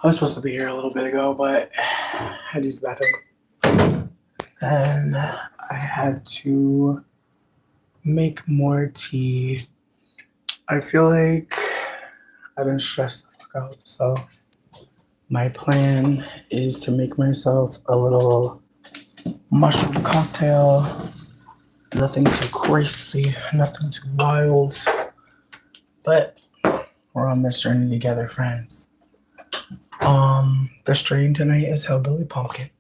I was supposed to be here a little bit ago, but I had to use the bathroom. And I had to make more tea. I feel like I've been stressed the fuck out. So my plan is to make myself a little mushroom cocktail. Nothing too crazy, nothing too wild. But we're on this journey together, friends. The strain tonight is Hillbilly Pumpkin.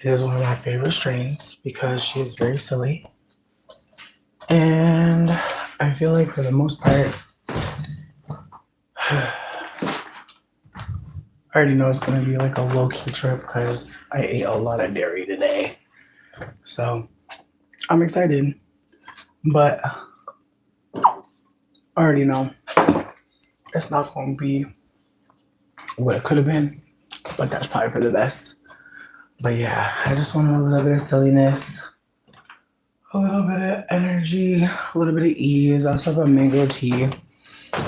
It is one of my favorite strains because she is very silly. And I feel like for the most part, I already know it's going to be like a low-key trip because I ate a lot of dairy today. So I'm excited. But I already know it's not going to be what it could have been. But that's probably for the best. But yeah, I just wanted a little bit of silliness, a little bit of energy, a little bit of ease. I also have a mango tea.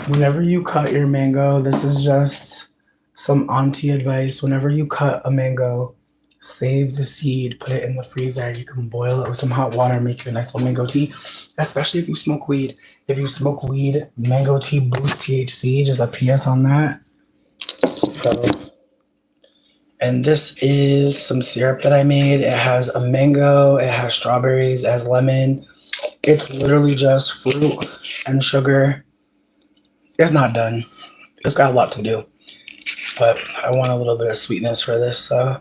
Whenever you cut your mango, this is just some auntie advice. Whenever you cut a mango, save the seed, put it in the freezer. You can boil it with some hot water, make you a nice little mango tea, especially if you smoke weed. If you smoke weed, mango tea boosts THC, just a PS on that. So, and this is some syrup that I made. It has a mango, it has strawberries, it has lemon. It's literally just fruit and sugar. It's not done. It's got a lot to do. But I want a little bit of sweetness for this, so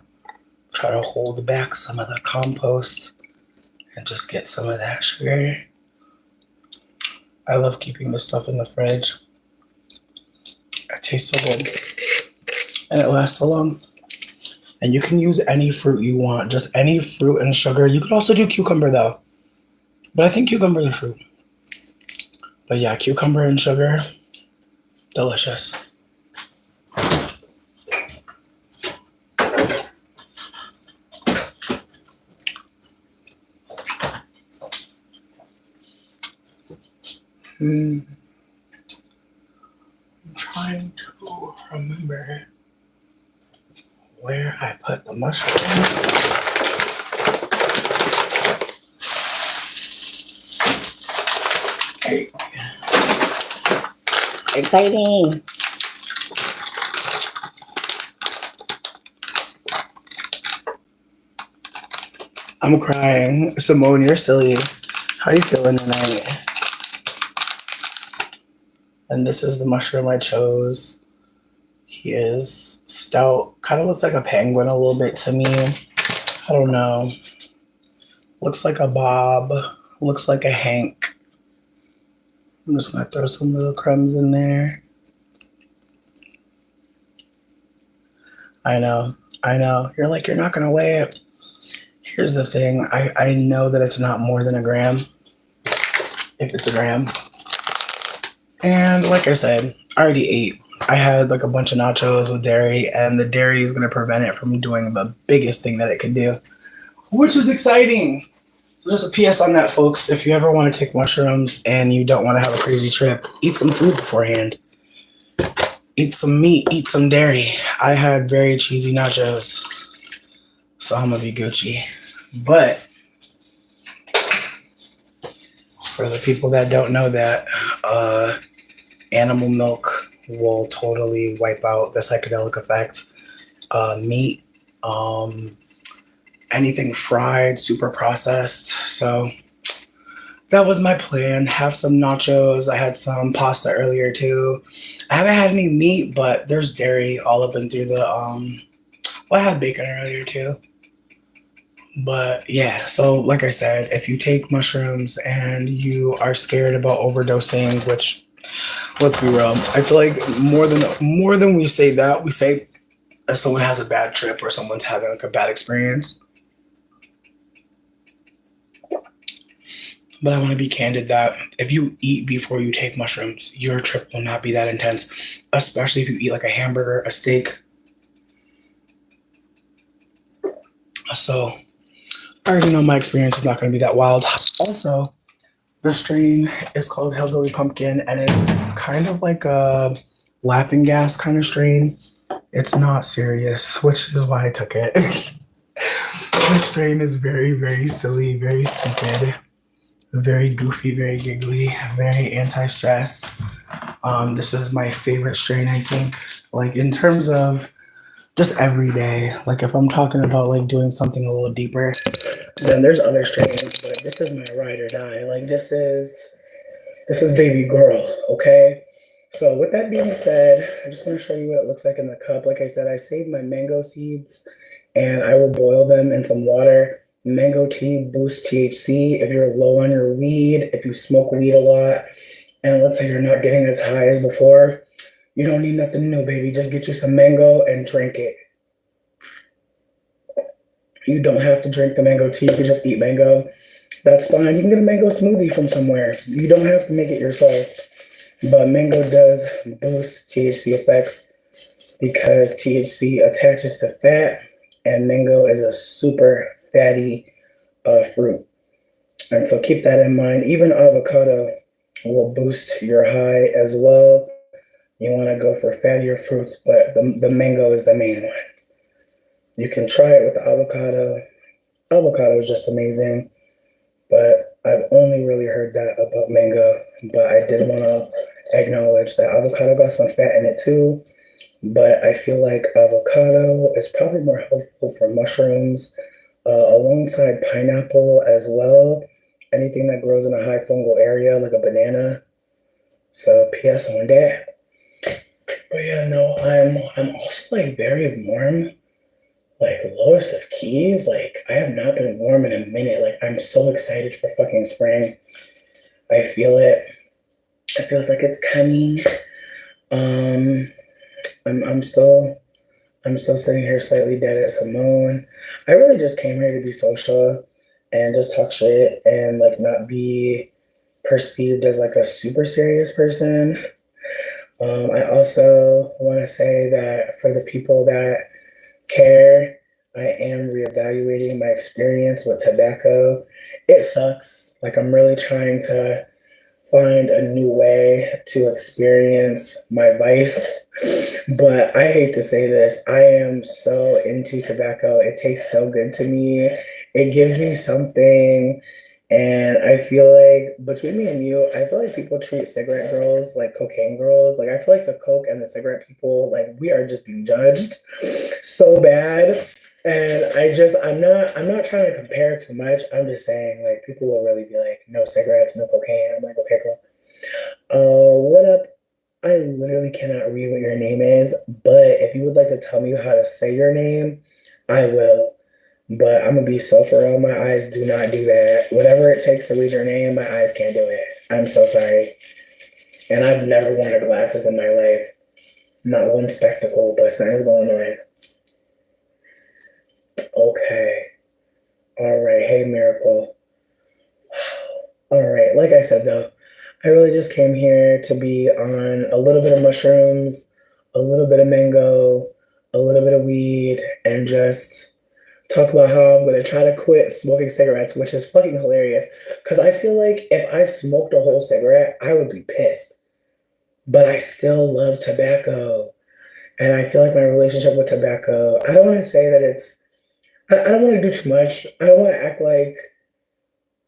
try to hold back some of the compost and just get some of that sugar. I love keeping this stuff in the fridge. It tastes so good. And it lasts so long. And you can use any fruit you want, just any fruit and sugar. You could also do cucumber though. But I think cucumber is a fruit. But yeah, cucumber and sugar, delicious. I'm trying to remember where I put the mushroom. Hey. Exciting. I'm crying. Simone, you're silly. How you feeling tonight? And this is the mushroom I chose. He is stout. Kind of looks like a penguin a little bit to me. I don't know. Looks like a Bob. Looks like a Hank. I'm just going to throw some little crumbs in there. I know. You're like, you're not going to weigh it. Here's the thing. I know that it's not more than a gram. If it's a gram. And like I said, I already ate. I had like a bunch of nachos with dairy, and the dairy is going to prevent it from doing the biggest thing that it could do, which is exciting. Just a PS on that, folks. If you ever want to take mushrooms and you don't want to have a crazy trip, eat some food beforehand. Eat some meat, eat some dairy. I had very cheesy nachos, so I'm going to be Gucci. But for the people that don't know that, animal milk will totally wipe out the psychedelic effect. Meat, anything fried, super processed. So that was my plan. Have some nachos. I had some pasta earlier too. I haven't had any meat, but there's dairy all up and through the well, I had bacon earlier too. But yeah, so like I said, if you take mushrooms and you are scared about overdosing, which, let's be real, I feel like more than we say that, we say if someone has a bad trip or someone's having like a bad experience. But I want to be candid that if you eat before you take mushrooms, your trip will not be that intense, especially if you eat like a hamburger, a steak. So I already know my experience is not going to be that wild. Also, the strain is called Hillbilly Pumpkin, and it's kind of like a laughing gas kind of strain. It's not serious, which is why I took it. The strain is very, very silly, very stupid, very goofy, very giggly, very anti-stress. This is my favorite strain, I think. Like in terms of just every day. Like if I'm talking about like doing something a little deeper, then there's other strains, but this is my ride or die. Like this is baby girl, okay? So with that being said, I just want to show you what it looks like in the cup. Like I said, I saved my mango seeds and I will boil them in some water. Mango tea boosts THC if you're low on your weed, if you smoke weed a lot, and let's say you're not getting as high as before. You don't need nothing new, baby. Just get you some mango and drink it. You don't have to drink the mango tea. You can just eat mango. That's fine. You can get a mango smoothie from somewhere. You don't have to make it yourself. But mango does boost THC effects because THC attaches to fat, and mango is a super fatty fruit. And so keep that in mind. Even avocado will boost your high as well. You want to go for fattier fruits, but the mango is the main one. You can try it with the avocado. Avocado is just amazing, but I've only really heard that about mango. But I did want to acknowledge that avocado got some fat in it too. But I feel like avocado is probably more helpful for mushrooms, alongside pineapple as well. Anything that grows in a high fungal area, like a banana. So PS on that. But yeah, no, I'm also like very warm. Like lowest of keys, like I have not been warm in a minute. Like I'm so excited for fucking spring. I feel it. It feels like it's coming. Um, I'm still sitting here slightly dead at Simone. I really just came here to be social and just talk shit and like not be perceived as like a super serious person. I also want to say that for the people that care, I am reevaluating my experience with tobacco. It sucks. Like I'm really trying to find a new way to experience my vice. But I hate to say this, I am so into tobacco. It tastes so good to me. It gives me something. And I feel like between me and you, I feel like people treat cigarette girls like cocaine girls. Like I feel like the coke and the cigarette people, like we are just being judged so bad. And I'm not trying to compare too much. I'm just saying like people will really be like, no cigarettes, no cocaine. I'm like, okay, girl. What up? I literally cannot read what your name is, but if you would like to tell me how to say your name, I will. But I'm gonna be so for real. My eyes do not do that. Whatever it takes to read your name, my eyes can't do it. I'm so sorry. And I've never worn glasses in my life. Not one spectacle, but something's going on. Okay. All right. Hey, Miracle. All right. Like I said, though, I really just came here to be on a little bit of mushrooms, a little bit of mango, a little bit of weed, and just talk about how I'm going to try to quit smoking cigarettes, which is fucking hilarious. Because I feel like if I smoked a whole cigarette, I would be pissed. But I still love tobacco. And I feel like my relationship with tobacco, I don't want to say that I don't want to do too much. I don't want to act like,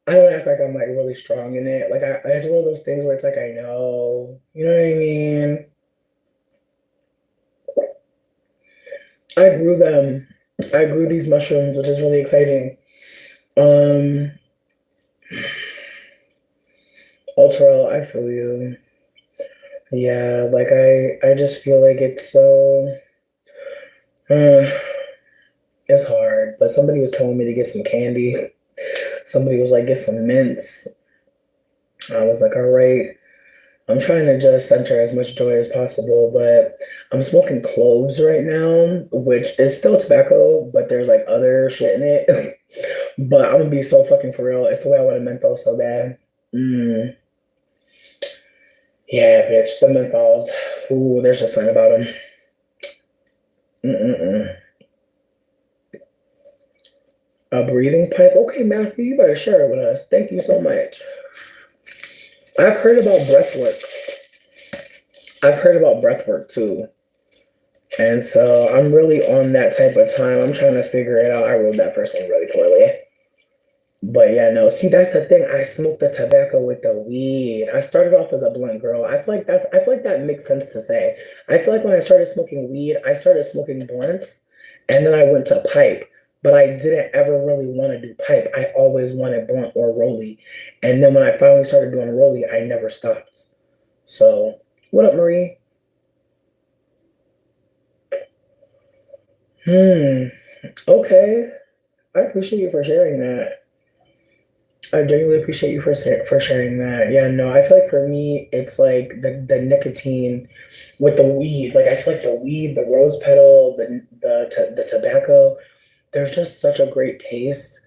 I don't act like I'm like really strong in it. Like it's one of those things where it's like, I know, you know what I mean? I grew them. I grew these mushrooms, which is really exciting. Um, Ultra, I feel you. Yeah, like I just feel like it's so, uh, it's hard. But somebody was telling me to get some candy. Somebody was like, get some mints. I was like, all right. I'm trying to just center as much joy as possible, but I'm smoking cloves right now, which is still tobacco, but there's like other shit in it. But I'm gonna be so fucking for real. It's the way I want a menthol so bad. Mm. Yeah, bitch, the menthols. Ooh, there's just something about them. Mm-mm-mm. A breathing pipe? Okay, Matthew, you better share it with us. Thank you so much. I've heard about breath work. I've heard about breath work too. And so I'm really on that type of time. I'm trying to figure it out. I wrote that first one really poorly. But yeah, no. See, that's the thing. I smoked the tobacco with the weed. I started off as a blunt girl. I feel like that makes sense to say. I feel like when I started smoking weed, I started smoking blunts and then I went to pipe. But I didn't ever really want to do pipe. I always wanted blunt or rolly. And then when I finally started doing rolly, I never stopped. So, what up, Marie? Hmm. Okay. I appreciate you for sharing that. I genuinely appreciate you for sharing that. Yeah, no, I feel like for me, it's like the nicotine with the weed. Like I feel like the weed, the rose petal, the tobacco. There's just such a great taste,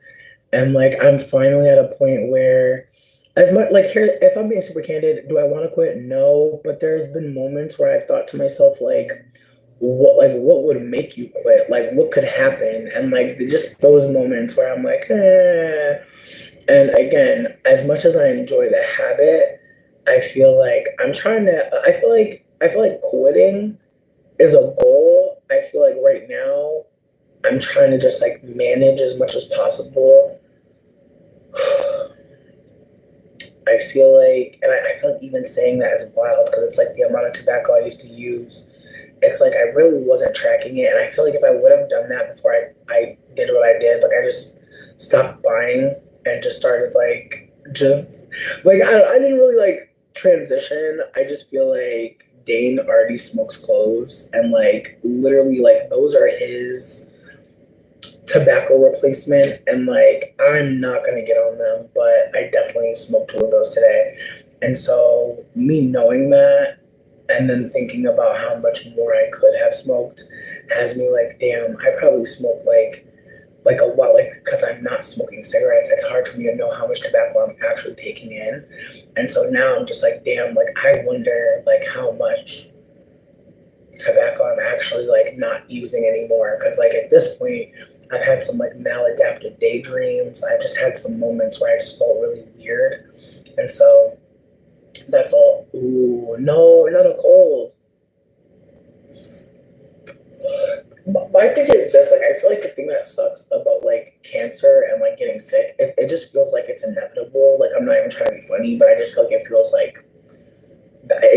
and like I'm finally at a point where, as much like here, if I'm being super candid, do I want to quit? No, but there's been moments where I've thought to myself like, what would make you quit? Like what could happen? And like just those moments where I'm like, eh. And again, as much as I enjoy the habit, I feel like I feel like quitting is a goal. I feel like right now I'm trying to just like manage as much as possible. I feel like even saying that is wild because it's like the amount of tobacco I used to use. It's like I really wasn't tracking it. And I feel like if I would have done that before I did what I did, like I just stopped buying and just started I didn't really like transition. I just feel like Dane already smokes cloves and like literally like those are his tobacco replacement and like I'm not gonna get on them, but I definitely smoked two of those today. And so me knowing that and then thinking about how much more I could have smoked has me like, damn, I probably smoked like a lot like because I'm not smoking cigarettes, it's hard for me to know how much tobacco I'm actually taking in. And so now I'm just like, damn, like I wonder like how much tobacco I'm actually like not using anymore. Cause like at this point, I've had some like maladaptive daydreams. I've just had some moments where I just felt really weird. And so that's all. Ooh, no, not a cold. My thing is this, like I feel like the thing that sucks about like cancer and like getting sick, it just feels like it's inevitable. Like I'm not even trying to be funny, but I just feel like it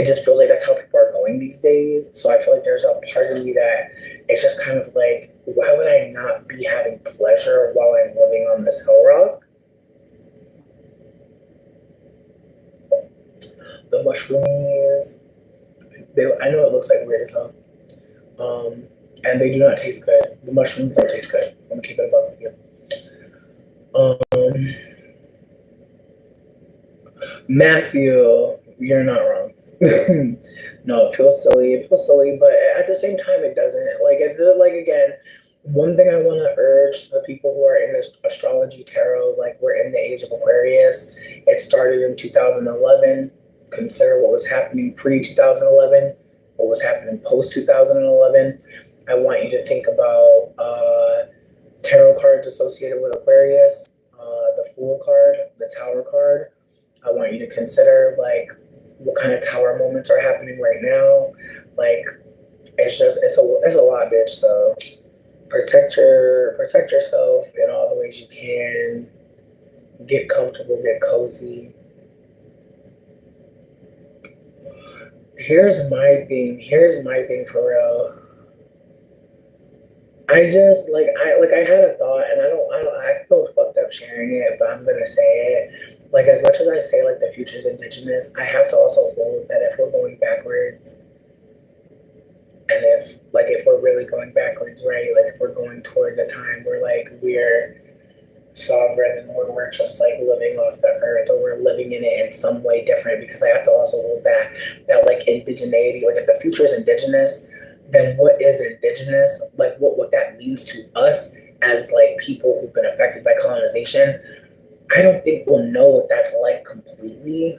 just feels like that's how people are going these days. So I feel like there's a part of me that it's just kind of like, why would I not be having pleasure while I'm living on this hell rock? The mushroomies, I know it looks like weird as hell, and they do not taste good. The mushrooms don't taste good. I'm gonna keep it above with you. Um, Matthew, you're not wrong. No, it feels silly. It feels silly, but at the same time, it doesn't. Like again, one thing I want to urge the people who are in this astrology tarot, like we're in the age of Aquarius. It started in 2011. Consider what was happening pre 2011, what was happening post 2011. I want you to think about tarot cards associated with Aquarius, the Fool card, the Tower card. I want you to consider like what kind of tower moments are happening right now. Like it's a lot, bitch. So protect yourself in all the ways you can. Get comfortable, get cozy. Here's my thing for real. I had a thought and I feel fucked up sharing it, but I'm gonna say it. Like as much as I say like the future's indigenous, I have to also hold that if we're going backwards and if we're really going backwards, right? Like if we're going towards a time where like we're sovereign and we're just like living off the earth or we're living in it in some way different because I have to also hold that like indigeneity, like if the future is indigenous, then what is indigenous? Like what that means to us as like people who've been affected by colonization. I don't think we'll know what that's like completely.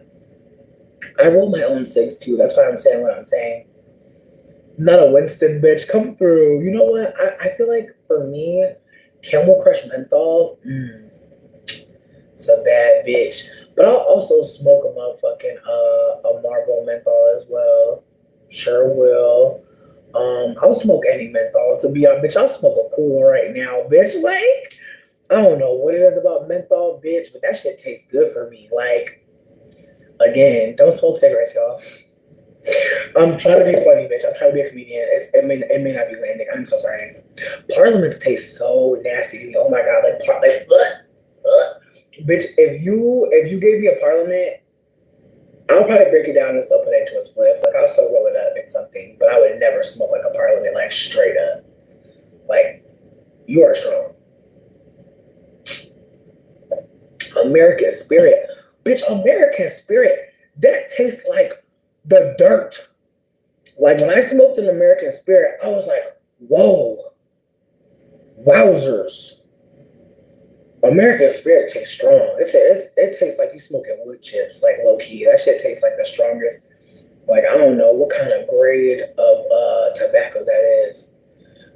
I roll my own cigs too. That's why I'm saying what I'm saying. Not a Winston bitch. Come through. You know what? I feel like for me, Camel Crush menthol. It's a bad bitch. But I'll also smoke a motherfucking a Marlboro menthol as well. Sure will. I'll smoke any menthol. To be honest, bitch, I'll smoke a cool right now, bitch. Like, I don't know what it is about menthol, bitch, but that shit tastes good for me. Like, again, don't smoke cigarettes, y'all. I'm trying to be funny, bitch. I'm trying to be a comedian. It may not be landing. I'm so sorry. Parliaments taste so nasty to me. Oh my god, bitch. If you gave me a parliament, I'll probably break it down and still put it into a spliff. Like I'll still roll it up in something, but I would never smoke like a parliament, like straight up. Like you are strong. American Spirit, bitch. American Spirit. That tastes like the dirt. Like when I smoked an American Spirit, I was like, whoa, wowzers. American Spirit tastes strong. It tastes like you smoking wood chips, like low key. That shit tastes like the strongest. Like I don't know what kind of grade of tobacco that is.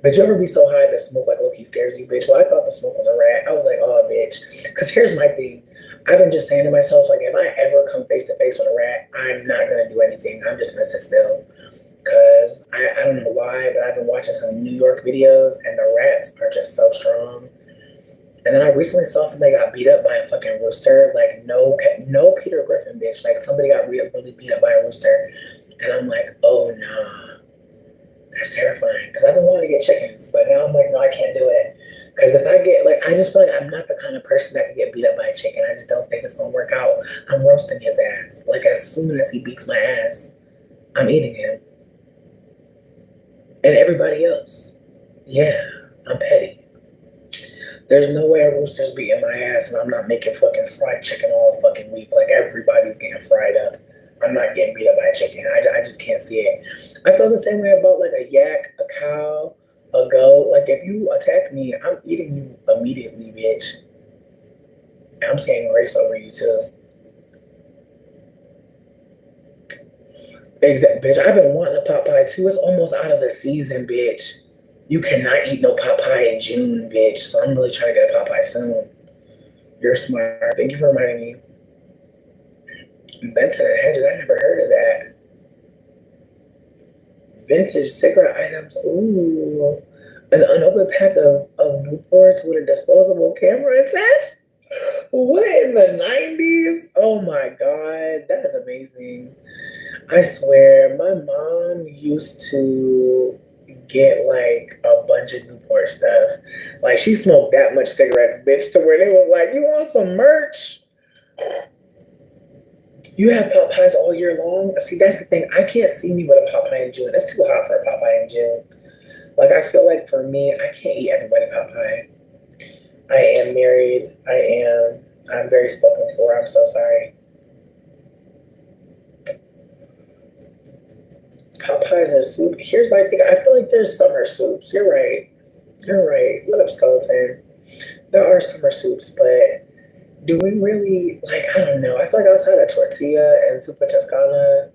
But you ever be so high that smoke like low key scares you, bitch? Well, I thought the smoke was a rat. I was like, oh, bitch. Because here's my thing. I've been just saying to myself, like, if I ever come face to face with a rat, I'm not gonna do anything. I'm just gonna sit still. Cause I don't know why, but I've been watching some New York videos and the rats are just so strong. And then I recently saw somebody got beat up by a fucking rooster. Like no Peter Griffin, bitch. Like somebody got really beat up by a rooster, and I'm like, oh nah, that's terrifying. Because I've been wanting to get chickens, but now I'm like, no, I can't do it. Because if I get like, I just feel like I'm not the kind of person that can get beat up by a chicken. I just don't think it's gonna work out. I'm roasting his ass. Like as soon as he beats my ass, I'm eating him and everybody else. Yeah, I'm petty. There's no way a rooster's beating my ass and I'm not making fucking fried chicken all fucking week. Like everybody's getting fried up. I'm not getting beat up by a chicken. I just can't see it. I feel the same way about like a yak, a cow, a goat. Like if you attack me, I'm eating you immediately, bitch. I'm saying grace over you too. Exact, bitch. I've been wanting a pot pie too. It's almost out of the season, bitch. You cannot eat no pot pie in June, bitch. So I'm really trying to get a pot pie soon. You're smart. Thank you for reminding me. Benson and Hedges, I never heard of that. Vintage cigarette items. Ooh. An unopened pack of Newports with a disposable camera attached? What in the 90s? Oh my god. That is amazing. I swear, my mom used to get like a bunch of Newport stuff. Like she smoked that much cigarettes, bitch, to where they was like, you want some merch? You have pot pies all year long? See, that's the thing. I can't see me with a pot pie in June. It's too hot for a pot pie in June. Like, I feel like for me, I can't eat everybody pot pie. I am married. I am. I'm very spoken for. I'm so sorry. Pot pies and soup. Here's my thing. I feel like there's summer soups. You're right. You're right. What up, skeleton? There are summer soups, but do we really like? I don't know. I feel like outside of tortilla and Super Toscana,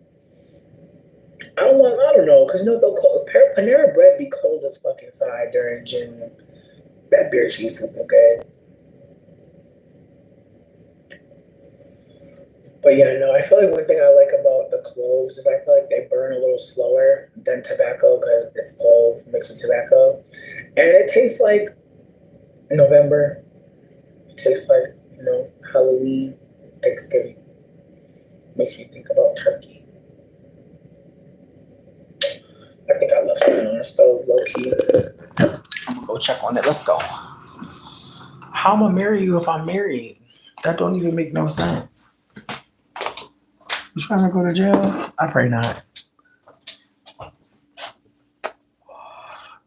I don't know, because you know the cold, Panera Bread be cold as fuck inside during June. That beer cheese soup is good. But yeah, no, I feel like one thing I like about the cloves is I feel like they burn a little slower than tobacco because it's clove mixed with tobacco, and it tastes like November. It tastes like Halloween, Thanksgiving. Makes me think about turkey. I think I left something on the stove, low key. I'm gonna go check on it. Let's go. How am I marry you if I'm married? That don't even make no sense. You trying to go to jail? I pray not.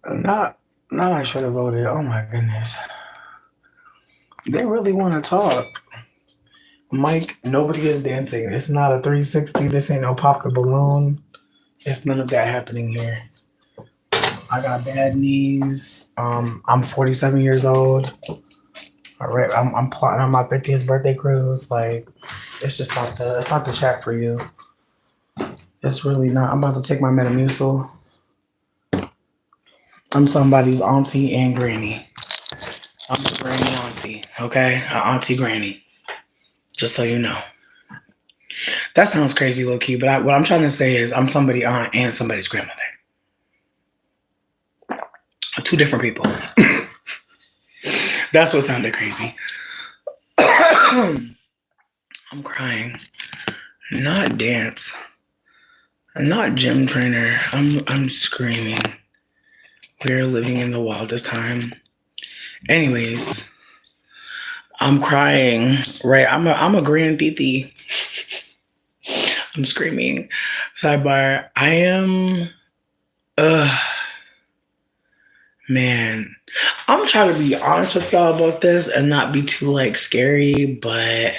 Not I should have voted. Oh my goodness. They really want to talk. Mike, nobody is dancing. It's not a 360. This ain't no pop the balloon. It's none of that happening here. I got bad knees. I'm 47 years old. All right, I'm plotting on my 50th birthday cruise. Like, it's just not the chat for you. It's really not. I'm about to take my Metamucil. I'm somebody's auntie and granny. I'm the granny auntie, okay? Auntie granny. Just so you know. That sounds crazy, low key, but what I'm trying to say is I'm somebody's aunt and somebody's grandmother. Two different people. That's what sounded crazy. I'm crying. Not dance. Not gym trainer. I'm screaming. We're living in the wildest time. Anyways, I'm crying. Right. I'm a grand titi. I'm screaming. Sidebar. I am man. I'm trying to be honest with y'all about this and not be too like scary, but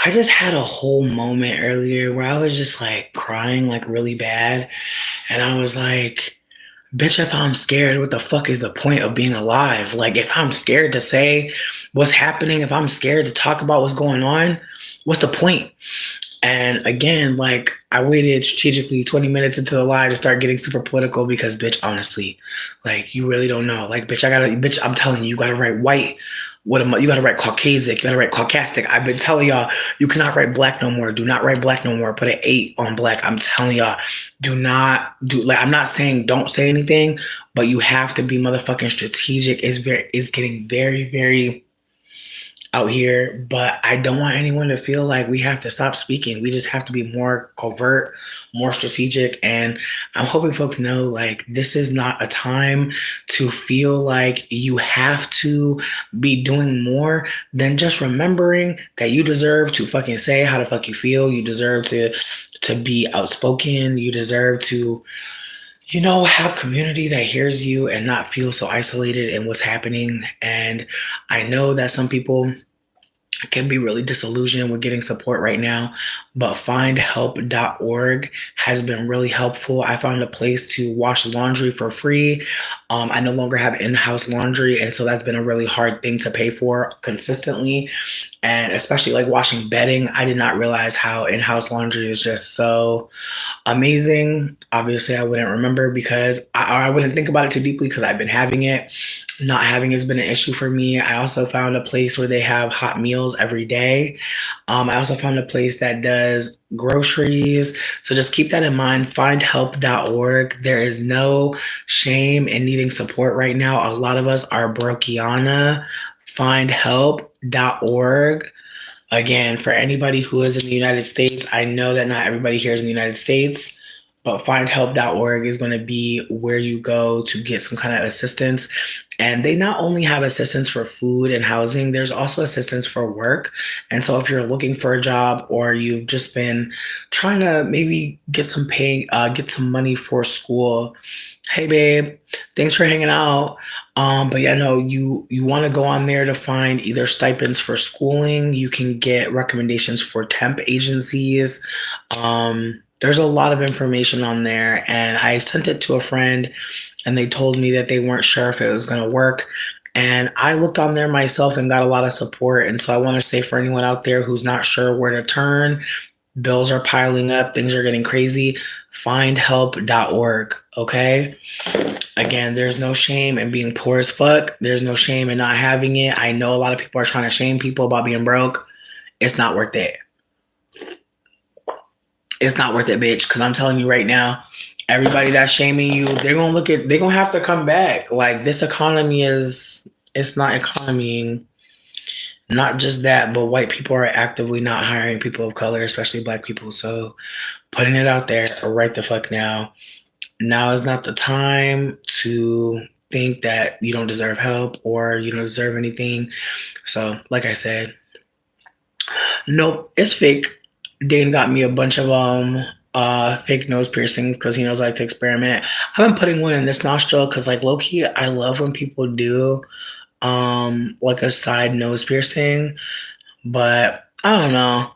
I just had a whole moment earlier where I was just like crying like really bad. And I was like, bitch, if I'm scared, what the fuck is the point of being alive? Like, if I'm scared to say what's happening, if I'm scared to talk about what's going on, what's the point? And again, like, I waited strategically 20 minutes into the live to start getting super political because, bitch, honestly, like, you really don't know. Like, bitch, I'm telling you, you gotta write white. You gotta write Caucasic, you gotta write Caucastic. I've been telling y'all, you cannot write black no more. Do not write black no more. Put an 8 on black. I'm telling y'all, I'm not saying don't say anything, but you have to be motherfucking strategic. It's getting very, very out here, but I don't want anyone to feel like we have to stop speaking. We just have to be more covert, more strategic. And I'm hoping folks know like this is not a time to feel like you have to be doing more than just remembering that you deserve to fucking say how the fuck you feel. You deserve to be outspoken. You deserve to have community that hears you and not feel so isolated in what's happening. And I know that some people can be really disillusioned with getting support right now, but findhelp.org has been really helpful. I found a place to wash laundry for free. I no longer have in-house laundry, and so that's been a really hard thing to pay for consistently. And especially like washing bedding, I did not realize how in-house laundry is just so amazing. Obviously, I wouldn't remember because I wouldn't think about it too deeply because I've been having it. Not having has been an issue for me. I also found a place where they have hot meals every day. I also found a place that does groceries. So just keep that in mind. Findhelp.org. There is no shame in needing support right now. A lot of us are brokiana. Findhelp.org. Again, for anybody who is in the United States, I know that not everybody here is in the United States, but findhelp.org is going to be where you go to get some kind of assistance. And they not only have assistance for food and housing, there's also assistance for work. And so if you're looking for a job or you've just been trying to maybe get some money for school, hey babe, thanks for hanging out. But yeah, no, you want to go on there to find either stipends for schooling. You can get recommendations for temp agencies. There's a lot of information on there, and I sent it to a friend, and they told me that they weren't sure if it was going to work. And I looked on there myself and got a lot of support. And so I want to say for anyone out there who's not sure where to turn, bills are piling up, things are getting crazy, findhelp.org. Okay. Again, there's no shame in being poor as fuck. There's no shame in not having it. I know a lot of people are trying to shame people about being broke. It's not worth it. It's not worth it, bitch. Because I'm telling you right now, everybody that's shaming you, they're gonna have to come back. Like this economy it's not economying. Not just that, but white people are actively not hiring people of color, especially black people. So putting it out there right the fuck now. Now is not the time to think that you don't deserve help or you don't deserve anything. So, like I said, nope, it's fake. Dane got me a bunch of fake nose piercings because he knows I like to experiment. I've been putting one in this nostril because like low key, I love when people do like a side nose piercing, but I don't know.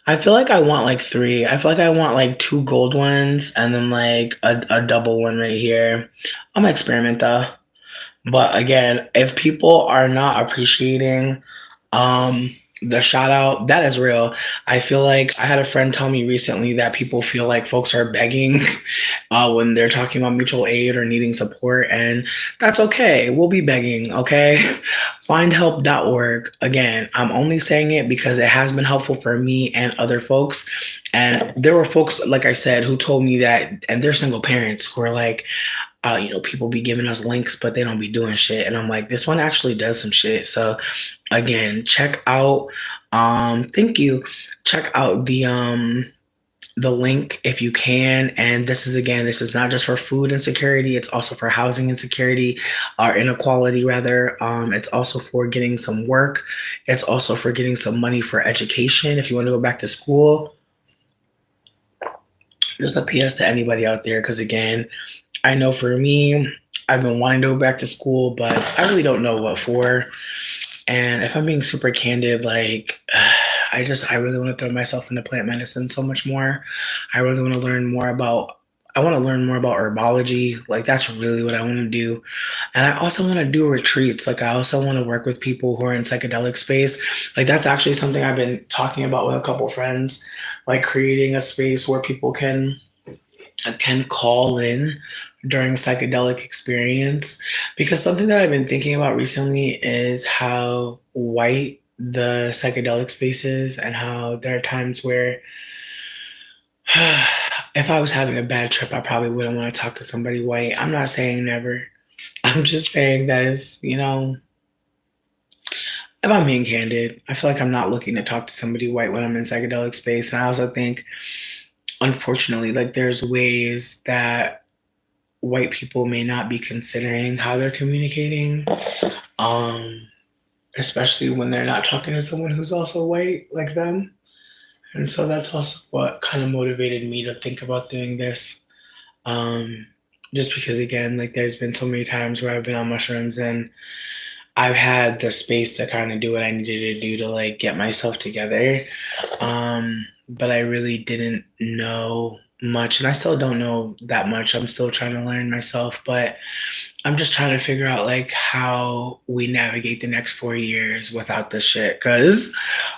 I feel like I want like 3. I feel like I want like 2 gold ones and then like a double one right here. I'm gonna experiment though. But again, if people are not appreciating the shout out, that is real. I feel like I had a friend tell me recently that people feel like folks are begging when they're talking about mutual aid or needing support, and that's okay. We'll be begging, okay? Findhelp.org. Again, I'm only saying it because it has been helpful for me and other folks. And there were folks, like I said, who told me that, and they're single parents who are like, people be giving us links, but they don't be doing shit. And I'm like, this one actually does some shit. So again, check out, thank you. Check out the link if you can. And this is, again, this is not just for food insecurity, it's also for housing insecurity, or inequality rather. It's also for getting some work. It's also for getting some money for education if you want to go back to school. Just a PS to anybody out there, because again, I know for me, I've been wanting to go back to school, but I really don't know what for. And if I'm being super candid, like, I really want to throw myself into plant medicine so much more. I really want to learn more about, I want to learn more about herbology. Like, that's really what I want to do. And I also want to do retreats. Like, I also want to work with people who are in psychedelic space. Like, that's actually something I've been talking about with a couple friends, like creating a space where people can call in during psychedelic experience, because something that I've been thinking about recently is how white the psychedelic space is, and how there are times where if I was having a bad trip, I probably wouldn't want to talk to somebody white. I'm not saying never. I'm just saying that it's, if I'm being candid, I feel like I'm not looking to talk to somebody white when I'm in psychedelic space. And I also think, unfortunately, like there's ways that white people may not be considering how they're communicating, um, especially when they're not talking to someone who's also white like them. And so that's also what kind of motivated me to think about doing this. Um, just because, again, like there's been so many times where I've been on mushrooms and I've had the space to kind of do what I needed to do to like get myself together. But I really didn't know much, and I still don't know that much. I'm still trying to learn myself, but I'm just trying to figure out like how we navigate the next 4 years without this shit. Cause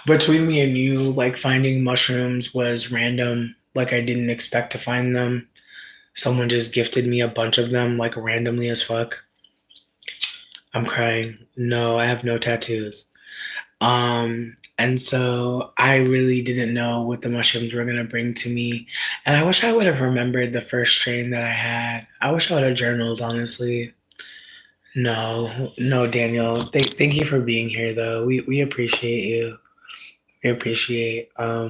between me and you, like finding mushrooms was random. Like I didn't expect to find them. Someone just gifted me a bunch of them, like randomly as fuck. I'm crying. No, I have no tattoos. And so I really didn't know what the mushrooms were gonna bring to me. And I wish I would have remembered the first strain that I had. I wish I would have journaled, honestly. No, no, Daniel. Thank you for being here though. We appreciate you. We appreciate yeah.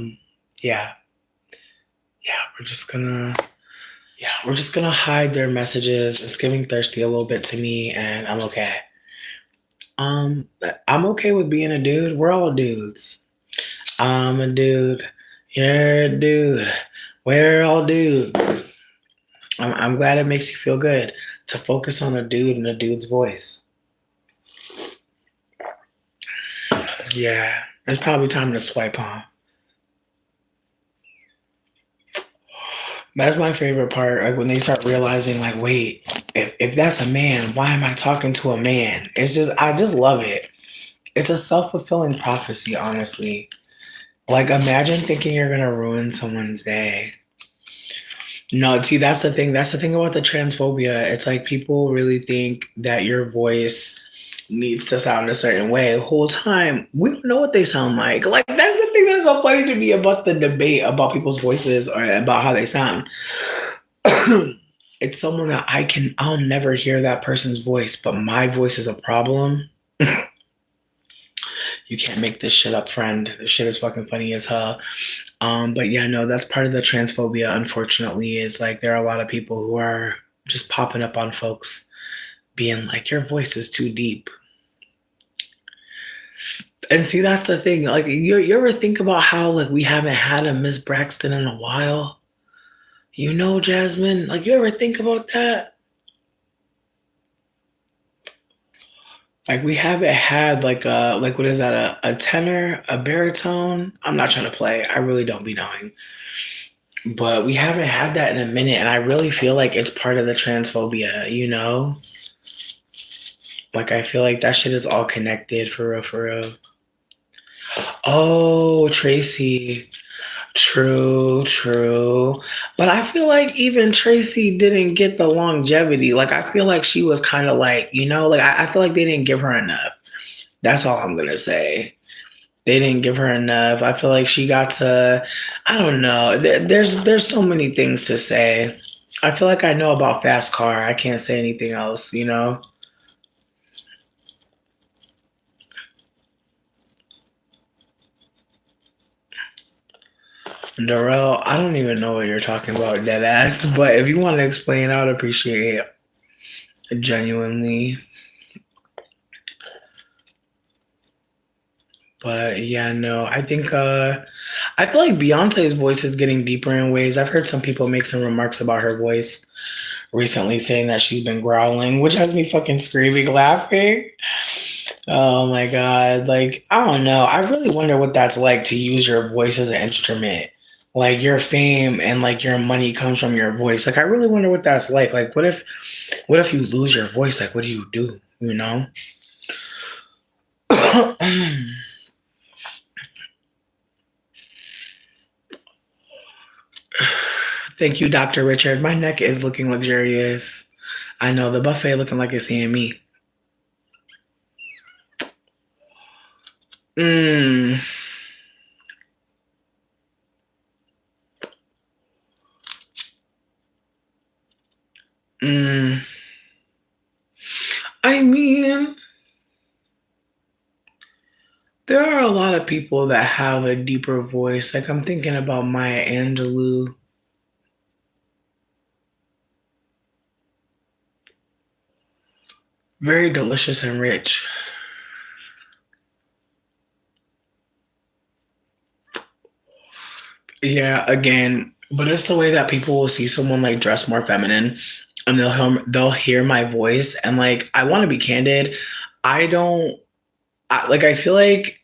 Yeah, we're just gonna hide their messages. It's giving thirsty a little bit to me, and I'm okay. Um, I'm okay with being a dude. We're all dudes. I'm a dude. You're a dude. We're all dudes. I'm glad it makes you feel good to focus on a dude and a dude's voice. Yeah, it's probably time to swipe on. That's my favorite part. Like when they start realizing, like, wait, if that's a man, why am I talking to a man? It's just, I just love it. It's a self-fulfilling prophecy, honestly. Like, imagine thinking you're gonna ruin someone's day. No, see, that's the thing. That's the thing about the transphobia. It's like people really think that your voice needs to sound a certain way the whole time. We don't know what they sound like. Like, that's the thing that's so funny to me about the debate about people's voices or about how they sound. It's someone that I'll never hear that person's voice, but my voice is a problem. You can't make this shit up, friend. This shit is fucking funny as hell. But yeah, no, that's part of the transphobia, unfortunately, is like there are a lot of people who are just popping up on folks being like, your voice is too deep. And see, that's the thing. Like, you ever think about how like we haven't had a Miss Braxton in a while? Jasmine? Like, you ever think about that? Like we haven't had like what is that, a tenor, a baritone? I'm not trying to play. I really don't be knowing. But we haven't had that in a minute, and I really feel like it's part of the transphobia. Like I feel like that shit is all connected for real, for real. Oh, Tracy. True, true. But I feel like even Tracy didn't get the longevity. Like I feel like she was kind of like, like I feel like they didn't give her enough. That's all I'm gonna say. They didn't give her enough. I feel like she got to, I don't know. There's so many things to say. I feel like I know about fast car. I can't say anything else, you know? Darrell, I don't even know what you're talking about, dead ass. But if you want to explain, I would appreciate it genuinely. But yeah, no, I feel like Beyonce's voice is getting deeper in ways. I've heard some people make some remarks about her voice recently, saying that she's been growling, which has me fucking screaming, laughing. Oh my god. Like, I don't know. I really wonder what that's like to use your voice as an instrument. Like your fame and like your money comes from your voice. Like I really wonder what that's like. Like what if you lose your voice? Like what do you do? You know? Thank you, Dr. Richard. My neck is looking luxurious. I know the buffet looking like it's seeing me. Mmm. Mmm. I mean, there are a lot of people that have a deeper voice. Like I'm thinking about Maya Angelou. Very delicious and rich. Yeah, again, but it's the way that people will see someone like dress more feminine and they'll hear my voice and like I want to be candid. I don't I feel like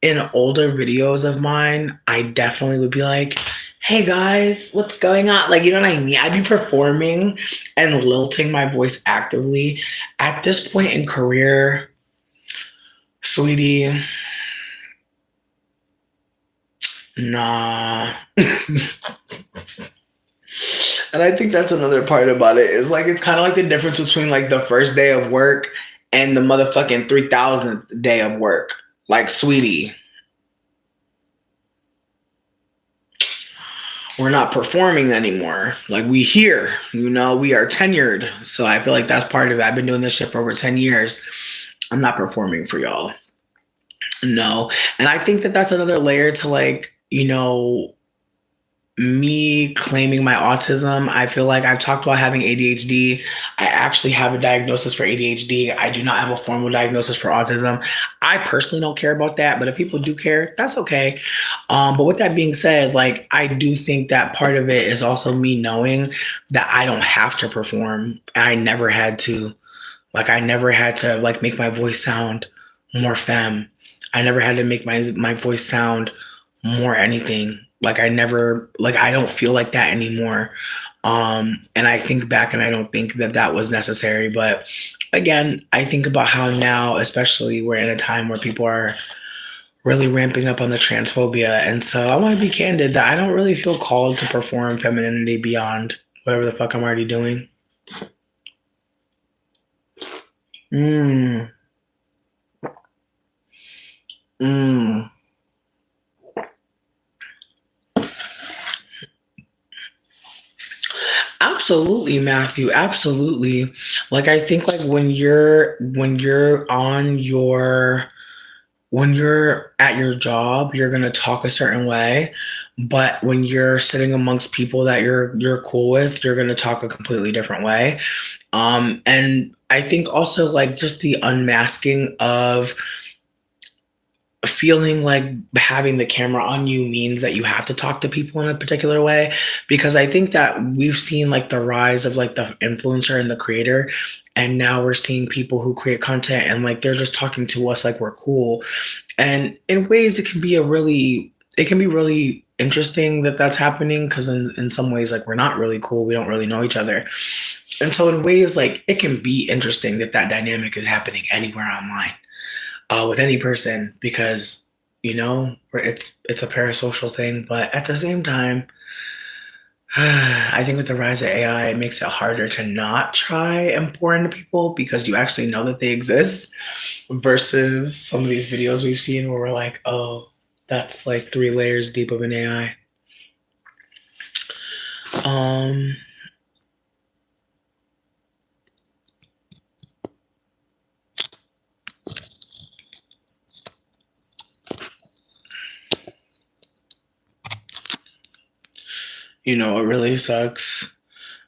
in older videos of mine, I definitely would be like, "Hey guys, what's going on?" Like, you know what I mean? I'd be performing and lilting my voice actively. At this point in career, sweetie, nah. And I think that's another part about it is like it's kind of like the difference between like the first day of work and the motherfucking 3,000th day of work. Like, sweetie, we're not performing anymore. Like, we here, you know, we are tenured. So I feel like that's part of it. I've been doing this shit for over 10 years. I'm not performing for y'all. No. And I think that that's another layer to like, me claiming my autism. I feel like I've talked about having ADHD. I actually have a diagnosis for ADHD. I do not have a formal diagnosis for autism. I personally don't care about that, but if people do care, that's okay. But with that being said, like I do think that part of it is also me knowing that I don't have to perform. I never had to. Like I never had to like make my voice sound more femme. I never had to make my voice sound more anything. Like I never like I don't feel like that anymore. And I think back and I don't think that that was necessary, but again, I think about how now especially we're in a time where people are really ramping up on the transphobia, and so I want to be candid that I don't really feel called to perform femininity beyond whatever the fuck I'm already doing. Mm, mm. Absolutely, Matthew. Absolutely. Like I think like when you're at your job, you're gonna talk a certain way, but when you're sitting amongst people that you're cool with, you're gonna talk a completely different way. And I think also like just the unmasking of feeling like having the camera on you means that you have to talk to people in a particular way, because I think that we've seen like the rise of like the influencer and the creator, and now we're seeing people who create content and like they're just talking to us like we're cool, and in ways it can be really interesting that that's happening, because in some ways like we're not really cool, we don't really know each other, and so in ways like it can be interesting that that dynamic is happening anywhere online, with any person, because it's a parasocial thing. But at the same time, I think with the rise of AI, it makes it harder to not try and pour into people because you actually know that they exist. Versus some of these videos we've seen where we're like, oh, that's like 3 layers deep of an AI. Um, You know, it really sucks.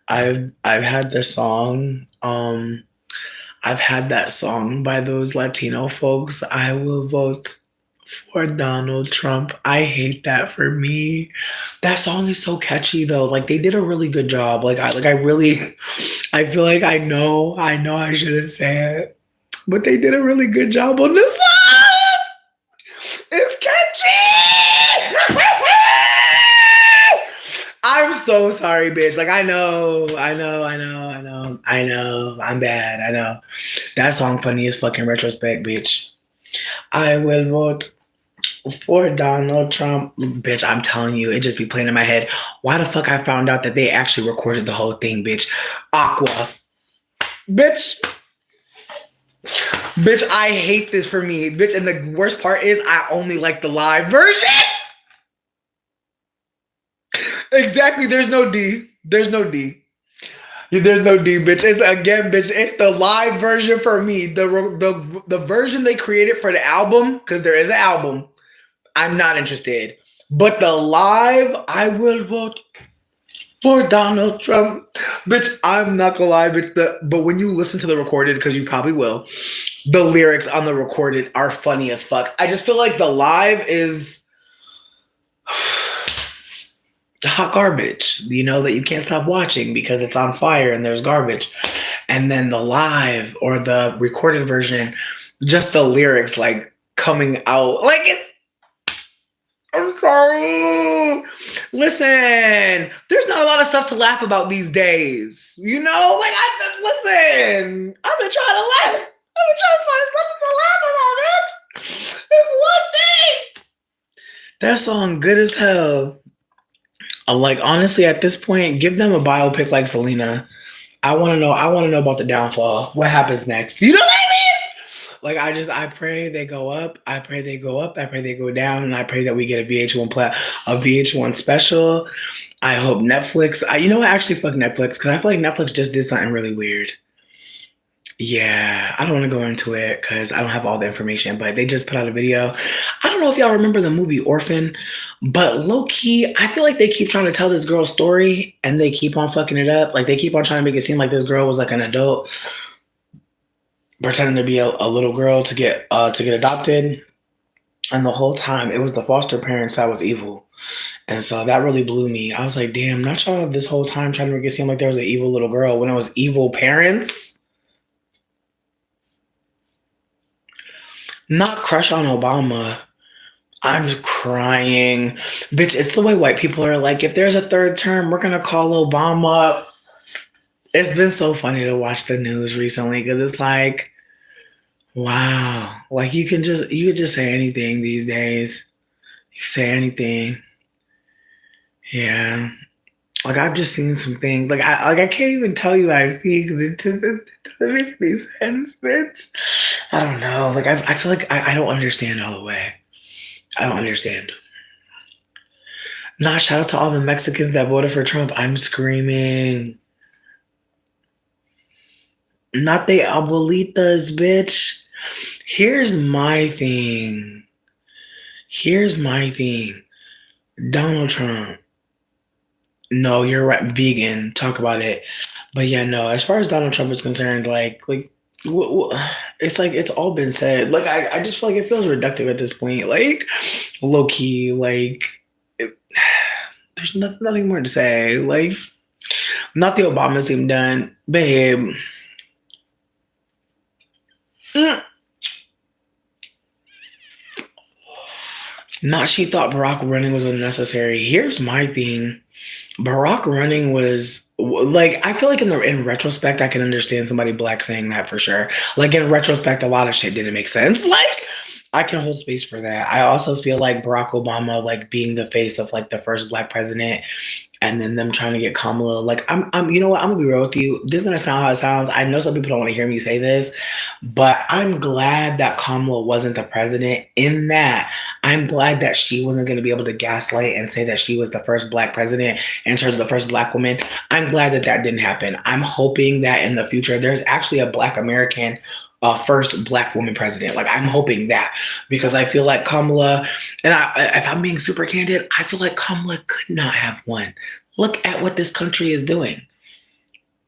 I've had this song. I've had that song by those Latino folks. I will vote for Donald Trump. I hate that for me. That song is so catchy though. Like they did a really good job. I really I feel like I know I shouldn't say it, but they did a really good job on this song. It's catchy. I'm so sorry, bitch. Like I know. I'm bad. I know. That song funny as fucking retrospect, bitch. I will vote for Donald Trump. Bitch, I'm telling you, it just be playing in my head. Why the fuck I found out that they actually recorded the whole thing, bitch? Aqua. Bitch. Bitch, I hate this for me. Bitch, and the worst part is I only like the live version. Exactly. There's no D. There's no D. There's no D, bitch. It's again, bitch. It's the live version for me. The version they created for the album, because there is an album. I'm not interested. But the live, I will vote for Donald Trump. Bitch, I'm not gonna lie, bitch. But when you listen to the recorded, because you probably will, the lyrics on the recorded are funny as fuck. I just feel like the live is hot garbage, you know, that you can't stop watching because it's on fire and there's garbage. And then the live or the recorded version, just the lyrics like coming out like it's I'm sorry. Listen, there's not a lot of stuff to laugh about these days. You know, like listen, I've been trying to laugh. I've been trying to find something to laugh about it. It's one thing. That song good as hell. Like honestly, at this point, give them a biopic like Selena. I want to know. I want to know about the downfall. What happens next? You know what I mean? Like I pray they go up. I pray they go up. I pray they go down, and I pray that we get a VH1 special. I hope Netflix. You know what? Actually, fuck Netflix because I feel like Netflix just did something really weird. Yeah, I don't want to go into it because I don't have all the information, but they just put out a video. I don't know if y'all remember the movie Orphan, but low key, I feel like they keep trying to tell this girl's story and they keep on fucking it up. Like they keep on trying to make it seem like this girl was like an adult pretending to be a little girl to get adopted. And the whole time it was the foster parents that was evil. And so that really blew me. I was like, damn, not y'all this whole time trying to make it seem like there was an evil little girl when it was evil parents. Not crush on Obama. I'm crying. Bitch, it's the way white people are like, if there's a third term, we're gonna call Obama. It's been so funny to watch the news recently because it's like, wow. Like you could just say anything these days. You can say anything. Yeah. Like I've just seen some things. Like I can't even tell you I see because it doesn't make any sense, bitch. I don't know. Like I feel like I don't understand all the way. I don't understand. Nah, shout out to all the Mexicans that voted for Trump. I'm screaming. Not they abuelitas, bitch. Here's my thing. Here's my thing. Donald Trump. No, you're right. Vegan. Talk about it. But yeah, no. As far as Donald Trump is concerned, it's like it's all been said. Like I just feel like it feels reductive at this point. Like low key, it, there's nothing more to say. Like not the Obama seem done, babe. Mm. Not she thought Barack running was unnecessary. Here's my thing. Barack running was like I feel like in retrospect I can understand somebody black saying that for sure. Like in retrospect, a lot of shit didn't make sense. Like I can hold space for that. I also feel like Barack Obama like being the face of like the first black president and then them trying to get Kamala. Like I'm you know what? I'm gonna be real with you. This is gonna sound how it sounds. I know some people don't want to hear me say this, but I'm glad that Kamala wasn't the president. In that, I'm glad that she wasn't gonna be able to gaslight and say that she was the first black president in terms of the first black woman. I'm glad that that didn't happen. I'm hoping that in the future there's actually a black American first black woman president. Like I'm hoping that because I feel like Kamala, and if I'm being super candid, I feel like Kamala could not have won. Look at what this country is doing.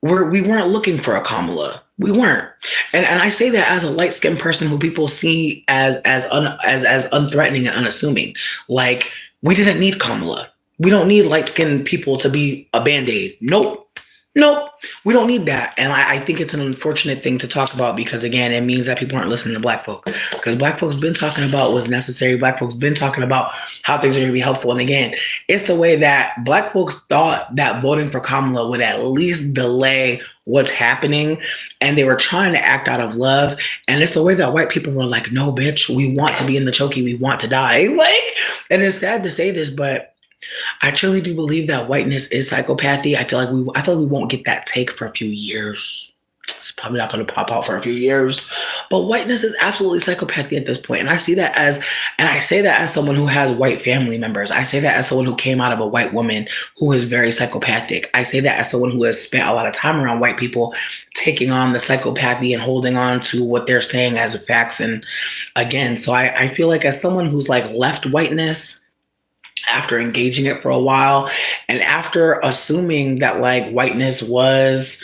We weren't looking for a Kamala. We weren't. And I say that as a light skinned person who people see as unthreatening and unassuming. Like, we didn't need Kamala. We don't need light skinned people to be a band-aid. Nope. Nope, we don't need that. And I think it's an unfortunate thing to talk about because, again, it means that people aren't listening to Black folk. Because Black folks been talking about what's necessary. Black folks been talking about how things are going to be helpful. And again, it's the way that Black folks thought that voting for Kamala would at least delay what's happening. And they were trying to act out of love. And it's the way that white people were like, no, bitch, we want to be in the chokey. We want to die. Like, and it's sad to say this, but I truly do believe that whiteness is psychopathy. I feel like we won't get that take for a few years. It's probably not going to pop out for a few years, but whiteness is absolutely psychopathy at this point. And I see that and I say that as someone who has white family members. I say that as someone who came out of a white woman who is very psychopathic. I say that as someone who has spent a lot of time around white people, taking on the psychopathy and holding on to what they're saying as facts. And again, so I feel like as someone who's like left whiteness, after engaging it for a while and after assuming that like whiteness was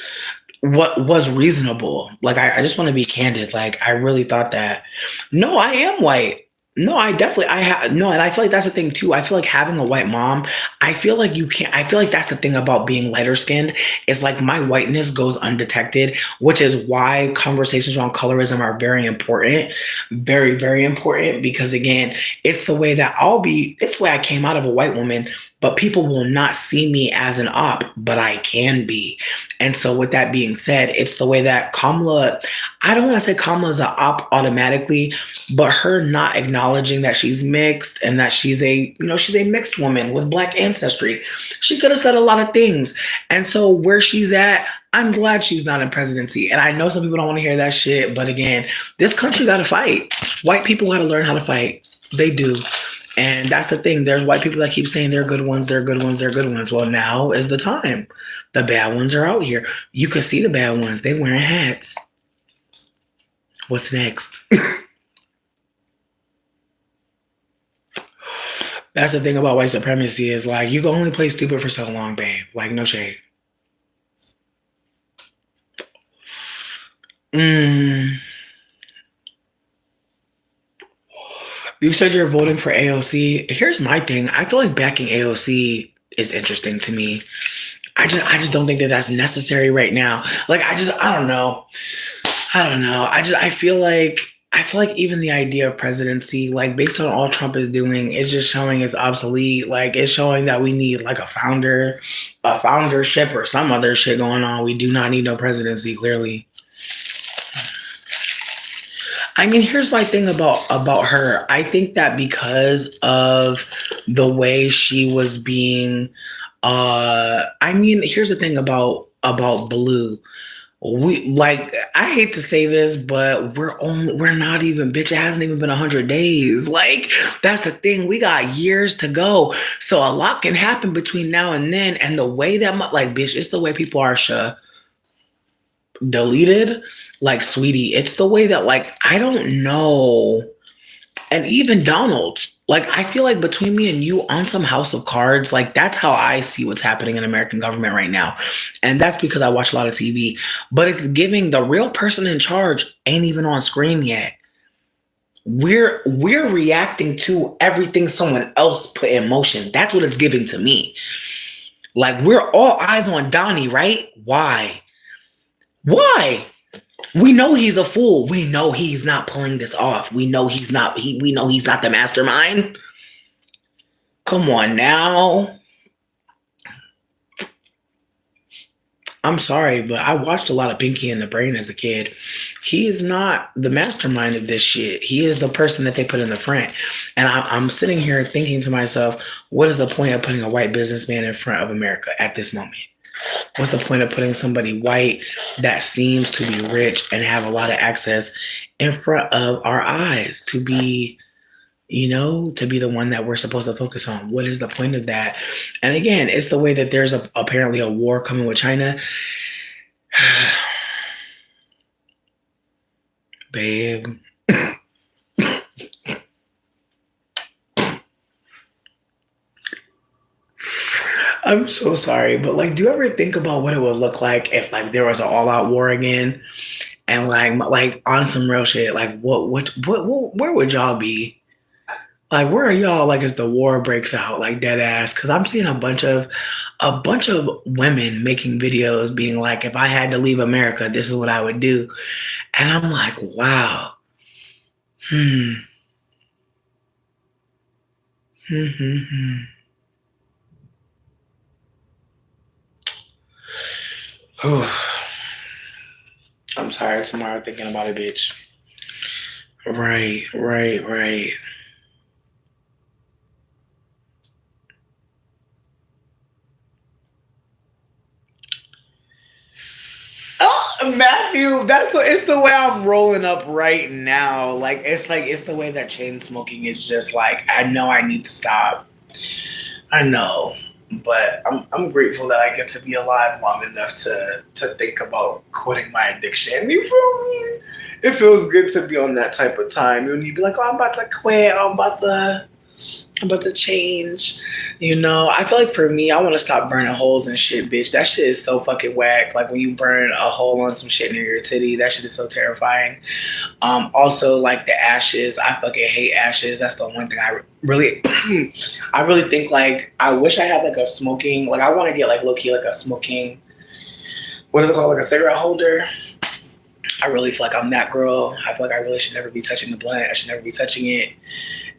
what was reasonable. Like, I just want to be candid. Like, I really thought that, no, I am white. No, I have, no. And I feel like that's the thing too. I feel like having a white mom, I feel like you can't, I feel like that's the thing about being lighter skinned. It's like my whiteness goes undetected, which is why conversations around colorism are very important. Very, very important. Because again, it's the way that it's the way I came out of a white woman, but people will not see me as an op, but I can be. And so with that being said, it's the way that Kamala, I don't want to say Kamala is an op automatically, but her not acknowledging that she's mixed and that she's a mixed woman with Black ancestry. She could have said a lot of things. And so where she's at, I'm glad she's not in presidency. And I know some people don't want to hear that shit, but again, this country got to fight. White people got to learn how to fight. They do. And that's the thing. There's white people that keep saying they're good ones, they're good ones, they're good ones. Well, now is the time. The bad ones are out here. You can see the bad ones. They wearing hats. What's next? That's the thing about white supremacy is like, you can only play stupid for so long, babe. Like, no shade. You said you're voting for AOC. Here's my thing. I feel like backing AOC is interesting to me. I just don't think that that's necessary right now. Like, I don't know. I feel like even the idea of presidency, like based on all Trump is doing, it's just showing it's obsolete. Like, it's showing that we need like a foundership or some other shit going on. We do not need no presidency, clearly. I mean, here's my thing about her. I think that because of the way she was being, here's the thing about Blue. We like, I hate to say this, but we're not even, bitch, it hasn't even been 100 days. Like, that's the thing. We got years to go. So a lot can happen between now and then. And the way that, like, bitch, it's the way people are deleted. Like, sweetie, it's the way that, like, I don't know. And even Donald, like, I feel like between me and you on some House of Cards, like, that's how I see what's happening in American government right now. And that's because I watch a lot of TV, but it's giving the real person in charge ain't even on screen yet. We're reacting to everything someone else put in motion. That's what it's giving to me. Like, we're all eyes on Donnie, right? Why? We know he's a fool. We know he's not pulling this off. We know he's not the mastermind. Come on now. I'm sorry, but I watched a lot of Pinky and the Brain as a kid. He is not the mastermind of this shit. He is the person that they put in the front. And I'm sitting here thinking to myself, what is the point of putting a white businessman in front of America at this moment? What's the point of putting somebody white that seems to be rich and have a lot of access in front of our eyes to be, to be the one that we're supposed to focus on? What is the point of that? And again, it's the way that there's apparently a war coming with China. Babe. I'm so sorry, but like, do you ever think about what it would look like if like there was an all-out war again, and like on some real shit, like what where would y'all be? Like, where are y'all? Like, if the war breaks out, like dead ass? Because I'm seeing a bunch of women making videos, being like, if I had to leave America, this is what I would do, and I'm like, wow, hmm, hmm, hmm, hmm. Whew. I'm tired tomorrow thinking about it, bitch. Right, right, right. Oh, Matthew, it's the way I'm rolling up right now. Like it's the way that chain smoking is just like I know I need to stop. I know, but I'm grateful that I get to be alive long enough to think about quitting my addiction. You feel me? It feels good to be on that type of time. When you be like, oh, I'm about to quit. I'm about to change. I feel like for me, I want to stop burning holes and shit, bitch. That shit is so fucking whack. Like when you burn a hole on some shit near your titty, that shit is so terrifying. Also, like the ashes, I fucking hate ashes. That's the one thing I really, I really think like I wish I had like a smoking, like I want to get like low key like a smoking, what is it called, like a cigarette holder. I really feel like I'm that girl. I feel like I really should never be touching the blunt. I should never be touching it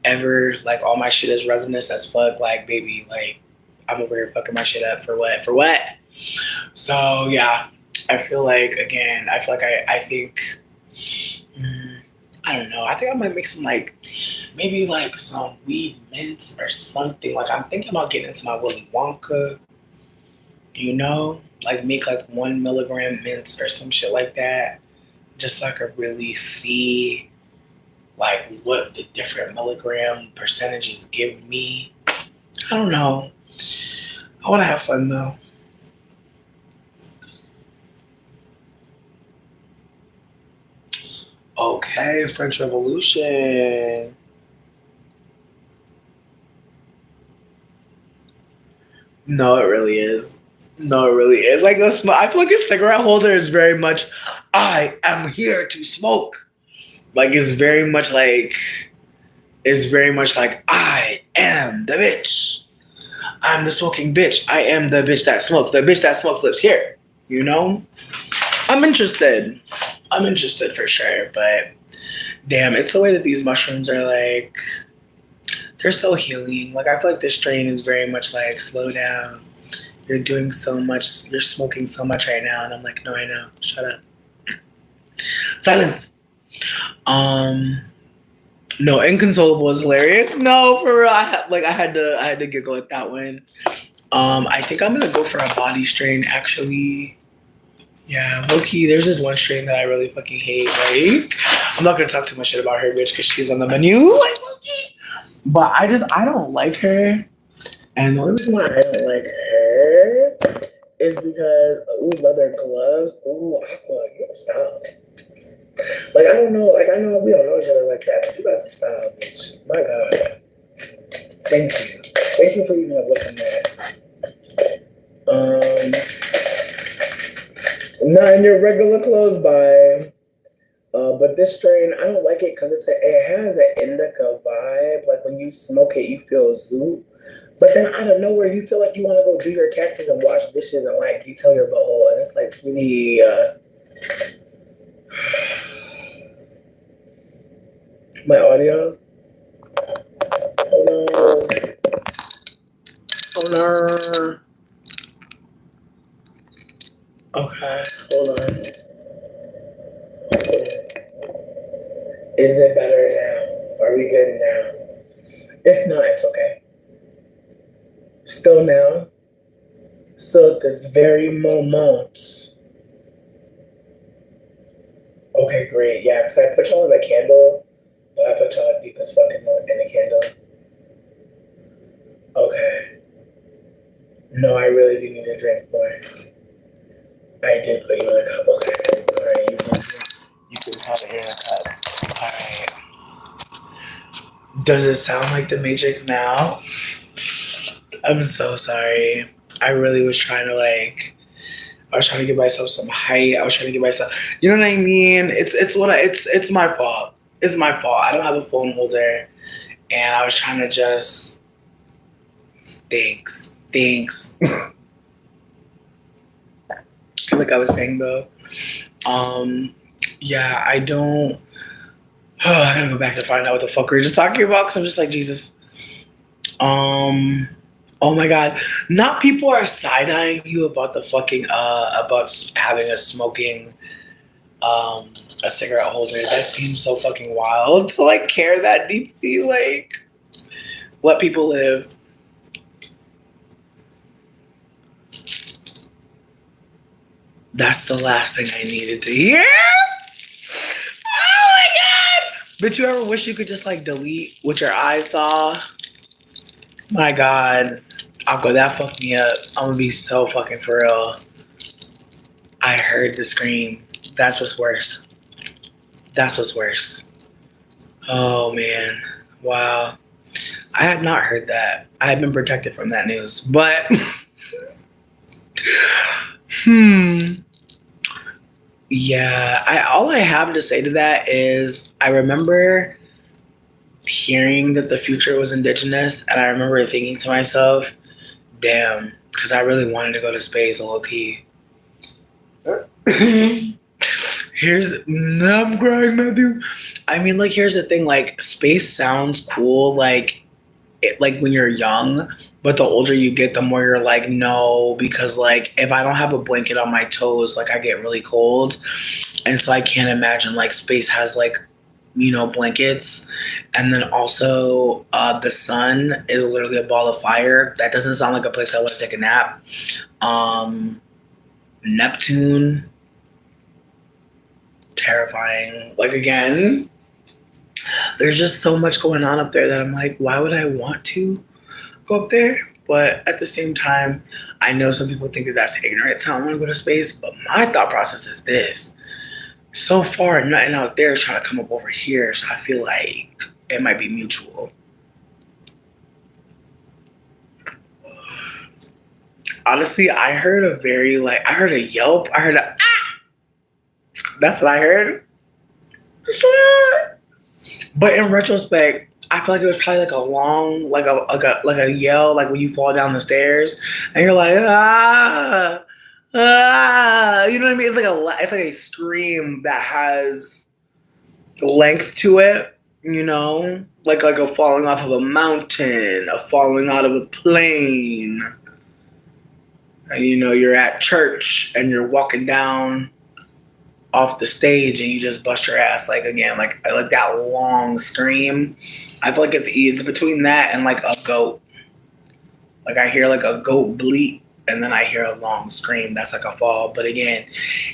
ever. Like all my shit is resinous as fuck. Like baby, like I'm over here fucking my shit up for what? For what? So yeah, I feel like again, I think I don't know. I think I might make some like maybe like some weed mints or something. Like I'm thinking about getting into my Willy Wonka. Like make like 1 milligram mints or some shit like that. Just so I could really see like what the different milligram percentages give me. I don't know. I want to have fun though. Okay, French Revolution. No, it really is. No, it really is. Like I feel like a cigarette holder is very much, I am here to smoke. Like it's very much like I am the bitch. I'm the smoking bitch. I am the bitch that smokes. The bitch that smokes lives here. You know? I'm interested. I'm interested for sure, but damn, it's the way that these mushrooms are like, they're so healing. Like, I feel like this strain is very much like, slow down. You're doing so much, you're smoking so much right now. And I'm like, no, I know. Shut up. Silence. No, inconsolable is hilarious. No, for real. I had to giggle at that one. I think I'm gonna go for a body strain actually. Yeah, low key, there's this one strain that I really fucking hate. Like, I'm not gonna talk too much shit about her, bitch, because she's on the menu. Like, low key. But I don't like her. And the only reason why I don't like her is because, leather gloves. Aqua, you got style. Like, I don't know. Like, I know we don't know each other like that, but you got some style, bitch. My God. Thank you. Thank you for even looking at. Not in your regular clothes by. But this strain, I don't like it because it has an indica vibe. Like when you smoke it, you feel zoot. But then out of nowhere, you feel like you want to go do your taxes and wash dishes and like detail your butthole. And it's like, sweetie, my audio. Oh no. Oh no. Okay, hold on. Is it better now? Are we good now? If not, it's okay. Still now. So at this very moment. Okay, great. Yeah, because I put y'all in the candle, but I put y'all deep as fucking in the candle. Okay. No, I really do need to drink more. I did put you in a cup. Okay. All right, you can have it here in a cup. All right. Does it sound like the Matrix now? I'm so sorry. I really was trying to like, I was trying to give myself some height. I was trying to give myself, you know what I mean? It's my fault. It's my fault. I don't have a phone holder, and I was trying to just, thanks. Like I was saying though, yeah, I don't. I gotta go back to find out what the fuck we were just talking about because I'm just like Jesus. Oh my god, not people are side eyeing you about the fucking about having a cigarette holder. That seems so fucking wild to like care that deeply. Like, let people live. That's the last thing I needed to hear. Oh my god! But you ever wish you could just like delete what your eyes saw? My god. Aqua, that fucked me up. I'm gonna be so fucking for real. I heard the scream. That's what's worse. That's what's worse. Oh man. Wow. I had not heard that. I had been protected from that news. But yeah, all I have to say to that is I remember hearing that the future was indigenous, and I remember thinking to myself, damn, because I really wanted to go to space, low key. I'm crying, Matthew. I mean, like, here's the thing, like, space sounds cool, like, like when you're young, but the older you get, the more you're like, no, because like, if I don't have a blanket on my toes, like, I get really cold, and so I can't imagine, like, space has, like, you know, blankets, and then also the sun is literally a ball of fire. That doesn't sound like a place I want to take a nap. Neptune, terrifying. Like, again, there's just so much going on up there that I'm like, why would I want to go up there? But at the same time, I know some people think that that's ignorant. I don't want to go to space, but my thought process is this. So far, nothing out there is trying to come up over here, so I feel like it might be mutual. Honestly, I heard I heard a yelp. I heard a ah. That's what I heard. But in retrospect, I feel like it was probably like a long, like a yell, like when you fall down the stairs, and you're like you know what I mean? It's like a scream that has length to it, you know, like a falling off of a mountain, a falling out of a plane. And, you know, you're at church and you're walking down off the stage and you just bust your ass, like, again, like that long scream. I feel like it's between that and like a goat. Like, I hear like a goat bleat and then I hear a long scream that's like a fall. But again,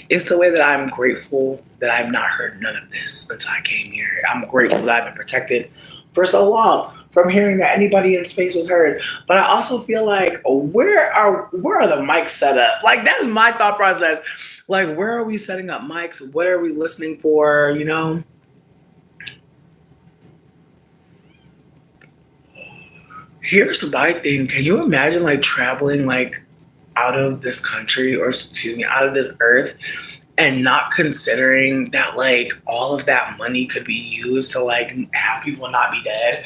it's the way that I'm grateful that I've not heard none of this until I came here. I'm grateful that I've been protected for so long from hearing that anybody in space was heard. But I also feel like, where are the mics set up? Like, that's my thought process. Like, where are we setting up mics? What are we listening for? You know? Here's my thing. Can you imagine like traveling like out of this country, or excuse me, out of this earth, and not considering that like all of that money could be used to like have people not be dead?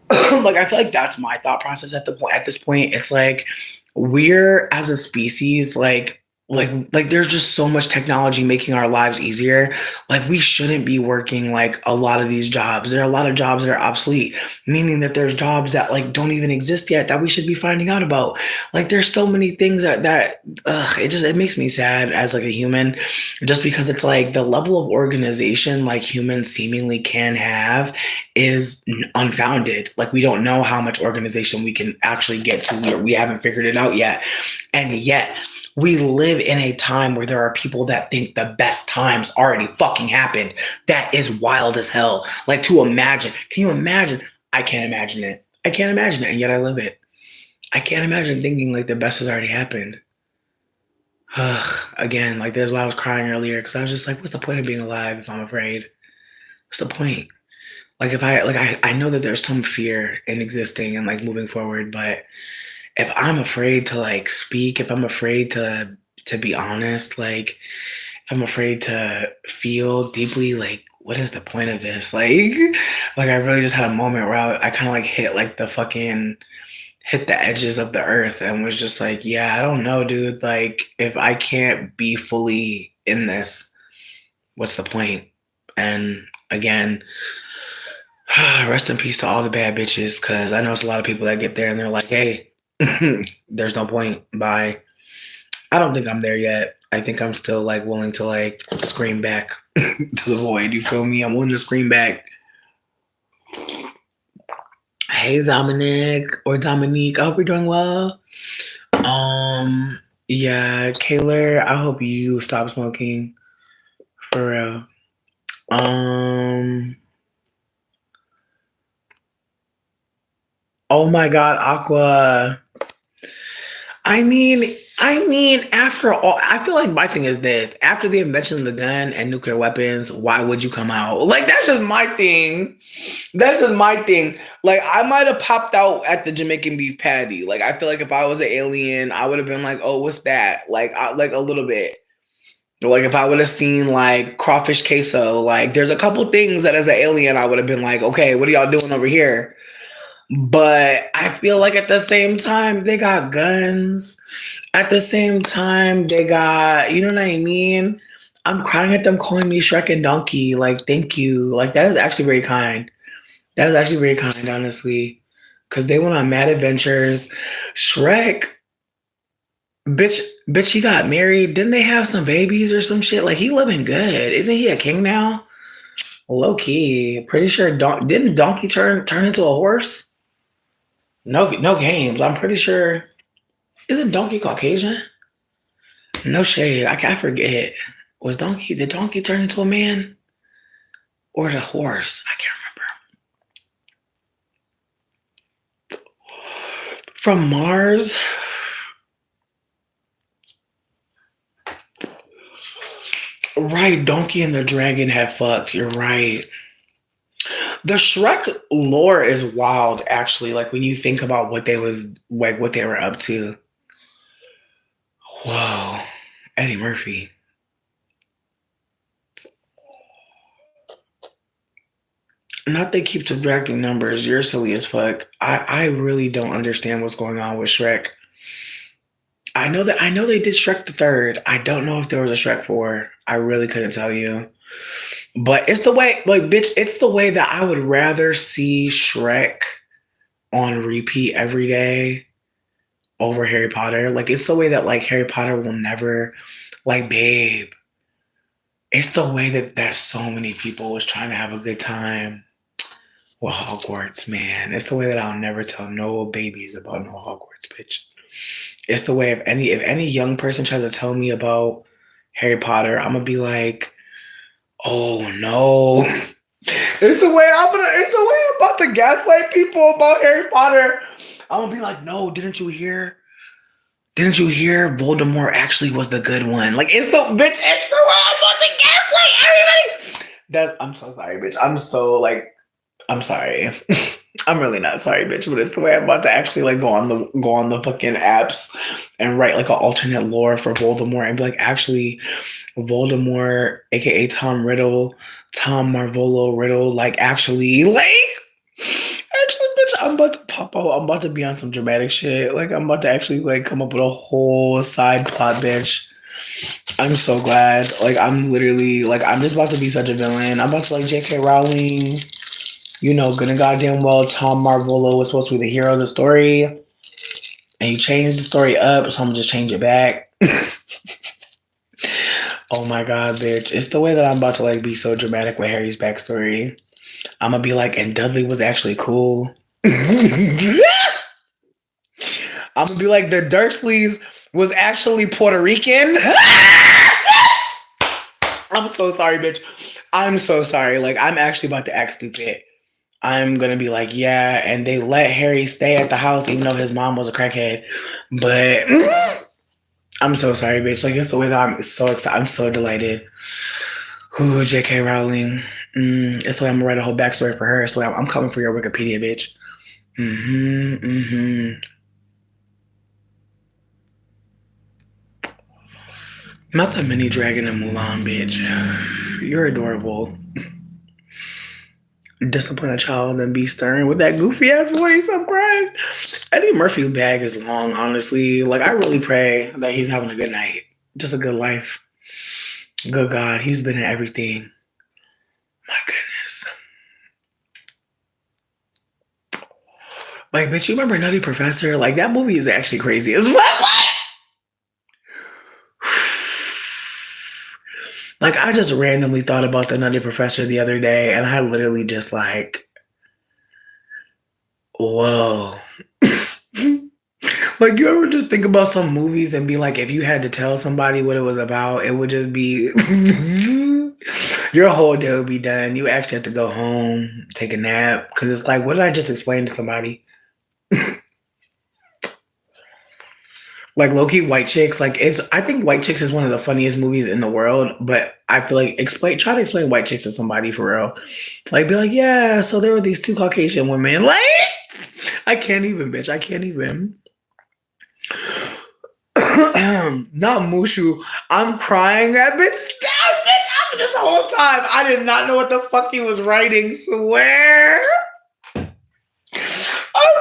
Like, I feel like that's my thought process at this point. It's like, we're as a species, like there's just so much technology making our lives easier. Like, we shouldn't be working like a lot of these jobs. There are a lot of jobs that are obsolete, meaning that there's jobs that like don't even exist yet that we should be finding out about. Like, there's so many things that it makes me sad as like a human, just because it's like the level of organization like humans seemingly can have is unfounded. Like, we don't know how much organization we can actually get to. We haven't figured it out yet. And yet we live in a time where there are people that think the best times already fucking happened. That is wild as hell. Like, to imagine. Can you imagine? I can't imagine it. I can't imagine it, and yet I live it. I can't imagine thinking like the best has already happened. Again, like, that's why I was crying earlier, because I was just like, what's the point of being alive if I'm afraid? What's the point? Like, if I know that there's some fear in existing and like moving forward, but if I'm afraid to like speak, if I'm afraid to be honest, like if I'm afraid to feel deeply, like what is the point of this? Like I really just had a moment where I kind of like hit the edges of the earth and was just like, yeah, I don't know, dude. Like if I can't be fully in this, what's the point? And again, rest in peace to all the bad bitches, because I know it's a lot of people that get there and they're like, hey, there's no point. Bye. I don't think I'm there yet. I think I'm still like willing to like scream back to the void. You feel me? I'm willing to scream back. Hey Dominic or Dominique, I hope you're doing well. Yeah, Kayla, I hope you stop smoking for real. Oh my God, Aqua. I mean, after all, I feel like my thing is this. After the invention of the gun and nuclear weapons, why would you come out? Like, that's just my thing. That's just my thing. Like, I might have popped out at the Jamaican beef patty. Like, I feel like if I was an alien, I would have been like, oh, what's that? Like, like a little bit. Like, if I would have seen, like, crawfish queso, like, there's a couple things that as an alien, I would have been like, okay, what are y'all doing over here? But I feel like at the same time, they got guns. At the same time, they got, you know what I mean? I'm crying at them calling me Shrek and Donkey. Like, thank you. Like, that is actually very kind. That is actually very kind, honestly. Because they went on mad adventures. Shrek, bitch, he got married. Didn't they have some babies or some shit? Like, he living good. Isn't he a king now? Low key. Pretty sure, didn't Donkey turn into a horse? No games. I'm pretty sure. Isn't Donkey Caucasian? No shade. I forget. Did Donkey turn into a man? Or the horse? I can't remember. From Mars? Right, Donkey and the dragon had fucked. You're right. The Shrek lore is wild, actually. Like when you think about what they were up to. Whoa. Eddie Murphy. Not they keep subtracting numbers. You're silly as fuck. I really don't understand what's going on with Shrek. I know they did Shrek the Third. I don't know if there was a Shrek 4. I really couldn't tell you. But it's the way, like, bitch, it's the way that I would rather see Shrek on repeat every day over Harry Potter. Like, it's the way that, like, Harry Potter will never, like, babe. It's the way that so many people was trying to have a good time with Hogwarts, man. It's the way that I'll never tell no babies about no Hogwarts, bitch. It's the way if any young person tries to tell me about Harry Potter, I'm gonna be like, oh no. It's the way I'm about to gaslight people about Harry Potter. I'm gonna be like, no, didn't you hear? Didn't you hear Voldemort actually was the good one? Like, it's the way I'm about to gaslight everybody. I'm so sorry, bitch. I'm sorry. I'm really not sorry, bitch, but it's the way I'm about to actually like go on the fucking apps and write like an alternate lore for Voldemort and be like, actually, Voldemort, aka Tom Marvolo Riddle, like actually, bitch, I'm about to pop out. I'm about to be on some dramatic shit. Like I'm about to actually like come up with a whole side plot, bitch. I'm so glad. Like I'm literally like I'm just about to be such a villain. I'm about to like J.K. Rowling. You know, good and goddamn well, Tom Marvolo was supposed to be the hero of the story. And you changed the story up, so I'm gonna just change it back. Oh my god, bitch. It's the way that I'm about to like be so dramatic with Harry's backstory. I'm gonna be like, and Dudley was actually cool. I'm gonna be like, the Dursleys was actually Puerto Rican. I'm so sorry, bitch. I'm so sorry. Like, I'm actually about to act stupid. I'm gonna be like, yeah, and they let Harry stay at the house even though his mom was a crackhead. But I'm so sorry, bitch. Like, it's the way that I'm so excited. I'm so delighted. Ooh, J.K. Rowling. It's the way I'm gonna write a whole backstory for her. So I'm coming for your Wikipedia, bitch. Not the mini dragon in Mulan, bitch. You're adorable. Discipline a child and be stern with that goofy ass voice. I'm crying. Eddie Murphy's bag is long, honestly. Like, I really pray that he's having a good night. Just a good life. Good God. He's been in everything. My goodness. Like, bitch, you remember Nutty Professor? Like, that movie is actually crazy as well. Like, I just randomly thought about the Nutty Professor the other day, and I literally just like, whoa. Like, you ever just think about some movies and be like, if you had to tell somebody what it was about, it would just be your whole day would be done. You actually have to go home, take a nap, because it's like, what did I just explain to somebody? Like, low-key White Chicks, like, I think White Chicks is one of the funniest movies in the world, but I feel like try to explain White Chicks to somebody for real. Like, be like, yeah, so there were these two Caucasian women. Like, I can't even, bitch. I can't even. Not Mushu. I'm crying at bitch. Bitch, this whole time I did not know what the fuck he was writing. Swear. I'm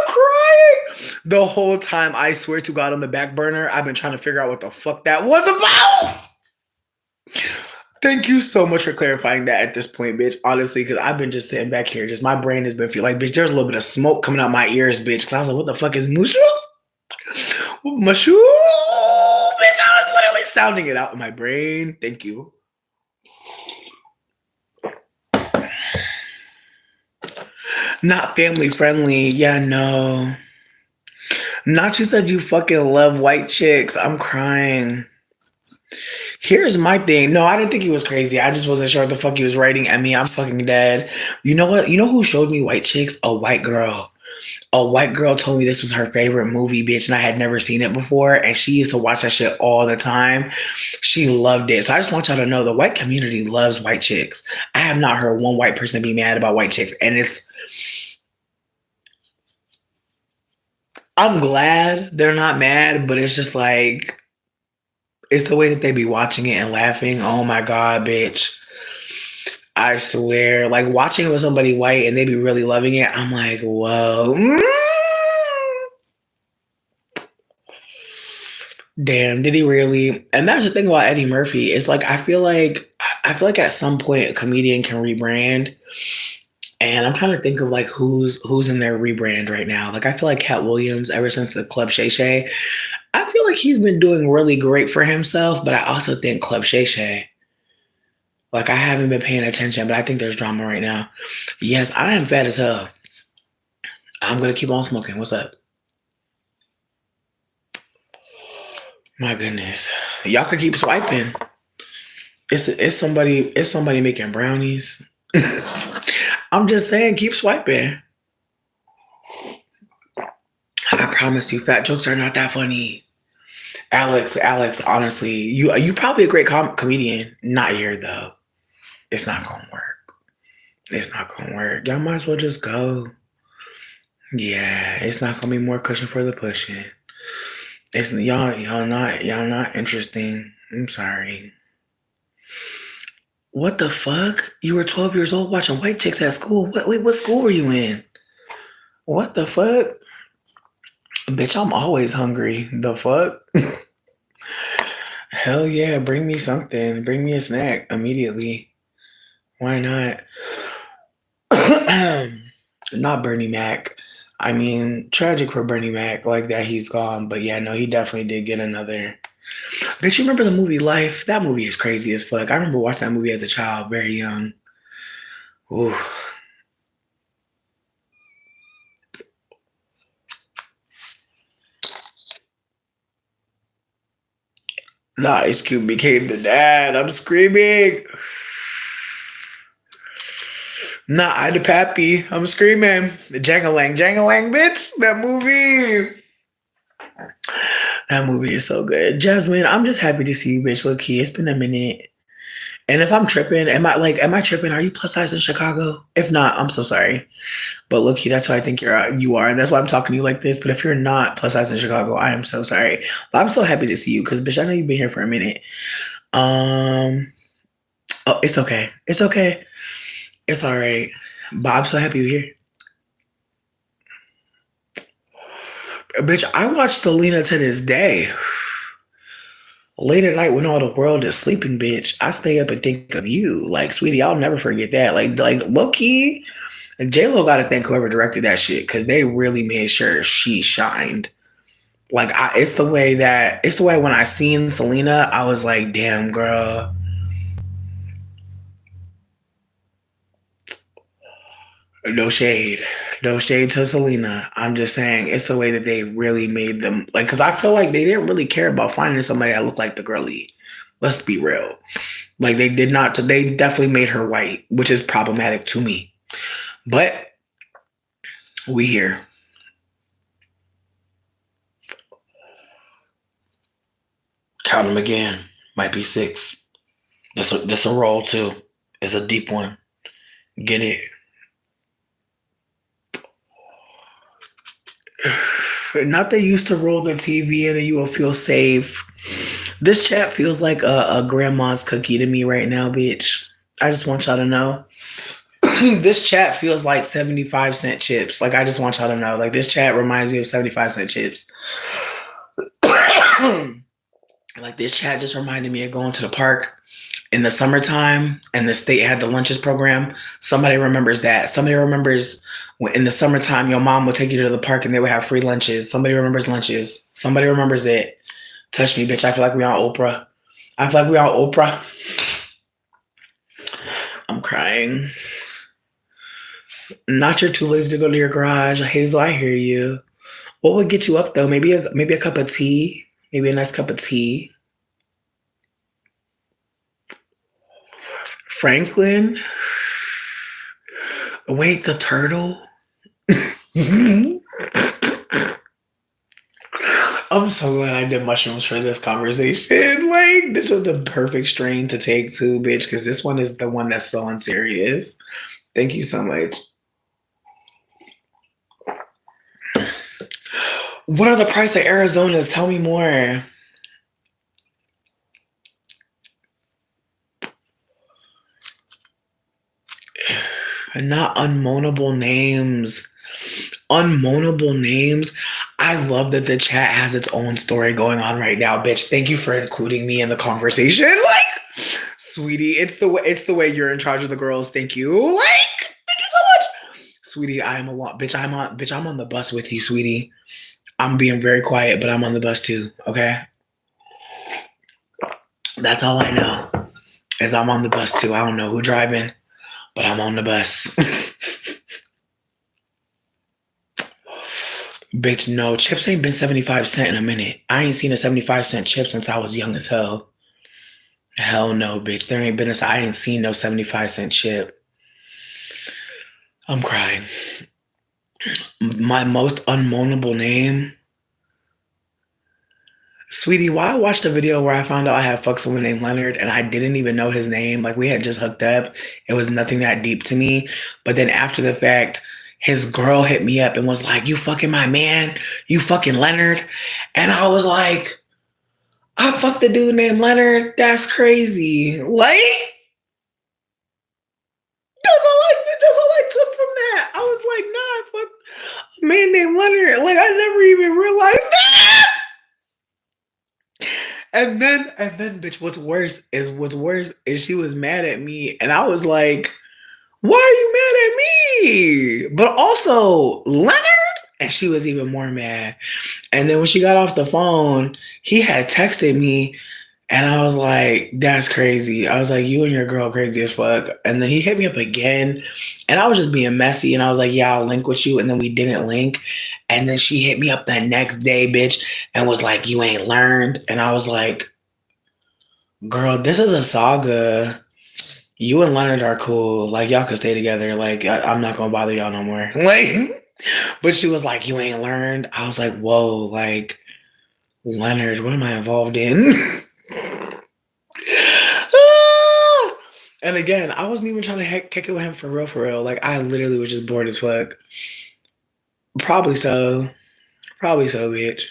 crying. The whole time, I swear to God, on the back burner, I've been trying to figure out what the fuck that was about. Thank you so much for clarifying that at this point, bitch. Honestly, because I've been just sitting back here. Just my brain has been feeling like, bitch, there's a little bit of smoke coming out my ears, bitch. Because I was like, what the fuck is Mushu? Mushu? Bitch, I was literally sounding it out in my brain. Thank you. Not family friendly. Yeah, no. Not you said you fucking love White Chicks. I'm crying. Here's my thing. No, I didn't think he was crazy. I just wasn't sure what the fuck he was writing at me. I'm fucking dead. You know what? You know who showed me White Chicks? A white girl. A white girl told me this was her favorite movie, bitch, and I had never seen it before. And she used to watch that shit all the time. She loved it. So I just want y'all to know the white community loves White Chicks. I have not heard one white person be mad about White Chicks. And I'm glad they're not mad, but it's just like, it's the way that they be watching it and laughing. Oh my God, bitch. I swear, like watching it with somebody white and they be really loving it, I'm like, whoa. Damn, did he really? And that's the thing about Eddie Murphy. It's like I feel like at some point a comedian can rebrand. And I'm trying to think of like who's in their rebrand right now. Like I feel like Cat Williams, ever since the Club Shay Shay, I feel like he's been doing really great for himself. But I also think Club Shay Shay, like I haven't been paying attention, but I think there's drama right now. Yes, I am fat as hell. I'm gonna keep on smoking. What's up? My goodness, y'all could keep swiping. It's somebody making brownies. I'm just saying, keep swiping. I promise you, fat jokes are not that funny. Alex, honestly, you probably a great comedian. Not here though. It's not gonna work. It's not gonna work. Y'all might as well just go. Yeah, it's not gonna be more cushion for the pushing. It's y'all not interesting. I'm sorry. What the fuck? You were 12 years old watching White Chicks at school. What school were you in? What the fuck? Bitch, I'm always hungry. The fuck? Hell yeah, bring me something. Bring me a snack immediately. Why not? Not Bernie Mac. I mean, tragic for Bernie Mac, like that he's gone. But yeah, no, he definitely did get another. Bitch, you remember the movie Life? That movie is crazy as fuck. I remember watching that movie as a child, very young. Ooh. Nah, Ice Cube became the dad. I'm screaming. Nah, I the pappy. I'm screaming. The Jangalang, bitch. That movie. That movie is so good. Jasmine, I'm just happy to see you, bitch. Look, key. It's been a minute. And if I'm tripping, am I tripping? Are you plus size in Chicago? If not, I'm so sorry. But look, that's who I think you are, and that's why I'm talking to you like this. But if you're not plus size in Chicago, I am so sorry. But I'm so happy to see you because, bitch, I know you've been here for a minute. Um, oh, it's okay. It's okay. It's all right. But I'm so happy you're here. Bitch, I watch Selena to this day. Late at night when all the world is sleeping, bitch, I stay up and think of you. Like, sweetie, I'll never forget that. Like low key, J-Lo got to thank whoever directed that shit because they really made sure she shined. Like, it's the way when I seen Selena, I was like, damn, girl. No shade. No shade to Selena. I'm just saying it's the way that they really made them. Like, because I feel like they didn't really care about finding somebody that looked like the girlie. Let's be real. Like, they did not. They definitely made her white, which is problematic to me. But we here. Count them again. Might be 6. This a roll too. It's a deep one. Get it. Not they used to roll the TV and then you will feel safe. This chat feels like a grandma's cookie to me right now, bitch. I just want y'all to know. This chat feels like 75-cent chips. Like, I just want y'all to know. Like, this chat reminds me of 75-cent chips. Like, this chat just reminded me of going to the park in the summertime and the state had the lunches program. Somebody remembers that. Somebody remembers when in the summertime your mom would take you to the park and they would have free lunches. Somebody remembers lunches. Somebody remembers it. Touch me, bitch. I feel like we on Oprah. I feel like we on Oprah. I'm crying. Not you're too lazy to go to your garage. Hazel, I hear you. What would get you up though? Maybe a cup of tea. Maybe a nice cup of tea. Franklin. Wait, the turtle? I'm so glad I did mushrooms for this conversation. Like, this was the perfect strain to take too, bitch, because this one is the one that's so unserious. Thank you so much. What are the price of Arizona's? Tell me more. Not unmoanable names. Unmoanable names. I love that the chat has its own story going on right now, bitch. Thank you for including me in the conversation. Like, sweetie, it's the way you're in charge of the girls. Thank you. Like, thank you so much. Sweetie, I am a lot. Bitch, I'm on the bus with you, sweetie. I'm being very quiet, but I'm on the bus too, okay? That's all I know. Is I'm on the bus too. I don't know who driving, but I'm on the bus. Bitch, no, chips ain't been 75-cent in a minute. I ain't seen a 75-cent chip since I was young as hell. Hell no, bitch. There ain't been I ain't seen no 75-cent chip. I'm crying. My most unmoanable name. Sweetie, why I watched a video where I found out I had fucked someone named Leonard and I didn't even know his name. Like, we had just hooked up. It was nothing that deep to me. But then after the fact, his girl hit me up and was like, you fucking my man? You fucking Leonard? And I was like, I fucked a dude named Leonard? That's crazy. Like, that's all I took from that. I was like, nah, I fucked a man named Leonard. Like, I never even realized that. And then, bitch, what's worse is she was mad at me. And I was like, why are you mad at me? But also, Leonard? And she was even more mad. And then when she got off the phone, he had texted me. And I was like, that's crazy. I was like, you and your girl crazy as fuck. And then he hit me up again. And I was just being messy. And I was like, yeah, I'll link with you. And then we didn't link. And then she hit me up the next day, bitch, and was like, you ain't learned. And I was like, girl, this is a saga. You and Leonard are cool. Like, y'all could stay together. Like, I'm not going to bother y'all no more. Like, but she was like, you ain't learned. I was like, whoa, like, Leonard, what am I involved in? And again, I wasn't even trying to kick it with him for real. Like, I literally was just bored as fuck. Probably so, bitch.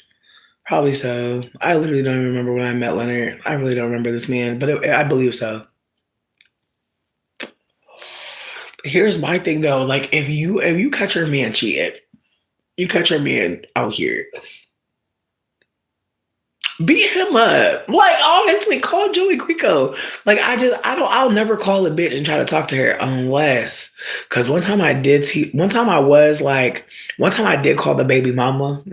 Probably so. I literally don't even remember when I met Leonard. I really don't remember this man, but I believe so. Here's my thing though, like if you catch your man cheating, you catch your man out here, beat him up. Like honestly, call Joey Greco. Like I'll never call a bitch and try to talk to her unless, because one time I did call the baby mama.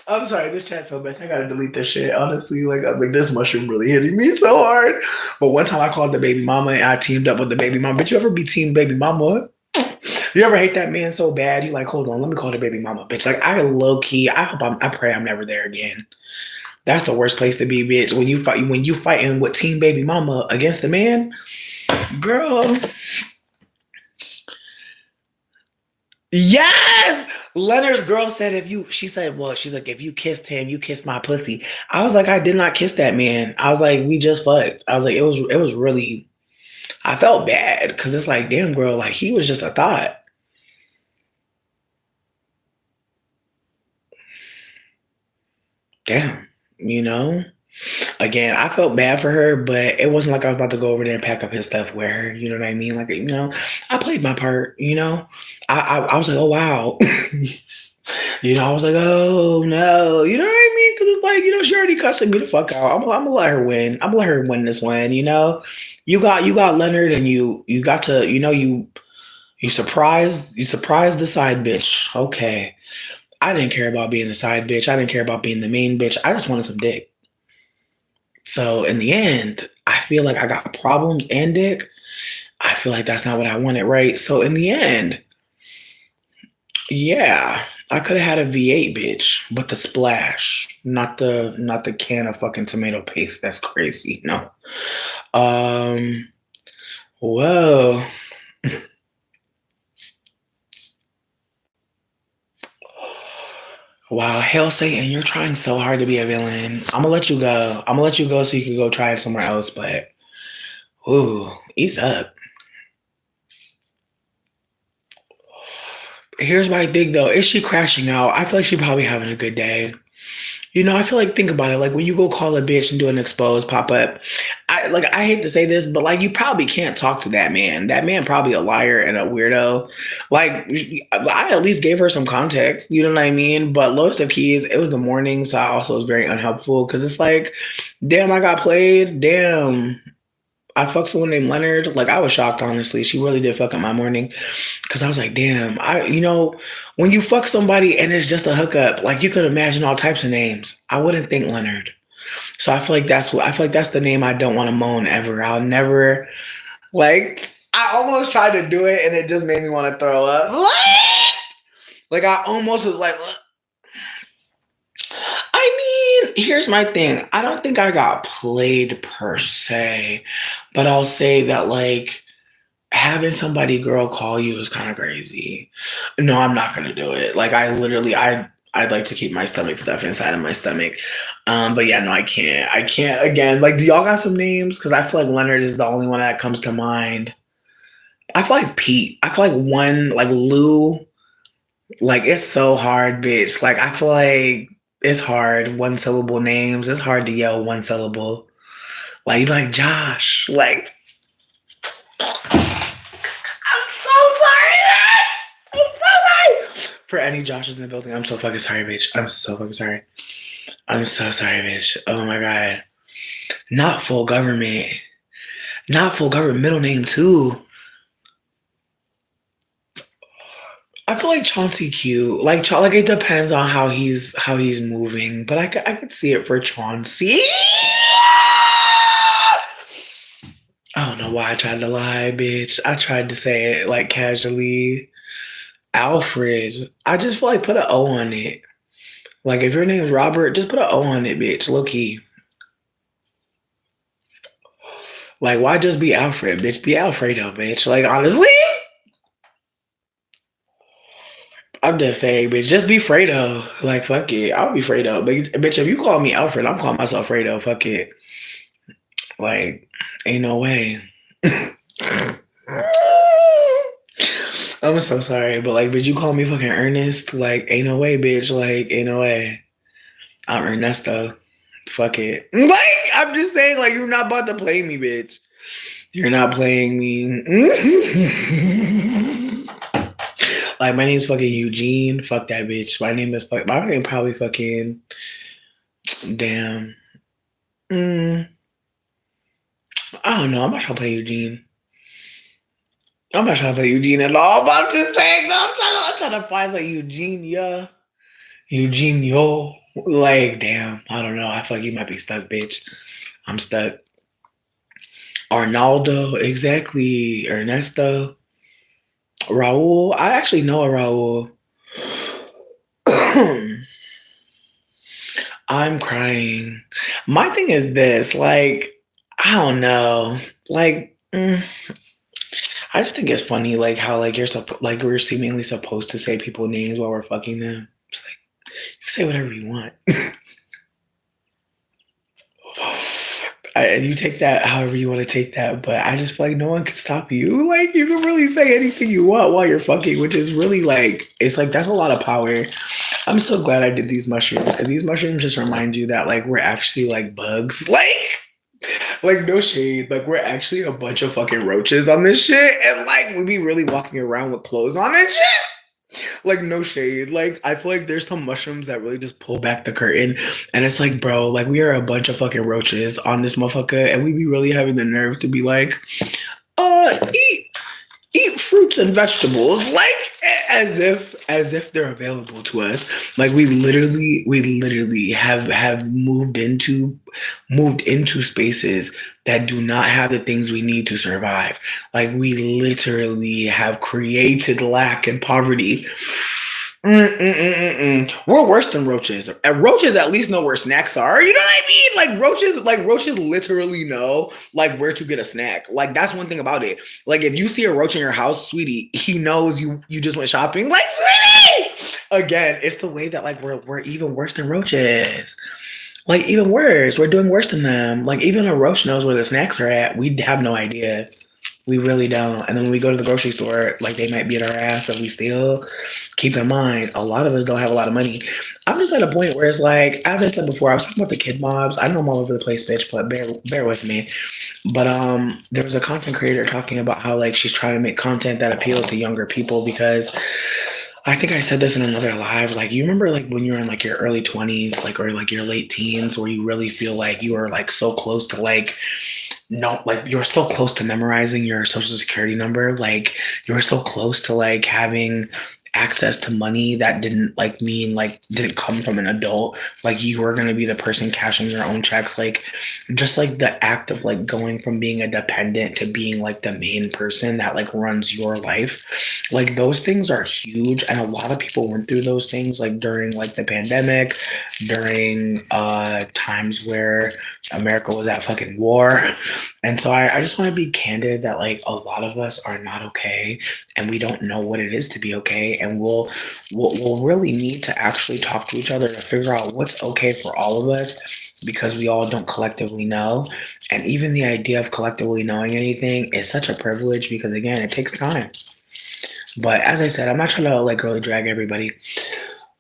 I'm sorry, this chat's so best. I gotta delete this shit. Honestly, like I'm like this mushroom really hitting me so hard. But one time I called the baby mama and I teamed up with the baby mama. But you ever be team baby mama? You ever hate that man so bad? You like, hold on, let me call the baby mama, bitch. Like I low key, I pray I'm never there again. That's the worst place to be, bitch. When you fighting with team baby mama against the man, girl. Yes. Leonard's girl said she's like, if you kissed him, you kissed my pussy. I was like, I did not kiss that man. I was like, we just fucked. I was like, it was really, I felt bad because it's like, damn girl, like he was just a thought. Damn, you know? Again, I felt bad for her, but it wasn't like I was about to go over there and pack up his stuff with her. You know what I mean? Like, I played my part, I was like, oh wow. I was like, oh no, you know what I mean? Because it's like, she already cussing me the fuck out. I'm gonna let her win. I'm gonna let her win this one. You got Leonard, and you got to, you surprised the side bitch. Okay, I didn't care about being the side bitch. I didn't care about being the main bitch. I just wanted some dick. So in the end, I feel like I got problems and dick. I feel like that's not what I wanted, right? So in the end, yeah, I could have had a V8 bitch, but the splash, not the can of fucking tomato paste. That's crazy. No. Um, whoa. Wow, hell Satan, you're trying so hard to be a villain. I'm gonna let you go. I'm gonna let you go so you can go try it somewhere else, but ooh, ease up. Here's my thing though. Is she crashing out? I feel like she probably having a good day. I feel like think about it. Like when you go call a bitch and do an expose pop up, I hate to say this, but like you probably can't talk to that man. That man probably a liar and a weirdo. Like I at least gave her some context. You know what I mean? But lowest of keys, it was the morning, so I also was very unhelpful because it's like, damn, I got played. Damn. I fucked someone named Leonard. Like I was shocked, honestly. She really did fuck up my morning because I was like, damn, when you fuck somebody and it's just a hookup, like you could imagine all types of names. I wouldn't think Leonard. So I feel like that's the name I don't want to moan ever. I'll never like. I almost tried to do it and it just made me want to throw up. Like I almost was like. I mean, here's my thing. I don't think I got played per se, but I'll say that like having somebody girl call you is kind of crazy. No, I'm not gonna do it. Like I'd like to keep my stomach stuff inside of my stomach. But yeah, no, I can't. I can't again. Like, do y'all got some names? Because I feel like Leonard is the only one that comes to mind. I feel like Pete. I feel like one like Lou. Like it's so hard, bitch. Like I feel like it's hard. One syllable names. It's hard to yell one syllable. Like you be like Josh. Like I'm so sorry, bitch. I'm so sorry. For any Joshes in the building, I'm so fucking sorry, bitch. I'm so fucking sorry. I'm so sorry, bitch. Oh my god. Not full government. Not full government. Middle name too. I feel like Chauncey cute. Like it depends on how he's moving, but I could see it for Chauncey. I don't know why I tried to lie, bitch. I tried to say it like casually. Alfred. I just feel like put an O on it. Like if your name's Robert, just put an O on it, bitch. Low key. Like why just be Alfred, bitch? Be Alfredo, bitch. Like honestly. I'm just saying, bitch, just be Fredo. Like, fuck it. I'll be Fredo. But, bitch, if you call me Alfred, I'm calling myself Fredo. Fuck it. Like, ain't no way. I'm I'm so sorry, but like, bitch, you call me fucking Ernest? Like, ain't no way, bitch. Like, ain't no way. I'm Ernesto. Fuck it. Like, I'm just saying, like, you're not about to play me, bitch. You're not playing me. Like, my name's fucking Eugene. Fuck that bitch. My name probably fucking. Damn. I don't know. I'm not trying to play Eugene. I'm not trying to play Eugene at all, but I'm just saying, no, I'm trying to find like Eugenia. Eugenio. Like, damn. I don't know. I feel like you might be stuck, bitch. I'm stuck. Arnaldo, exactly. Ernesto. Raul. I actually know a Raul. I'm crying. My thing is this, like, I don't know. Like, I just think it's funny, like how like like we're seemingly supposed to say people names while we're fucking them. It's like you say whatever you want. You take that however you want to take that, but I just feel like no one can stop you. Like you can really say anything you want while you're fucking, which is really like it's like that's a lot of power. I'm so glad I did these mushrooms because these mushrooms just remind you that like we're actually like bugs. Like no shade, like we're actually a bunch of fucking roaches on this shit, and like we be really walking around with clothes on and shit. Like no shade, like I feel like there's some mushrooms that really just pull back the curtain, and it's like, bro, like we are a bunch of fucking roaches on this motherfucker, and we be really having the nerve to be like, eat fruits and vegetables like as if they're available to us, like we literally have moved into spaces that do not have the things we need to survive. Like we literally have created lack and poverty. We're worse than roaches. And roaches at least know where snacks are. You know what I mean? Like roaches literally know like where to get a snack. Like that's one thing about it. Like if you see a roach in your house, sweetie, he knows you just went shopping. Like sweetie, again, it's the way that like we're even worse than roaches. Like even worse, we're doing worse than them. Like even a roach knows where the snacks are at. We have no idea. We really don't. And then when we go to the grocery store, like they might beat our ass if we steal. Keep in mind, a lot of us don't have a lot of money. I'm just at a point where it's like, as I said before, I was talking about the kid mobs. I know I'm all over the place, bitch, but bear with me. But there was a content creator talking about how like she's trying to make content that appeals to younger people because I think I said this in another live. Like, you remember like when you're in like your early 20s, like or like your late teens, where you really feel like you are like so close to like no, like you're so close to memorizing your social security number. Like you were so close to like having access to money that didn't like mean like didn't come from an adult. Like you were gonna be the person cashing your own checks. Like just like the act of like going from being a dependent to being like the main person that like runs your life. Like those things are huge. And a lot of people went through those things like during like the pandemic, during times where America was at fucking war. And so I just want to be candid that like a lot of us are not okay and we don't know what it is to be okay. And we'll really need to actually talk to each other to figure out what's okay for all of us because we all don't collectively know. And even the idea of collectively knowing anything is such a privilege because again, it takes time. But as I said, I'm not trying to like really drag everybody.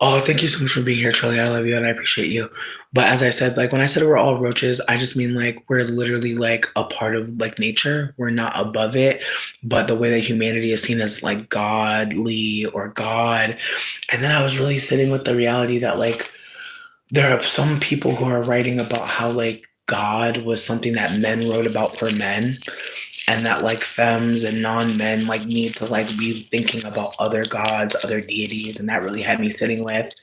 Oh, thank you so much for being here, Charlie. I love you and I appreciate you. But as I said, like when I said we're all roaches, I just mean like we're literally like a part of like nature. We're not above it. But the way that humanity is seen as like godly or God. And then I was really sitting with the reality that like there are some people who are writing about how like God was something that men wrote about for men and that like femmes and non-men like need to like be thinking about other gods, other deities, and that really had me sitting with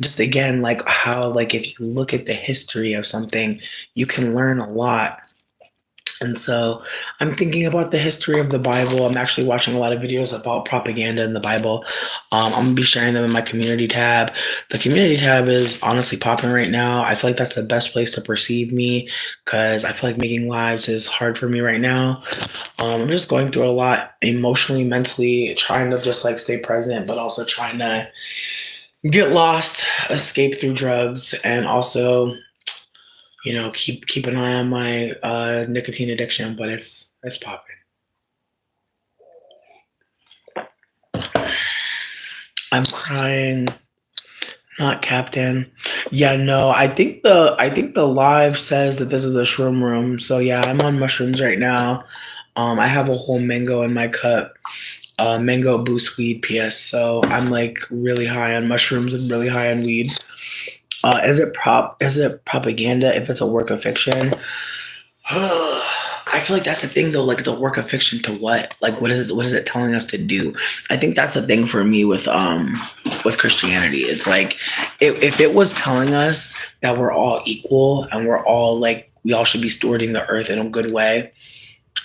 just again like how like if you look at the history of something you can learn a lot. And so I'm thinking about the history of the Bible. I'm actually watching a lot of videos about propaganda in the Bible. I'm gonna be sharing them in my community tab. The community tab is honestly popping right now. I feel like that's the best place to perceive me because I feel like making lives is hard for me right now. I'm just going through a lot emotionally, mentally, trying to just like stay present, but also trying to get lost, escape through drugs, and also keep an eye on my nicotine addiction, but it's popping. I'm crying. Not Captain. Yeah, no. I think the live says that this is a shroom room. So yeah, I'm on mushrooms right now. I have a whole mango in my cup. Mango boost weed. PS. So I'm like really high on mushrooms and really high on weed. Is it propaganda if it's a work of fiction? I feel like that's the thing though, like the work of fiction to what? Like what is it telling us to do? I think that's the thing for me with Christianity. It's like if it was telling us that we're all equal and we're all like we all should be stewarding the earth in a good way,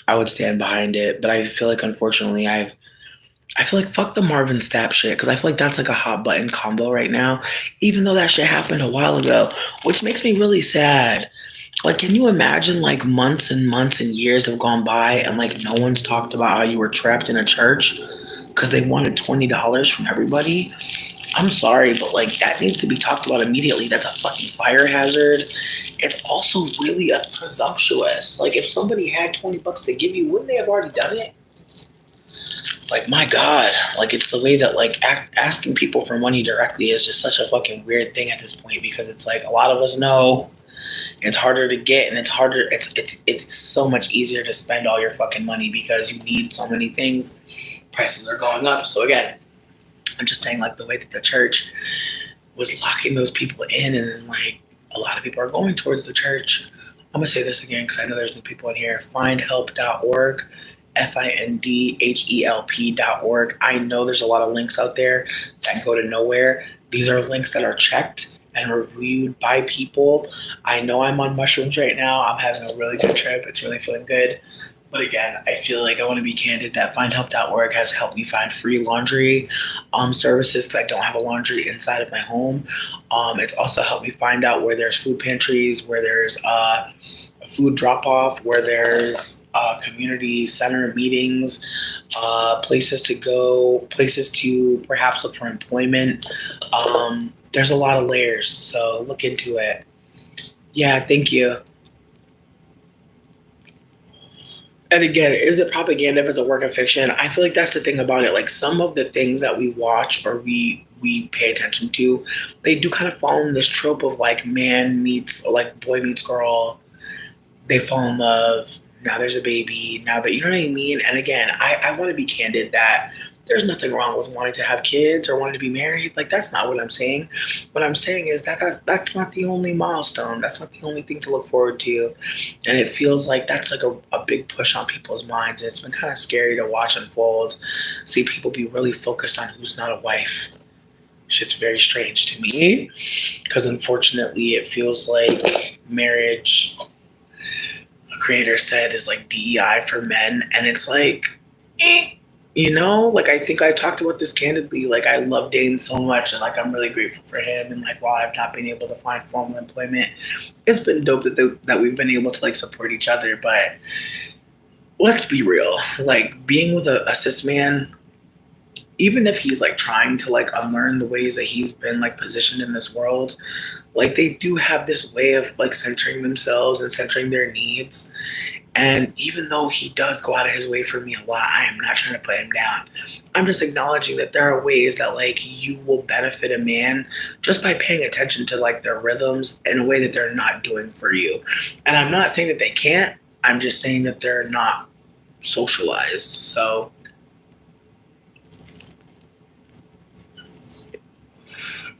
I would stand behind it. But I feel like unfortunately I feel like fuck the Marvin Stapp shit because I feel like that's like a hot button combo right now, even though that shit happened a while ago, which makes me really sad. Like, can you imagine like months and months and years have gone by and like no one's talked about how you were trapped in a church because they wanted $20 from everybody? I'm sorry, but like that needs to be talked about immediately. That's a fucking fire hazard. It's also really presumptuous. Like, if somebody had $20 to give you, wouldn't they have already done it? Like, my God, like it's the way that like asking people for money directly is just such a fucking weird thing at this point because it's like a lot of us know it's harder to get and it's harder. It's so much easier to spend all your fucking money because you need so many things. Prices are going up. So again, I'm just saying like the way that the church was locking those people in and then like a lot of people are going towards the church. I'm gonna say this again because I know there's new people in here. Findhelp.org. Findhelp.org. I know there's a lot of links out there that go to nowhere. These are links that are checked and reviewed by people. I know I'm on mushrooms right now. I'm having a really good trip. It's really feeling good. But again, I feel like I want to be candid that findhelp.org has helped me find free laundry services because I don't have a laundry inside of my home. It's also helped me find out where there's food pantries, where there's a food drop off, where there's community center meetings, places to go, places to perhaps look for employment. There's a lot of layers, so look into it. Yeah, thank you. And again, is it propaganda if it's a work of fiction? I feel like that's the thing about it. Like some of the things that we watch or we pay attention to, they do kind of fall in this trope of like man meets or like boy meets girl. They fall in love. Now there's a baby. Now that you know what I mean. And again, I want to be candid that there's nothing wrong with wanting to have kids or wanting to be married. Like that's not what I'm saying. What I'm saying is that that's not the only milestone. That's not the only thing to look forward to. And it feels like that's like a big push on people's minds. And it's been kind of scary to watch unfold. See people be really focused on who's not a wife. Shit's very strange to me because unfortunately it feels like marriage, a creator said, is like DEI for men. And it's like, like I think I talked about this candidly. Like I love Dane so much and like I'm really grateful for him. And like while I've not been able to find formal employment, it's been dope that we've been able to like support each other. But let's be real. Like being with a cis man, even if he's like trying to like unlearn the ways that he's been like positioned in this world, like they do have this way of like centering themselves and centering their needs. And even though he does go out of his way for me a lot, I am not trying to put him down. I'm just acknowledging that there are ways that like you will benefit a man just by paying attention to like their rhythms in a way that they're not doing for you. And I'm not saying that they can't. I'm just saying that they're not socialized. So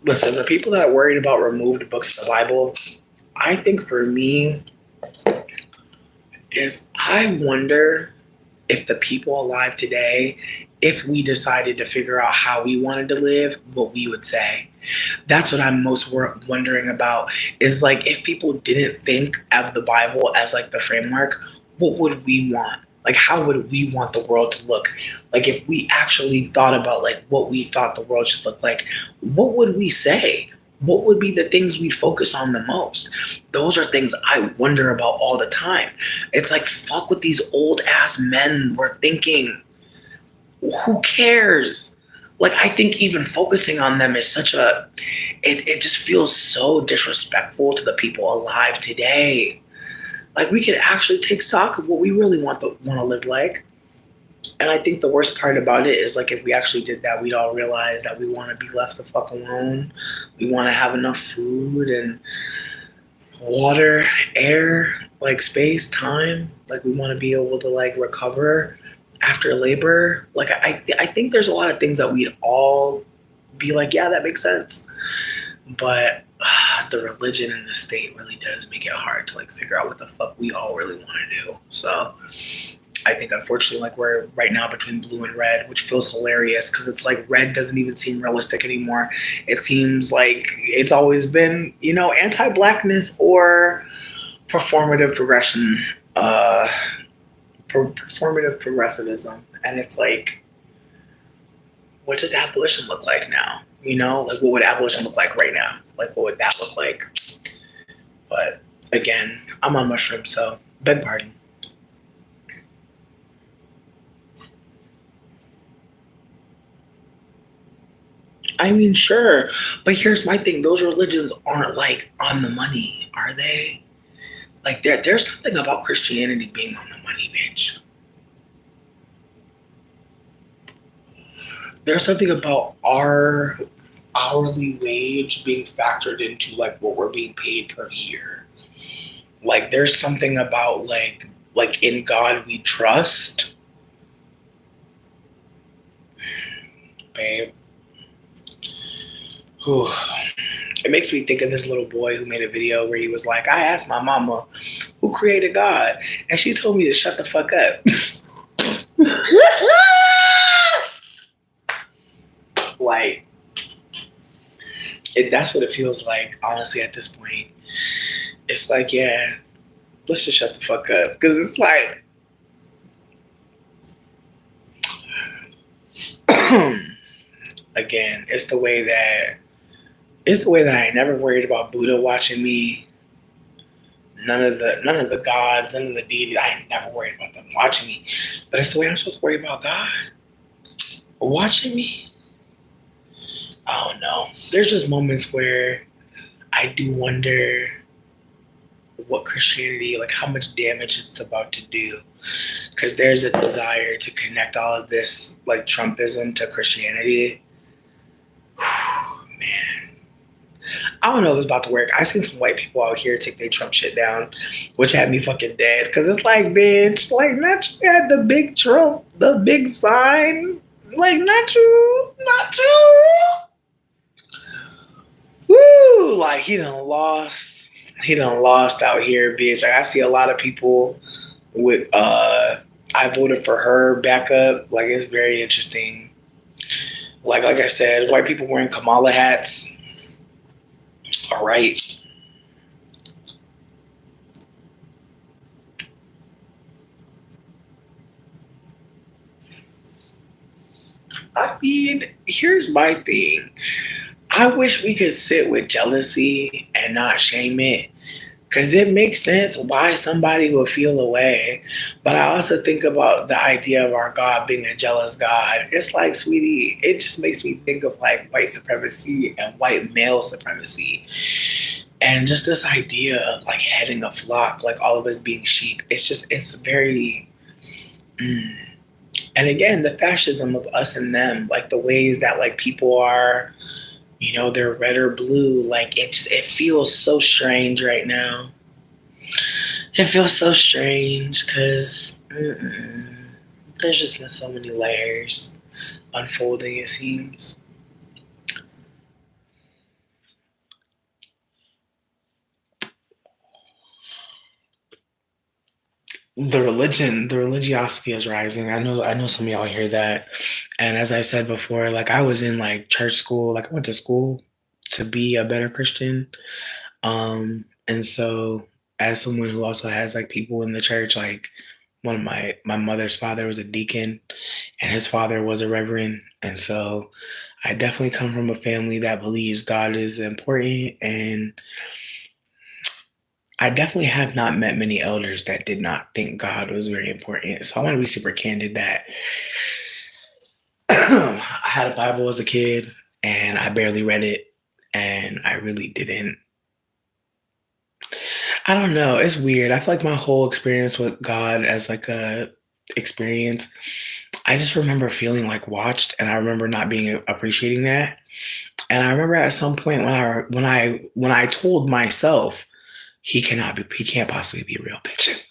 listen, the people that are worried about removed books of the Bible, I think for me is I wonder if the people alive today, if we decided to figure out how we wanted to live, what we would say. That's what I'm most wondering about is like if people didn't think of the Bible as like the framework, what would we want? Like how would we want the world to look? Like if we actually thought about like what we thought the world should look like, what would we say? What would be the things we'd focus on the most? Those are things I wonder about all the time. It's like, fuck what these old ass men were thinking. Who cares? Like, I think even focusing on them is such it just feels so disrespectful to the people alive today. Like, we could actually take stock of what we really want to live like. And I think the worst part about it is like if we actually did that, we'd all realize that we want to be left the fuck alone. We want to have enough food and water, air, like space, time. Like we want to be able to like recover after labor. Like I think there's a lot of things that we'd all be like, yeah, that makes sense. But the religion and the state really does make it hard to like figure out what the fuck we all really want to do. So I think unfortunately, like we're right now between blue and red, which feels hilarious because it's like red doesn't even seem realistic anymore. It seems like it's always been, you know, anti-blackness or performative progression, performative progressivism, and it's like, what does abolition look like now? You know, like what would abolition look like right now? Like what would that look like? But again, I'm on mushrooms, so beg pardon. I mean, sure, but here's my thing: those religions aren't like on the money, are they? Like there's something about Christianity being on the money, bitch. There's something about our hourly wage being factored into like what we're being paid per year. Like there's something about like in God we trust, babe. Whew. It makes me think of this little boy who made a video where he was like, I asked my mama who created God, and she told me to shut the fuck up. Like, that's what it feels like, honestly, at this point. It's like, yeah, let's just shut the fuck up. Because it's like, again, it's the way that I never worried about Buddha watching me. None of the gods, none of the deities. I ain't never worried about them watching me. But it's the way I'm supposed to worry about God watching me. I don't know. There's just moments where I do wonder what Christianity, like how much damage it's about to do. Because there's a desire to connect all of this, like Trumpism, to Christianity. Man. I don't know if it's about to work. I seen some white people out here take their Trump shit down, which had me fucking dead. Because it's like, bitch, like, not you had the big Trump, the big sign. Like, not you, not you. Woo! Like, he done lost. He done lost out here, bitch. Like, I see a lot of people with, I voted for her backup. Like, it's very interesting. Like I said, white people wearing Kamala hats. All right. I mean, here's my thing. I wish we could sit with jealousy and not shame it. Because it makes sense why somebody would feel away. But I also think about the idea of our God being a jealous God. It's like, sweetie, it just makes me think of like white supremacy and white male supremacy. And just this idea of like heading a flock, like all of us being sheep. It's very. And again, the fascism of us and them, like the ways that like people are, you know, they're red or blue. Like it feels so strange right now. It feels so strange because there's just been so many layers unfolding, it seems. The religiosity is rising. I know some of y'all hear that. And as I said before, like I was in like church school, like I went to school to be a better Christian. And so as someone who also has like people in the church, like one of my mother's father was a deacon and his father was a reverend. And so I definitely come from a family that believes God is important, and I definitely have not met many elders that did not think God was very important. So I want to be super candid that I had a Bible as a kid and I barely read it, and I really didn't. I don't know. It's weird. I feel like my whole experience with God as like a experience, I just remember feeling like watched, and I remember not being appreciating that. And I remember at some point when I told myself he can't possibly be a real bitch.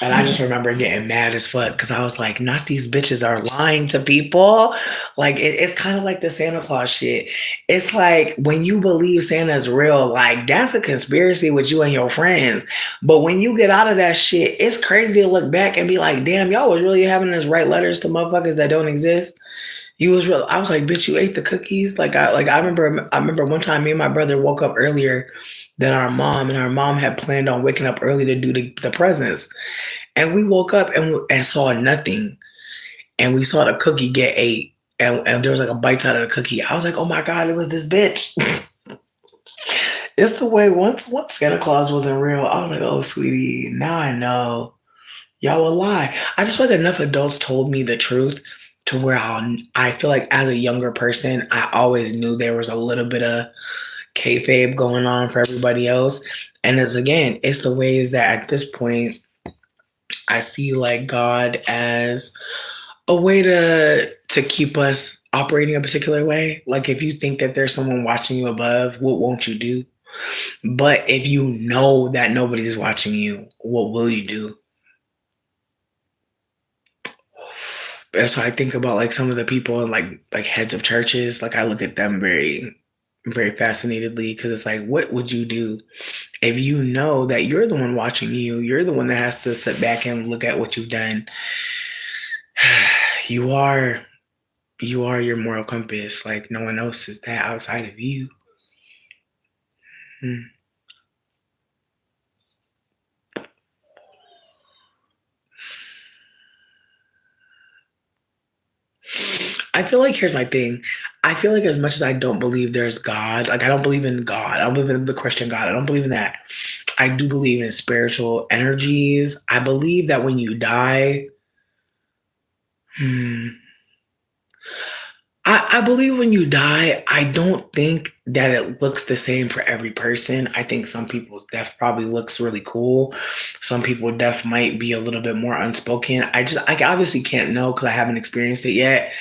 And I just remember getting mad as fuck because I was like, not these bitches are lying to people. Like it's kind of like the Santa Claus shit. It's like when you believe Santa's real, like that's a conspiracy with you and your friends. But when you get out of that shit, it's crazy to look back and be like, damn, y'all was really having us write letters to motherfuckers that don't exist. You was real. I was like, bitch, you ate the cookies. I remember one time me and my brother woke up earlier than our mom, and our mom had planned on waking up early to do the presents. And we woke up and saw nothing. And we saw the cookie get ate. And there was like a bite out of the cookie. I was like, oh my God, it was this bitch. It's the way once Santa Claus wasn't real, I was like, oh sweetie, now I know. Y'all will lie. I just feel like enough adults told me the truth to where I feel like as a younger person, I always knew there was a little bit of kayfabe going on for everybody else. And it's the ways that at this point, I see like God as a way to keep us operating a particular way. Like if you think that there's someone watching you above, what won't you do? But if you know that nobody's watching you, what will you do? That's why I think about like some of the people and like heads of churches. Like I look at them very, very fascinatedly because it's like, what would you do if you know that you're the one watching you? You're the one that has to sit back and look at what you've done. You are your moral compass. Like no one else is that outside of you. Hmm. I feel like here's my thing. I feel like as much as I don't believe there's God, like I don't believe in God. I don't believe in the Christian God. I don't believe in that. I do believe in spiritual energies. I believe that when you die, hmm, I believe when you die, I don't think that it looks the same for every person. I think some people's death probably looks really cool. Some people death might be a little bit more unspoken. I obviously can't know because I haven't experienced it yet.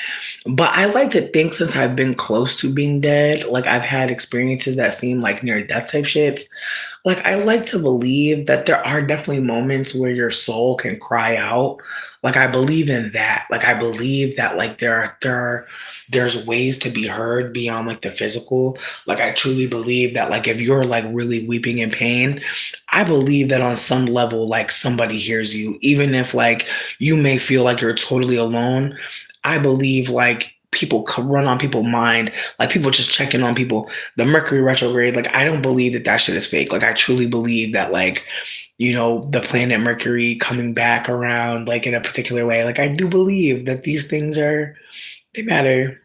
But I like to think since I've been close to being dead, like I've had experiences that seem like near death type shits. Like I like to believe that there are definitely moments where your soul can cry out. Like I believe in that. Like I believe that like there's ways to be heard beyond like the physical. Like I truly believe that like if you're like really weeping in pain, I believe that on some level like somebody hears you even if like you may feel like you're totally alone. I believe like people run on people's mind, like people just checking on people. The Mercury retrograde, like I don't believe that shit is fake. Like I truly believe that like, the planet Mercury coming back around like in a particular way. Like I do believe that these things they matter.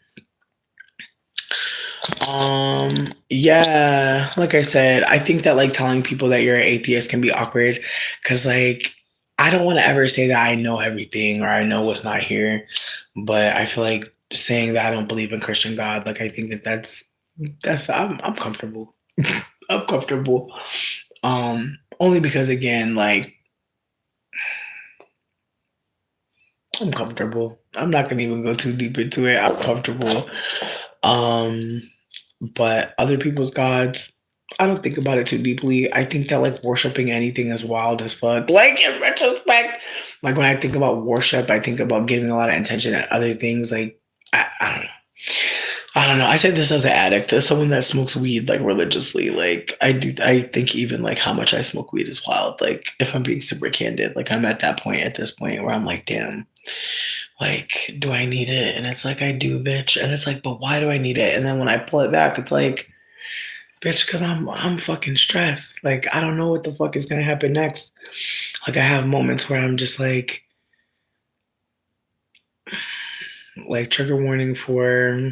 Yeah, like I said, I think that like telling people that you're an atheist can be awkward because like I don't want to ever say that I know everything or I know what's not here, but I feel like saying that I don't believe in Christian God, like I think that's I'm comfortable. I'm comfortable. Only because again, like I'm comfortable. I'm not gonna even go too deep into it. I'm comfortable. Um But other people's gods, I don't think about it too deeply. I think that like worshiping anything is wild as fuck. Like in retrospect, like when I think about worship, I think about giving a lot of attention to other things. Like I don't know. I don't know. I say this as an addict, as someone that smokes weed like religiously. Like I think even like how much I smoke weed is wild. Like if I'm being super candid, like I'm at this point where I'm like, damn, like, do I need it? And it's like, I do, bitch. And it's like, but why do I need it? And then when I pull it back, it's like, bitch, because I'm fucking stressed. Like, I don't know what the fuck is gonna happen next. Like, I have moments where I'm just like trigger warning for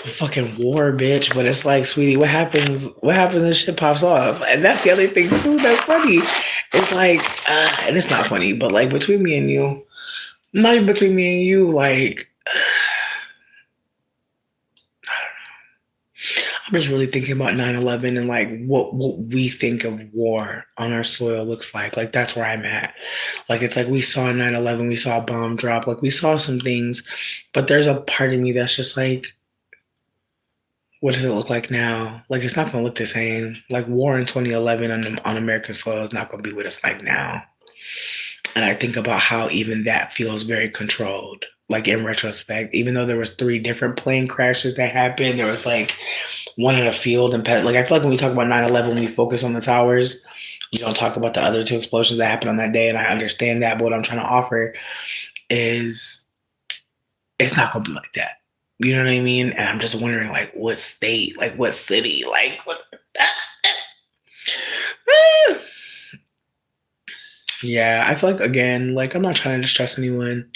fucking war, bitch. But it's like, sweetie, what happens? What happens when shit pops off? And that's the other thing too. That's funny. It's like, and it's not funny, but like between me and you, not even between me and you, like. I'm just really thinking about 9/11 and like what we think of war on our soil looks like. Like that's where I'm at. Like it's like we saw 9/11, we saw a bomb drop, like we saw some things, but there's a part of me that's just like, what does it look like now? Like it's not gonna look the same. Like war in 2011 on American soil is not gonna be what it's like now. And I think about how even that feels very controlled. Like in retrospect, even though there was three different plane crashes that happened, there was like one in a field and like I feel like when we talk about 9/11, we focus on the towers. We don't talk about the other two explosions that happened on that day. And I understand that, but what I'm trying to offer is it's not gonna be like that. You know what I mean? And I'm just wondering, like, what state, like, what city, like, what? Yeah, I feel like again, like, I'm not trying to distress anyone,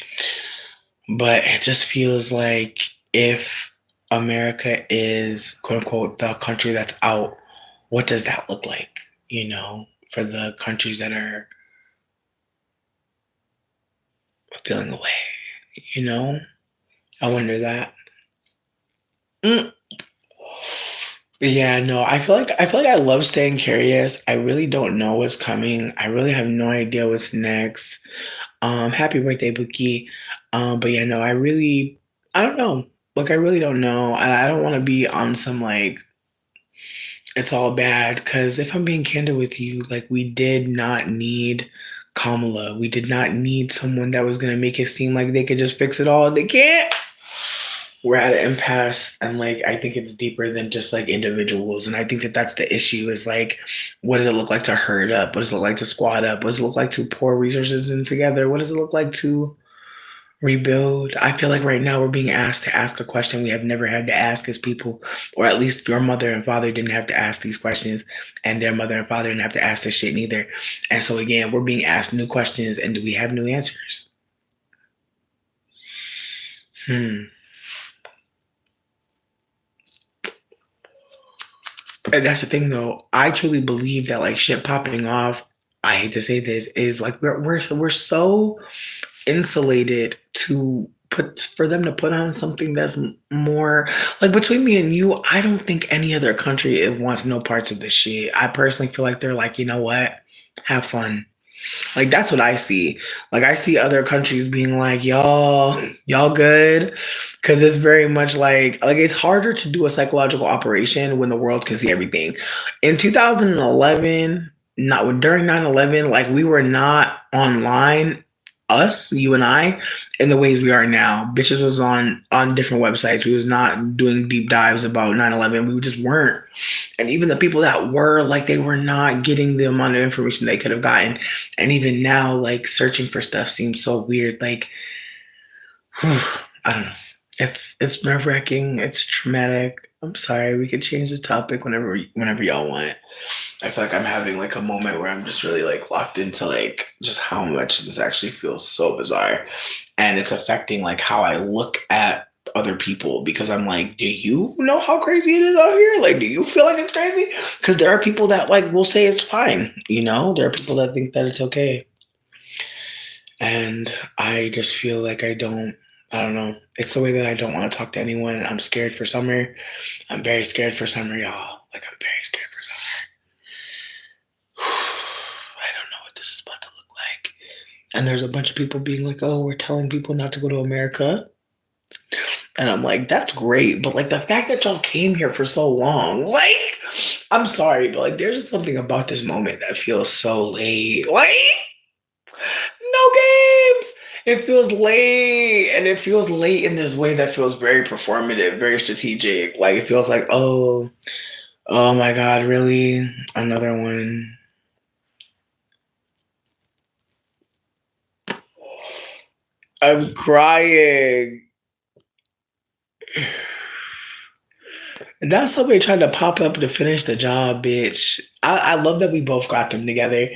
but it just feels like if America is quote unquote the country that's out, what does that look like? You know, for the countries that are feeling away. You know, I wonder that. Mm. Yeah, no, I feel like I love staying curious. I really don't know what's coming. I really have no idea what's next. Happy birthday, Bookie. But yeah, no, I don't know. Like I really don't know. And I don't want to be on some like it's all bad because if I'm being candid with you, like we did not need Kamala. We did not need someone that was gonna make it seem like they could just fix it all. They can't. We're at an impasse and like I think it's deeper than just like individuals and I think that that's the issue is like what does it look like to herd up, what does it look like to squad up, what does it look like to pour resources in together, what does it look like to rebuild. I feel like right now we're being asked to ask a question we have never had to ask as people, or at least your mother and father didn't have to ask these questions and their mother and father didn't have to ask this shit neither. And so again, we're being asked new questions and do we have new answers? Hmm. And that's the thing though. I truly believe that like shit popping off, I hate to say this, is like we're so insulated to put for them to put on something that's more like between me and you, I don't think any other country wants no parts of this shit. I personally feel like they're like, you know what? Have fun. Like that's what I see. Like I see other countries being like, y'all good. Cause it's very much like it's harder to do a psychological operation when the world can see everything. In 2011, not during 9/11, like we were not online, us, you and I, in the ways we are now. Bitches was on different websites. We was not doing deep dives about 9/11. We just weren't. And even the people that were, like, they were not getting the amount of information they could have gotten. And even now, like, searching for stuff seems so weird. Like, I don't know. It's nerve wracking. It's traumatic. I'm sorry. We could change the topic whenever y'all want. I feel like I'm having like a moment where I'm just really like locked into like just how much this actually feels so bizarre, and it's affecting like how I look at other people because I'm like, do you know how crazy it is out here? Like, do you feel like it's crazy? Because there are people that like will say it's fine. You know, there are people that think that it's okay, and I just feel like I don't. I don't know. It's the way that I don't want to talk to anyone. I'm scared for summer. I'm very scared for summer, y'all. Like I'm very scared for summer. I don't know what this is about to look like. And there's a bunch of people being like, oh, we're telling people not to go to America. And I'm like, that's great. But like the fact that y'all came here for so long, like, I'm sorry, but like there's just something about this moment that feels so late. Like, no games. It feels late. And it feels late in this way that feels very performative, very strategic. Like it feels like, oh my God, really? Another one. I'm crying. And now somebody trying to pop up to finish the job, bitch. I love that we both got them together.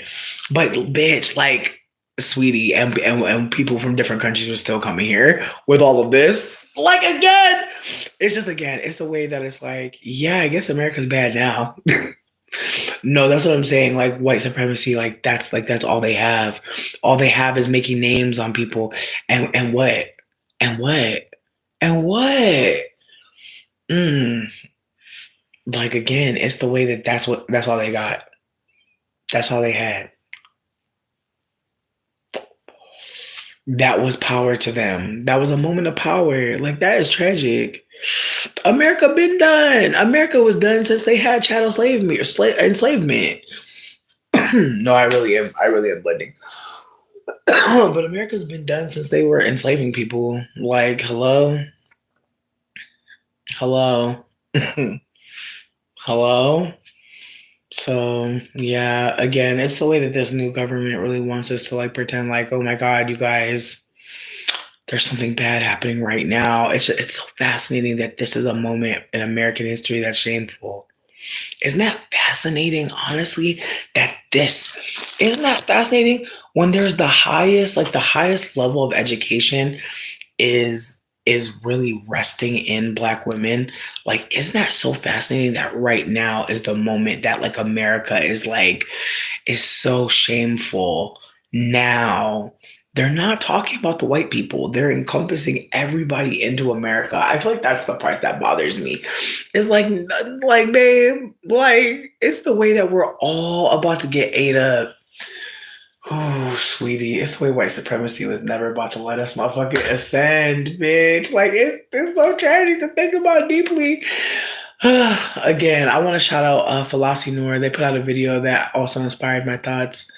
But bitch, like, sweetie, and people from different countries were still coming here with all of this. Like again, it's just again, it's the way that it's like, yeah, I guess America's bad now. No, that's what I'm saying. Like white supremacy, like that's all they have. All they have is making names on people. And what? And what? And what? Mm. Like again, it's the way that that's all they got. That's all they had. That was power to them. That was a moment of power. Like that is tragic. America been done. America was done since they had chattel enslavement. No, I really am. I really am blending. But America's been done since they were enslaving people. Like, hello, hello, hello. So yeah, again, it's the way that this new government really wants us to like pretend like, oh my God, you guys, there's something bad happening right now. It's so fascinating that this is a moment in American history that's shameful. Isn't that fascinating, honestly? That this isn't that fascinating when there's the highest level of education is really resting in Black women. Like, isn't that so fascinating that right now is the moment that like America is so shameful now. They're not talking about the white people. They're encompassing everybody into America. I feel like that's the part that bothers me. It's like, babe, like, it's the way that we're all about to get ate up. Oh, sweetie, it's the way white supremacy was never about to let us motherfucking ascend, bitch. Like, it's so tragic to think about deeply. Again, I want to shout out Falasi Noor. They put out a video that also inspired my thoughts.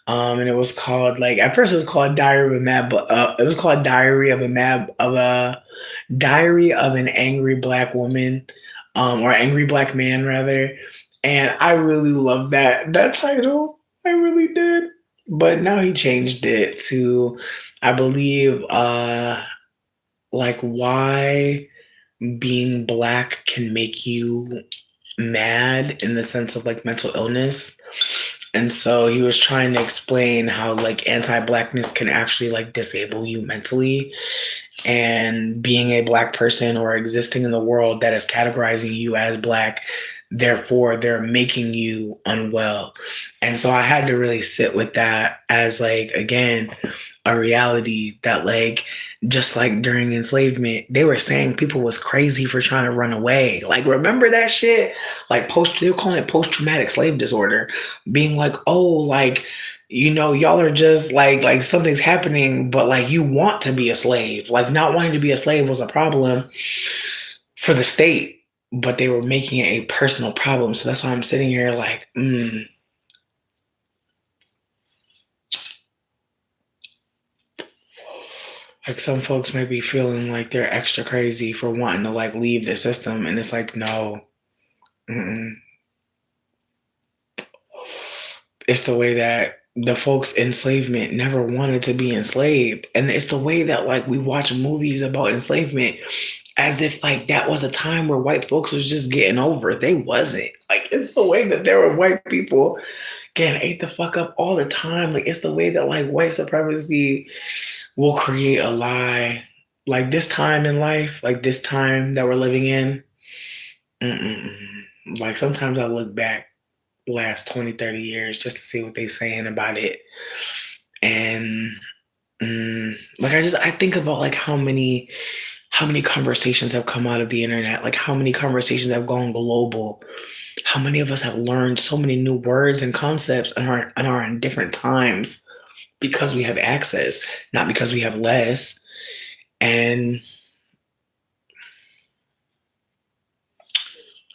And it was called like at first it was called Diary of a Mad, but it was called Diary of an Angry Black Woman, or Angry Black Man rather. And I really love that title. I really did. But now he changed it to, I believe, like why being Black can make you mad in the sense of like mental illness. And so he was trying to explain how like anti-Blackness can actually like disable you mentally, and being a Black person or existing in the world that is categorizing you as Black, therefore they're making you unwell. And so I had to really sit with that as like again a reality that like just like during enslavement they were saying people was crazy for trying to run away. Like remember that shit? Like they were calling it post-traumatic slave disorder, being like, oh, like, you know, y'all are just like something's happening, but like you want to be a slave. Like not wanting to be a slave was a problem for the state, but they were making it a personal problem. So that's why I'm sitting here like, like some folks may be feeling like they're extra crazy for wanting to like leave the system, and it's like, no, mm-mm. It's the way that the folks enslavement never wanted to be enslaved. And it's the way that like we watch movies about enslavement as if like that was a time where white folks was just getting over. They wasn't. Like it's the way that there were white people getting ate the fuck up all the time. Like it's the way that like white supremacy will create a lie. Like this time in life, like this time that we're living in, mm-mm. Like sometimes I look back last 20, 30 years just to see what they saying about it. And like I think about like how many conversations have come out of the internet, like how many conversations have gone global, how many of us have learned so many new words and concepts and are in different times because we have access, not because we have less. And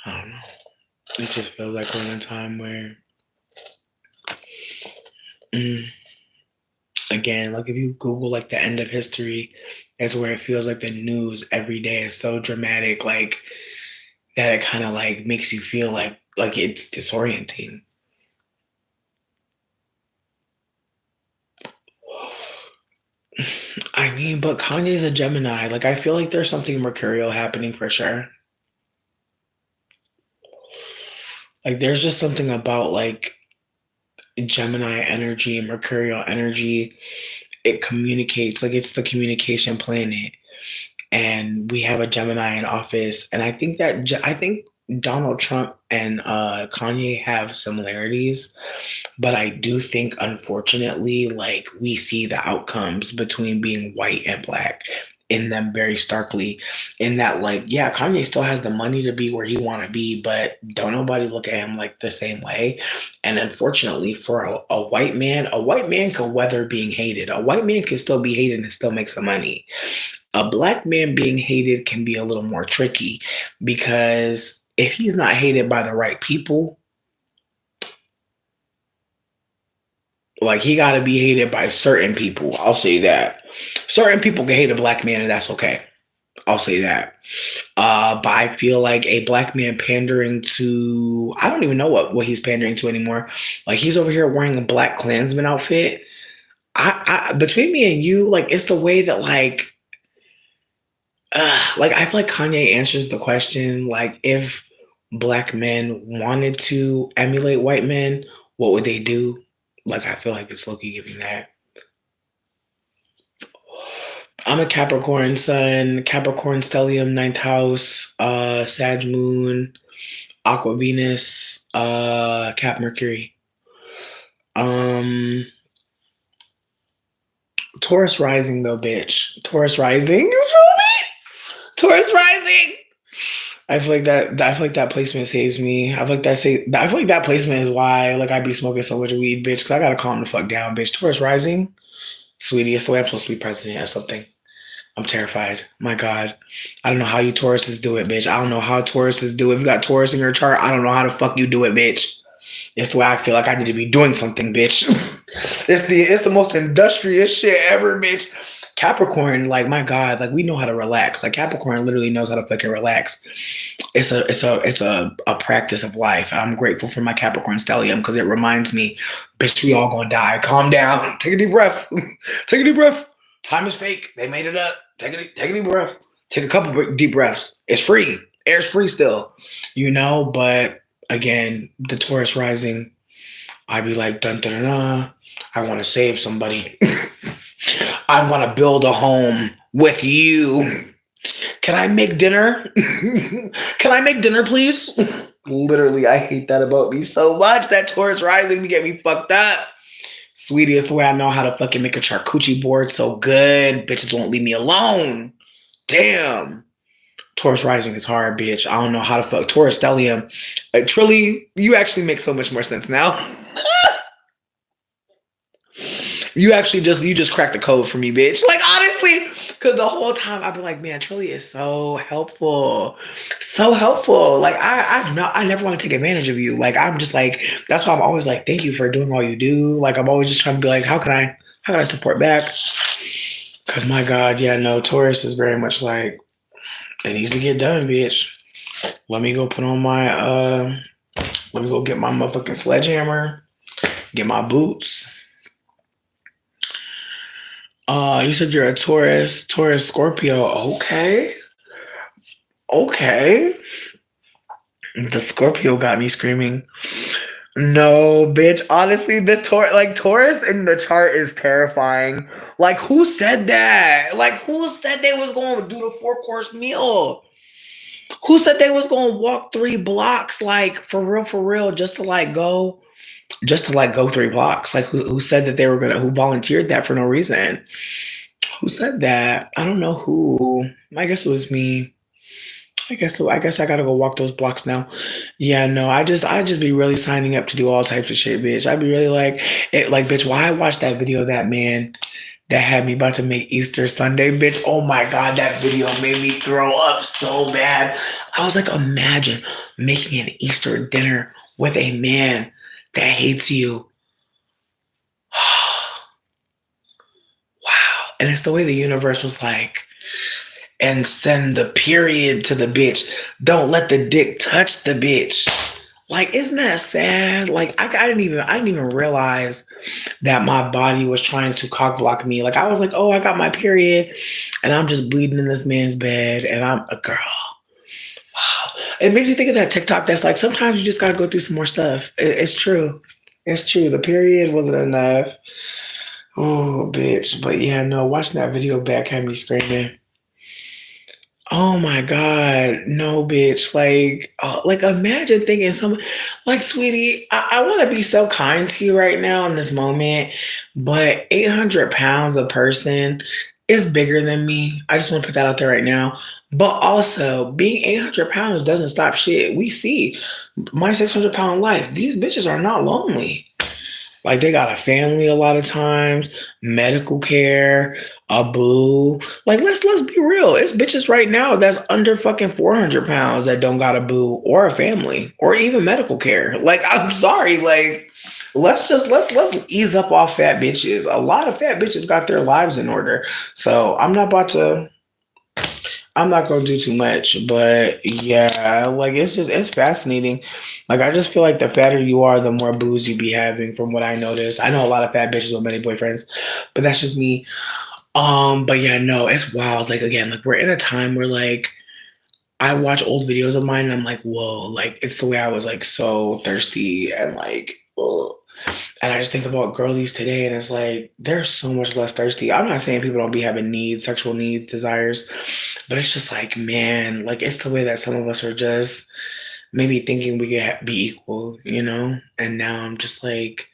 I don't know. It just feels like we're in a time where again, like if you Google like the end of history, it's where it feels like the news every day is so dramatic, like that it kind of like makes you feel like it's disorienting. I mean, but Kanye's a Gemini. Like I feel like there's something mercurial happening for sure. Like there's just something about like Gemini energy, mercurial energy. It communicates, like it's the communication planet, and we have a Gemini in office. And I think Donald Trump and Kanye have similarities, but I do think, unfortunately, like we see the outcomes between being white and Black in them very starkly, in that, like, yeah, Kanye still has the money to be where he want to be, but don't nobody look at him like the same way. And unfortunately for a white man can weather being hated. A white man can still be hated and still make some money. A black man being hated can be a little more tricky, because if he's not hated by the right people, like, he got to be hated by certain people. I'll say that. Certain people can hate a black man, and that's okay. I'll say that. But I feel like a black man pandering to, I don't even know what he's pandering to anymore. Like, he's over here wearing a Black Klansman outfit. I between me and you, like, it's the way that, like, I feel like Kanye answers the question, like, if black men wanted to emulate white men, what would they do? Like, I feel like it's low-key giving that. I'm a Capricorn sun, Capricorn stellium, ninth house, Sag moon, Aqua Venus, Cap Mercury. Taurus rising though, bitch. Taurus rising. You feel me? Taurus rising. I feel like that placement saves me. I feel like that placement is why, like, I be smoking so much weed, bitch, because I gotta calm the fuck down, bitch. Taurus rising. Sweetie, it's the way I'm supposed to be president or something. I'm terrified. My God. I don't know how you Tauruses do it, bitch. I don't know how Tauruses do it. If you got Taurus in your chart, I don't know how the fuck you do it, bitch. It's the way I feel like I need to be doing something, bitch. It's the most industrious shit ever, bitch. Capricorn, like, my God, like, we know how to relax. Like, Capricorn literally knows how to fucking relax. It's a practice of life. And I'm grateful for my Capricorn stellium, because it reminds me, bitch, we all gonna die. Calm down. Take a deep breath. Take a deep breath. Time is fake. They made it up. Take a deep breath. Take a couple deep breaths. It's free. Air's free still, but again, the Taurus rising, I'd be like, dun dun dun, dun. I want to save somebody. I want to build a home with you. Can I make dinner? Can I make dinner, please? Literally, I hate that about me so much. That Taurus rising to get me fucked up. Sweetie, it's the way I know how to fucking make a charcuterie board so good. Bitches won't leave me alone. Damn. Taurus rising is hard, bitch. I don't know how to fuck. Taurus stellium. Trilly, you actually make so much more sense now. You just cracked the code for me, bitch. Like, honestly, because the whole time I've been like, man, Trilly is so helpful. So helpful. Like, I never want to take advantage of you. Like, I'm just like, that's why I'm always like, thank you for doing all you do. Like, I'm always just trying to be like, how can I support back? Because, my God, yeah, no, Taurus is very much like, it needs to get done, bitch. Let me go put on my, let me go get my motherfucking sledgehammer, get my boots. You said you're a Taurus Scorpio. Okay. The Scorpio got me screaming. No, bitch. Honestly, the Taurus in the chart is terrifying. Like, who said that? Like, who said they was going to do the 4-course meal? Who said they was going to walk 3 blocks, like, for real, just to go 3 blocks? Like, who said that who volunteered that for no reason? Who said that? I don't know who. I guess it was me. I guess so. I guess I gotta go walk those blocks now. Yeah, no, I just be really signing up to do all types of shit, bitch. I'd be really like, bitch, why I watched that video of that man that had me about to make Easter Sunday, bitch. Oh my God, that video made me throw up so bad. I was like, imagine making an Easter dinner with a man that hates you. Wow. And it's the way the universe was like, and send the period to the bitch. Don't let the dick touch the bitch. Like, isn't that sad? Like, I didn't even realize that my body was trying to cock block me. Like, I was like, oh, I got my period, and I'm just bleeding in this man's bed, and I'm a girl. Wow. It makes you think of that TikTok that's like, sometimes you just gotta go through some more stuff. It's true. It's true. The period wasn't enough. Oh, bitch. But yeah, no, watching that video back had me screaming. Oh my God, no, bitch. Like, imagine thinking someone, like, sweetie, I want to be so kind to you right now in this moment, but 800 pounds a person is bigger than me. I just want to put that out there right now. But also, being 800 pounds doesn't stop shit. We see my 600-pound life. These bitches are not lonely. Like they got a family a lot of times, medical care, a boo. Like let's be real. It's bitches right now that's under fucking 400 pounds that don't got a boo or a family or even medical care. Like I'm sorry, like let's ease up off fat bitches. A lot of fat bitches got their lives in order. So I'm not gonna do too much, but yeah, like it's fascinating. Like I just feel like the fatter you are, the more booze you be having. From what I noticed, I know a lot of fat bitches with many boyfriends, but that's just me. But yeah, no, it's wild. Like again, like we're in a time where like I watch old videos of mine and I'm like, whoa, like it's the way I was like so thirsty and like, ugh. And I just think about girlies today, and it's like they're so much less thirsty. I'm not saying people don't be having needs, sexual needs, desires, but it's just like, man, like it's the way that some of us are just maybe thinking we could be equal, you know? And now I'm just like,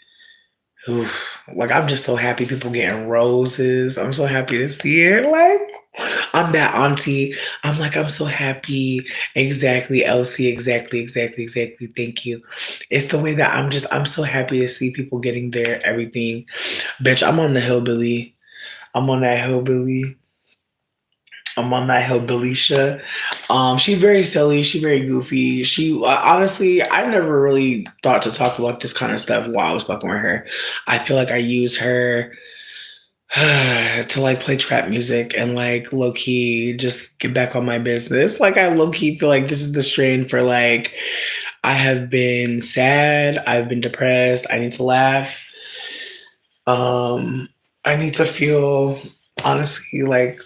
oof, like I'm just so happy people getting roses. I'm so happy to see it. Like I'm that auntie. I'm like, I'm so happy. Exactly, Elsie. Exactly, exactly, exactly. Thank you. It's the way that I'm so happy to see people getting their everything. Bitch, I'm on the hillbilly. I'm on that hillbilly. I'm on that hillbilly shit. She's very silly. She's very goofy. She honestly, I never really thought to talk about this kind of stuff while I was fucking with her. I feel like I use her to like play trap music and like low key just get back on my business. Like I low key feel like this is the strain for like I have been sad, I've been depressed, I need to laugh. Um I need to feel honestly like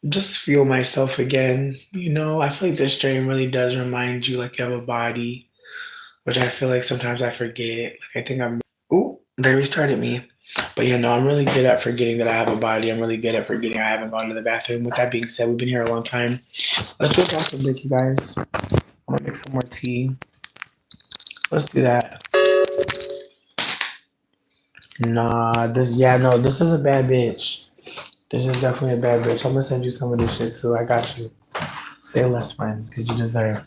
just feel myself again. You know, I feel like this strain really does remind you like you have a body, which I feel like sometimes I forget. Like I think I'm ooh, they restarted me. But yeah, no, I'm really good at forgetting that I have a body. I'm really good at forgetting I haven't gone to the bathroom. With that being said, we've been here a long time. Let's do a bathroom break, you guys. I'm gonna make some more tea. Let's do that. Nah, this is a bad bitch. This is definitely a bad bitch. I'm gonna send you some of this shit too. I got you. Say less, friend, because you deserve.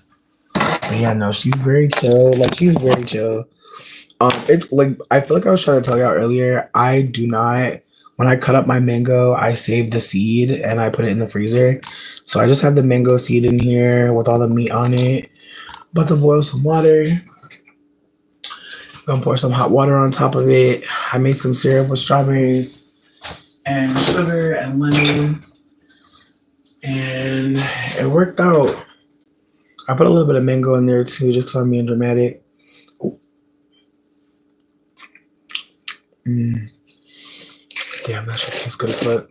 But yeah, no, she's very chill. Like she's very chill. It's like I feel like I was trying to tell y'all earlier. I do not. When I cut up my mango, I save the seed and I put it in the freezer. So I just have the mango seed in here with all the meat on it. About to boil some water. Gonna pour some hot water on top of it. I made some syrup with strawberries and sugar and lemon, and it worked out. I put a little bit of mango in there too, just so I'm being dramatic. Mm. Damn, that shit tastes good as fuck.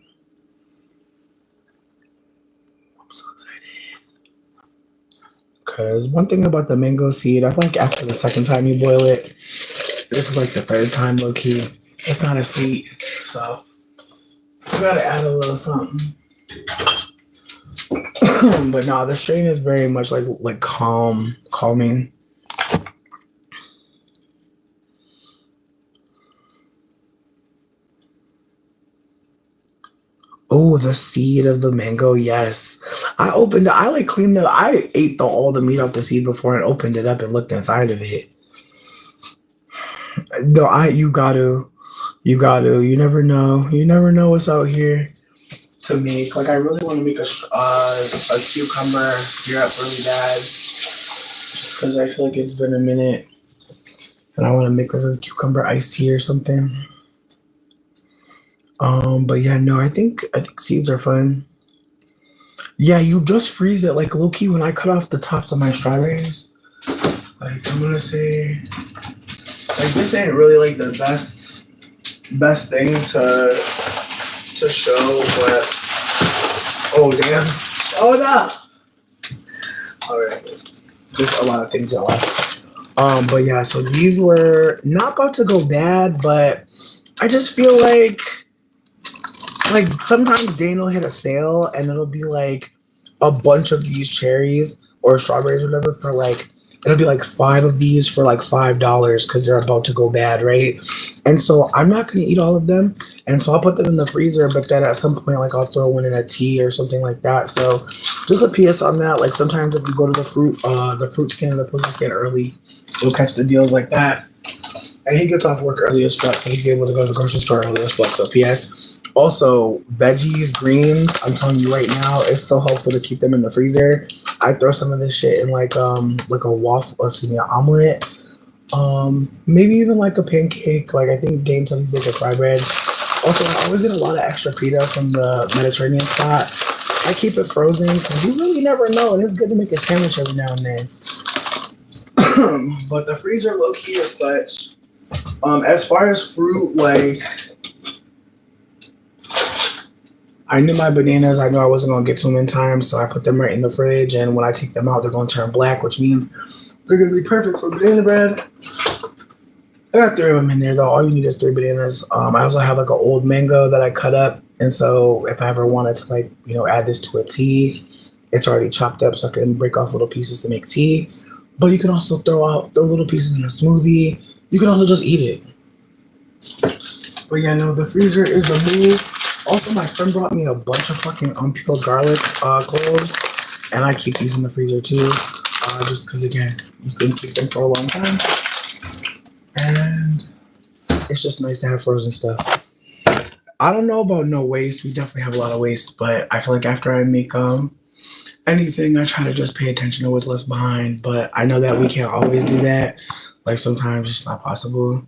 I'm so excited. Because one thing about the mango seed, I feel like after the second time you boil it, this is like the third time low key, it's not as sweet. So you gotta add a little something. But no, the strain is very much like calming. Oh, the seed of the mango, yes. I like cleaned the I ate all the meat off the seed before and opened it up and looked inside of it. No, you never know. You never know what's out here to make. Like I really want to make a cucumber syrup really bad, just because I feel like it's been a minute, and I want to make like a cucumber iced tea or something. But yeah, no, I think seeds are fun. Yeah, you just freeze it like low key when I cut off the tops of my strawberries. Like I'm gonna say, like this ain't really like the best thing to show, but oh damn, oh no. All right, there's a lot of things going on. But yeah, so these were not about to go bad, but I just feel like sometimes Dane will hit a sale and it'll be like a bunch of these cherries or strawberries or whatever for like it'll be like 5 of these for like $5 because they're about to go bad, right? And so I'm not gonna eat all of them, and so I'll put them in the freezer. But then at some point, like I'll throw one in a tea or something like that. So just a PS on that. Like sometimes if you go to the fruit stand, the produce stand early, you'll catch the deals like that. And he gets off work early as fuck, so he's able to go to the grocery store early as fuck. So PS. Also, veggies, greens. I'm telling you right now, it's so helpful to keep them in the freezer. I throw some of this shit in like a waffle, excuse me, an omelet. Maybe even like a pancake. Like I think Dane said he's making fry bread. Also, I always get a lot of extra pita from the Mediterranean spot. I keep it frozen because you really never know, and it's good to make a sandwich every now and then. But the freezer low key is clutch. As far as fruit, like I knew my bananas. I knew I wasn't gonna get to them in time, so I put them right in the fridge. And when I take them out, they're gonna turn black, which means they're gonna be perfect for banana bread. I got 3 of them in there though. All you need is 3 bananas. I also have like an old mango that I cut up, and so if I ever wanted to like add this to a tea, it's already chopped up, so I can break off little pieces to make tea. But you can also throw little pieces in a smoothie. You can also just eat it. But yeah, no, the freezer is the move. Also, my friend brought me a bunch of fucking unpeeled garlic cloves, and I keep these in the freezer too, just because again, you can keep them for a long time, and it's just nice to have frozen stuff. I don't know about no waste. We definitely have a lot of waste, but I feel like after I make anything, I try to just pay attention to what's left behind. But I know that we can't always do that. Like sometimes it's not possible.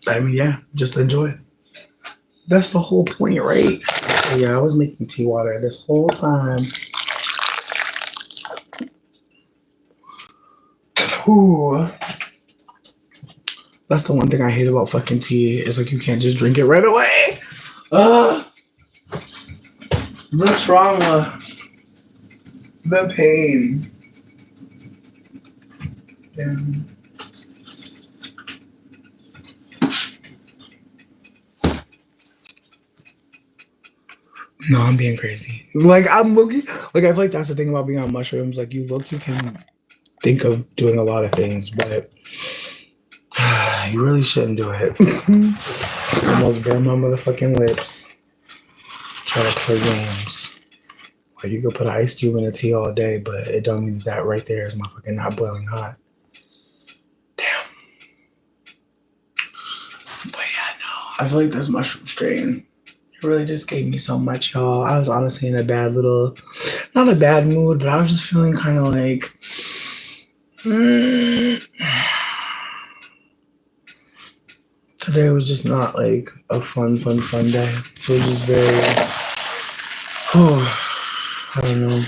I mean, yeah, just enjoy. That's the whole point, right? Yeah, I was making tea water this whole time. Ooh. That's the one thing I hate about fucking tea. Is like you can't just drink it right away. The trauma. The pain. Damn. No, I'm being crazy. Like I'm looking. Like I feel like that's the thing about being on mushrooms. Like you can think of doing a lot of things, but you really shouldn't do it. Almost burn my motherfucking lips. Try to play games. Like you could put an ice cube in a tea all day, but it don't mean that right there is motherfucking not boiling hot. Damn. But yeah, no. I feel like this mushroom strain really just gave me so much, y'all. I was honestly in a bad not a bad mood, but I was just feeling kind of like, today was just not like a fun day. It was just very, I don't know.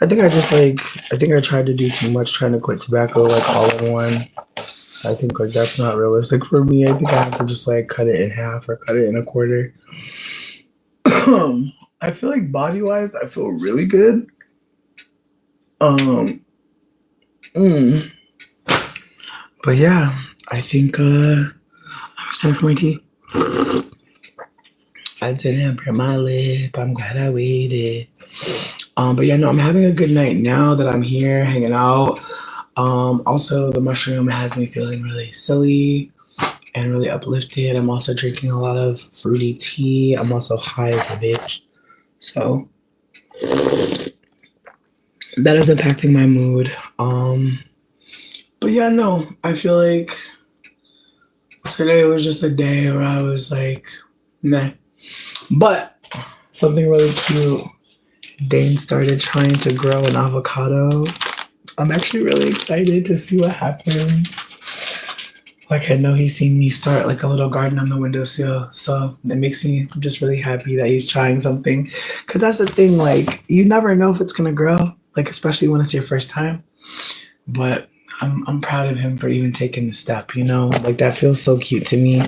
I think I tried to do too much trying to quit tobacco like all in one. I think like that's not realistic for me. I think I have to just like cut it in half or cut it in a quarter. I feel like body wise, I feel really good. But yeah, I think I'm excited for my tea. I didn't burn my lip. I'm glad I waited. But yeah, no, I'm having a good night now that I'm here hanging out. Also, the mushroom has me feeling really silly and really uplifted. I'm also drinking a lot of fruity tea. I'm also high as a bitch. So that is impacting my mood. But yeah, no, I feel like today was just a day where I was like, meh. But something really cute. Dane started trying to grow an avocado. I'm actually really excited to see what happens. Like I know he's seen me start like a little garden on the windowsill, so it makes me just really happy that he's trying something. Cause that's the thing, like you never know if it's gonna grow, like especially when it's your first time. But I'm proud of him for even taking the step, like that feels so cute to me.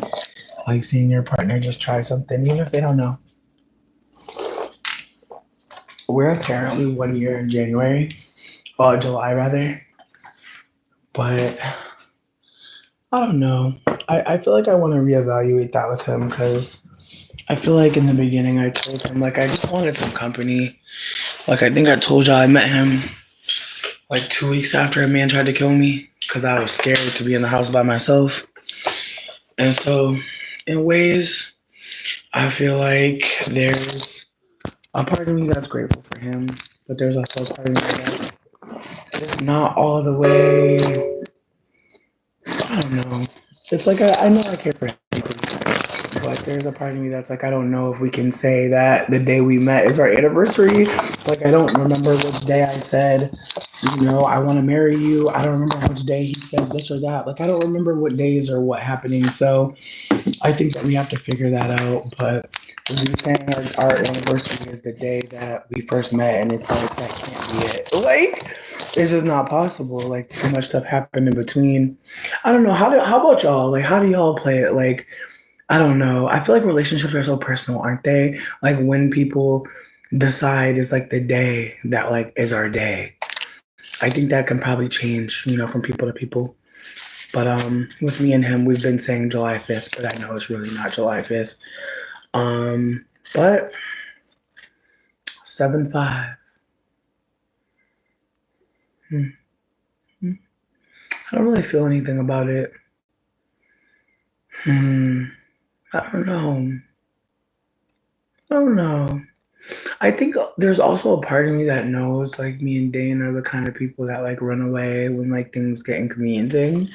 Like seeing your partner just try something, even if they don't know. We're apparently 1 year in July rather, but I don't know. I feel like I want to reevaluate that with him because I feel like in the beginning I told him like I just wanted some company. Like I think I told y'all I met him like 2 weeks after a man tried to kill me because I was scared to be in the house by myself. And so, in ways, I feel like there's a part of me that's grateful for him, but there's also a part of me that's just not all the way. I don't know. It's like I know I care for him, but there's a part of me that's like I don't know if we can say that the day we met is our anniversary. Like I don't remember which day I said, I want to marry you. I don't remember which day he said this or that. Like I don't remember what days or what happening. So I think that we have to figure that out. But we saying our anniversary is the day that we first met, and it's like that can't be it. Like it's just not possible. Like too much stuff happened in between. I don't know. How about y'all? Like how do y'all play it? Like I don't know. I feel like relationships are so personal, aren't they? Like when people decide is like the day that like is our day. I think that can probably change, from people to people. But with me and him, we've been saying July 5th, but I know it's really not July 5th. But 7-5. Hmm. I don't really feel anything about it. I don't know. I don't know. I think there's also a part of me that knows like me and Dane are the kind of people that like run away when like things get inconveniencing.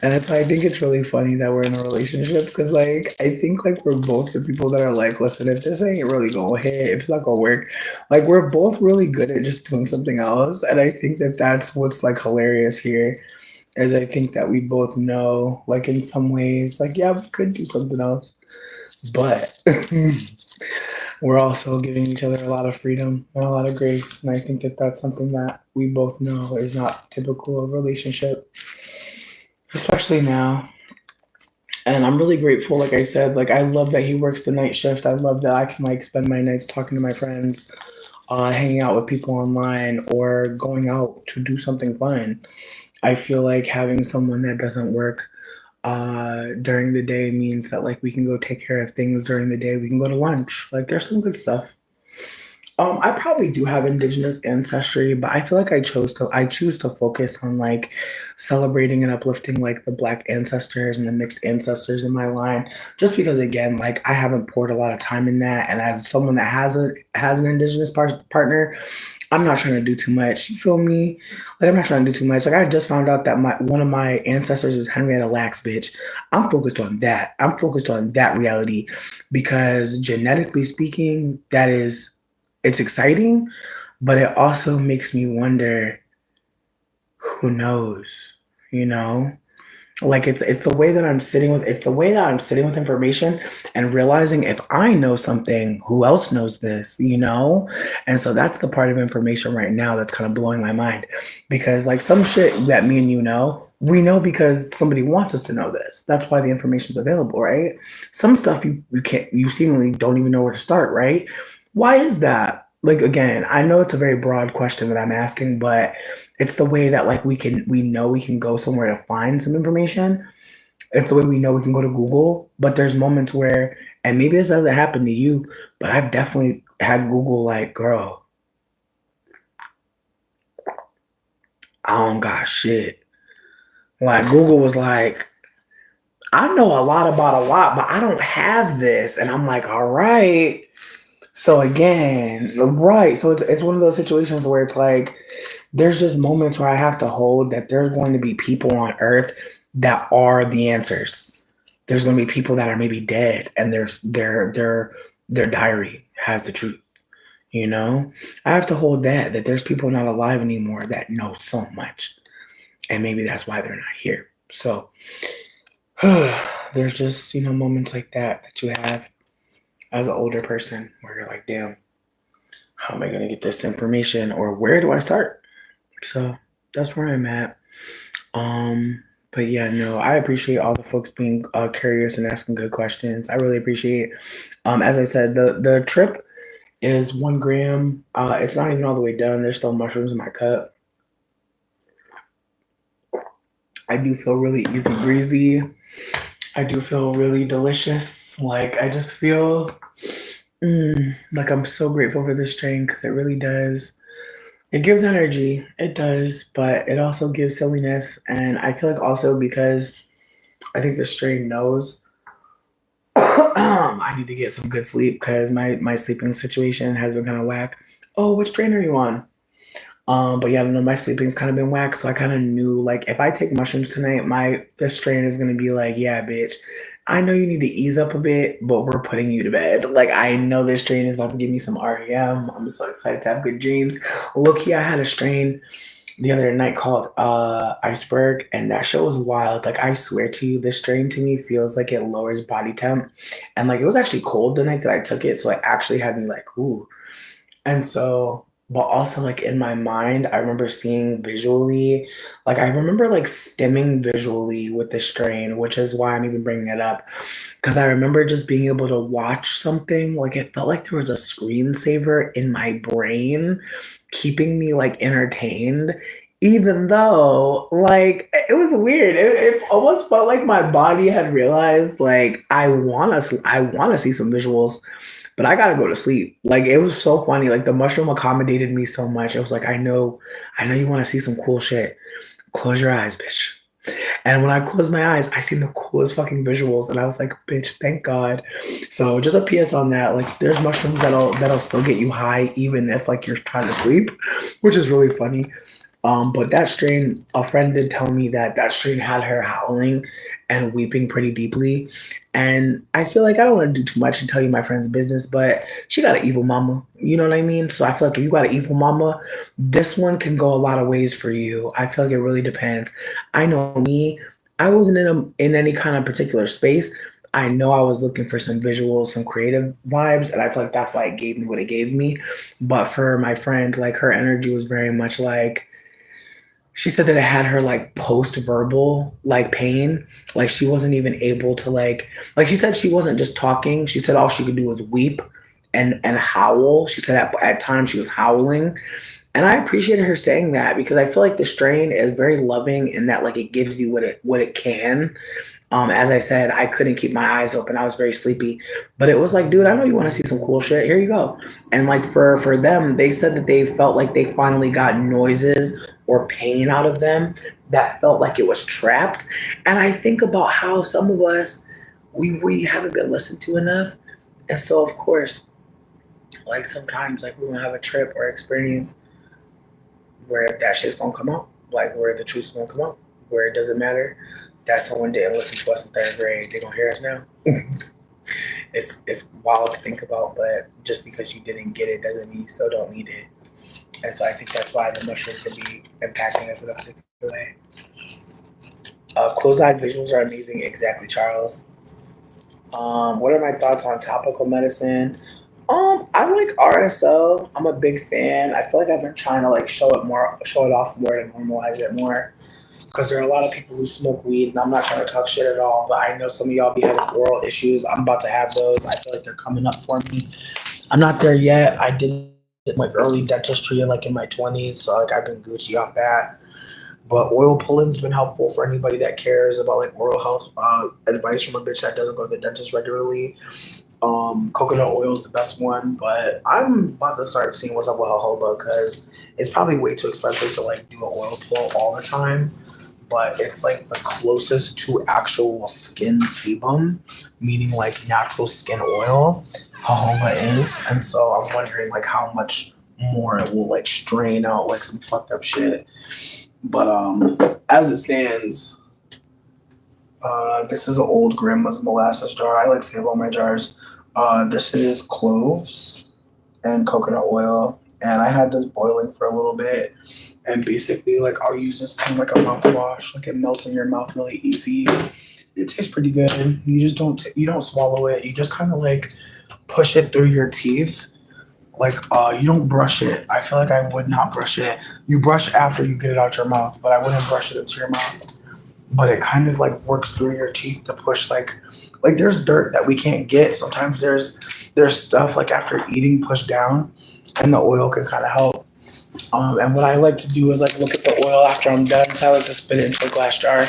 And that's why I think it's really funny that we're in a relationship because like I think like we're both the people that are like, listen, if this ain't really gonna hit, if it's not gonna work, like we're both really good at just doing something else. And I think that that's what's like hilarious here is I think that we both know like in some ways, like yeah, we could do something else. But we're also giving each other a lot of freedom and a lot of grace. And I think that that's something that we both know is not typical of a relationship, especially now. And I'm really grateful, like I said, like I love that he works the night shift. I love that I can like spend my nights talking to my friends, hanging out with people online, or going out to do something fun. I feel like having someone that doesn't work during the day means that like we can go take care of things during the day. We can go to lunch. Like there's some good stuff. I probably do have indigenous ancestry, but I feel like I choose to focus on like celebrating and uplifting like the black ancestors and the mixed ancestors in my line. Just because again, like I haven't poured a lot of time in that, and as someone that has an indigenous partner, I'm not trying to do too much. You feel me? Like I'm not trying to do too much. Like I just found out that my one of my ancestors is Henrietta Lacks, bitch. I'm focused on that. I'm focused on that reality because genetically speaking, it's exciting, but it also makes me wonder who knows, you know? Like it's the way that I'm sitting with information and realizing if I know something, who else knows this, you know? And so that's the part of information right now that's kind of blowing my mind because like some shit that me and you know, we know because somebody wants us to know this. That's why the information's available, right? Some stuff you seemingly don't even know where to start, right? Why is that? Like again, I know it's a very broad question that I'm asking, but it's the way that like we know we can go somewhere to find some information. It's the way we know we can go to Google. But there's moments where, and maybe this hasn't happened to you, but I've definitely had Google like, girl, I don't got shit. Like Google was like, I know a lot about a lot, but I don't have this. And I'm like, all right. So again, right. So it's one of those situations where it's like there's just moments where I have to hold that there's going to be people on earth that are the answers. There's going to be people that are maybe dead and their diary has the truth. You know, I have to hold that there's people not alive anymore that know so much, and maybe that's why they're not here. So there's just moments like that you have as an older person where you're like, damn, how am I going to get this information or where do I start? So that's where I'm at. But yeah, no, I appreciate all the folks being curious and asking good questions. I really appreciate it. As I said, the trip is 1 gram. It's not even all the way done. There's still mushrooms in my cup. I do feel really easy breezy. I do feel really delicious. Like I just feel like I'm so grateful for this strain because it really does It gives energy, it does, but it also gives silliness. And I feel like also because I think the strain knows I need to get some good sleep because my sleeping situation has been kind of whack. Oh, which strain are you on? But yeah, no, my sleeping's kind of been whack, so I kind of knew like if I take mushrooms tonight, my this strain is gonna be like, yeah, bitch, I know you need to ease up a bit, but we're putting you to bed. Like I know this strain is about to give me some REM. I'm so excited to have good dreams. Low key, I had a strain the other night called Iceberg, and that show was wild. Like I swear to you, this strain to me feels like it lowers body temp, and like it was actually cold the night that I took it, so it actually had me like, ooh. And so, but also like in my mind, I remember seeing visually, like I remember like stimming visually with the strain, which is why I'm even bringing it up. Because I remember just being able to watch something, like it felt like there was a screensaver in my brain, keeping me like entertained. Even though, like, it was weird. It almost felt like my body had realized, like, I want to see some visuals, but I gotta go to sleep. Like it was so funny. Like the mushroom accommodated me so much. It was like, I know you want to see some cool shit. Close your eyes, bitch. And when I closed my eyes, I seen the coolest fucking visuals, and I was like, bitch, thank God. So just a PS on that. Like there's mushrooms that'll still get you high even if like you're trying to sleep, which is really funny. But that strain, a friend did tell me that that strain had her howling and weeping pretty deeply. And I feel like I don't want to do too much and tell you my friend's business, but she got an evil mama. You know what I mean? So I feel like if you got an evil mama, this one can go a lot of ways for you. I feel like it really depends. I know me, I wasn't in any kind of particular space. I know I was looking for some visuals, some creative vibes, and I feel like that's why it gave me what it gave me. But for my friend, like her energy was very much like she said that it had her like post verbal like pain. Like she wasn't even able to like she said she wasn't just talking. She said all she could do was weep and howl. She said at times she was howling. And I appreciated her saying that because I feel like the strain is very loving in that like it gives you what it can. As I said, I couldn't keep my eyes open. I was very sleepy, but it was like, dude, I know you want to see some cool shit. Here you go. And like for them, they said that they felt like they finally got noises or pain out of them that felt like it was trapped. And I think about how some of us we haven't been listened to enough, and so of course, like sometimes like we gonna have a trip or experience where that shit's gonna come out, like where the truth's gonna come out, where it doesn't matter that someone didn't listen to us in third grade, they gonna hear us now. It's wild to think about, but just because you didn't get it doesn't mean you still don't need it. And so I think that's why the mushroom could be impacting us in a particular way. Closed eye visuals are amazing. Exactly, Charles. What are my thoughts on topical medicine? I like RSO. I'm a big fan. I feel like I've been trying to like show it off more, and normalize it more. Because there are a lot of people who smoke weed, and I'm not trying to talk shit at all, but I know some of y'all be having oral issues. I'm about to have those. I feel like they're coming up for me. I'm not there yet. I did like early dentistry like in my 20s, so like I've been Gucci off that. But oil pulling's been helpful for anybody that cares about like oral health advice from a bitch that doesn't go to the dentist regularly. Coconut oil is the best one, but I'm about to start seeing what's up with jojoba because it's probably way too expensive to like do an oil pull all the time. But it's like the closest to actual skin sebum, meaning like natural skin oil, jojoba is. And so I'm wondering like how much more it will like strain out like some fucked up shit. But as it stands, this is an old grandma's molasses jar. I like to save all my jars. This is cloves and coconut oil, and I had this boiling for a little bit. And basically, like I'll use this thing like a mouthwash. Like it melts in your mouth really easy. It tastes pretty good. You just you don't swallow it. You just kind of like push it through your teeth. Like you don't brush it. I feel like I would not brush it. You brush after you get it out your mouth, but I wouldn't brush it into your mouth. But it kind of like works through your teeth to push like there's dirt that we can't get. Sometimes there's stuff like after eating pushed down, and the oil can kind of help. And what I like to do is like look at the oil after I'm done. So I like to spit it into a glass jar,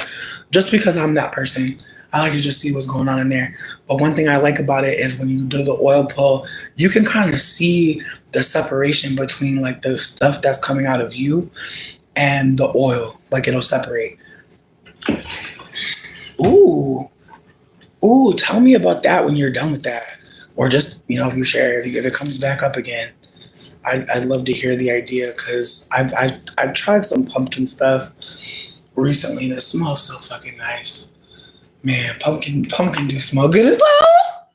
just because I'm that person. I like to just see what's going on in there. But one thing I like about it is when you do the oil pull, you can kind of see the separation between like the stuff that's coming out of you and the oil. Like it'll separate. Ooh. Ooh, tell me about that when you're done with that. Or just, if you share, if it comes back up again. I'd love to hear the idea because I've tried some pumpkin stuff recently and it smells so fucking nice. Man, pumpkin do smell good as hell.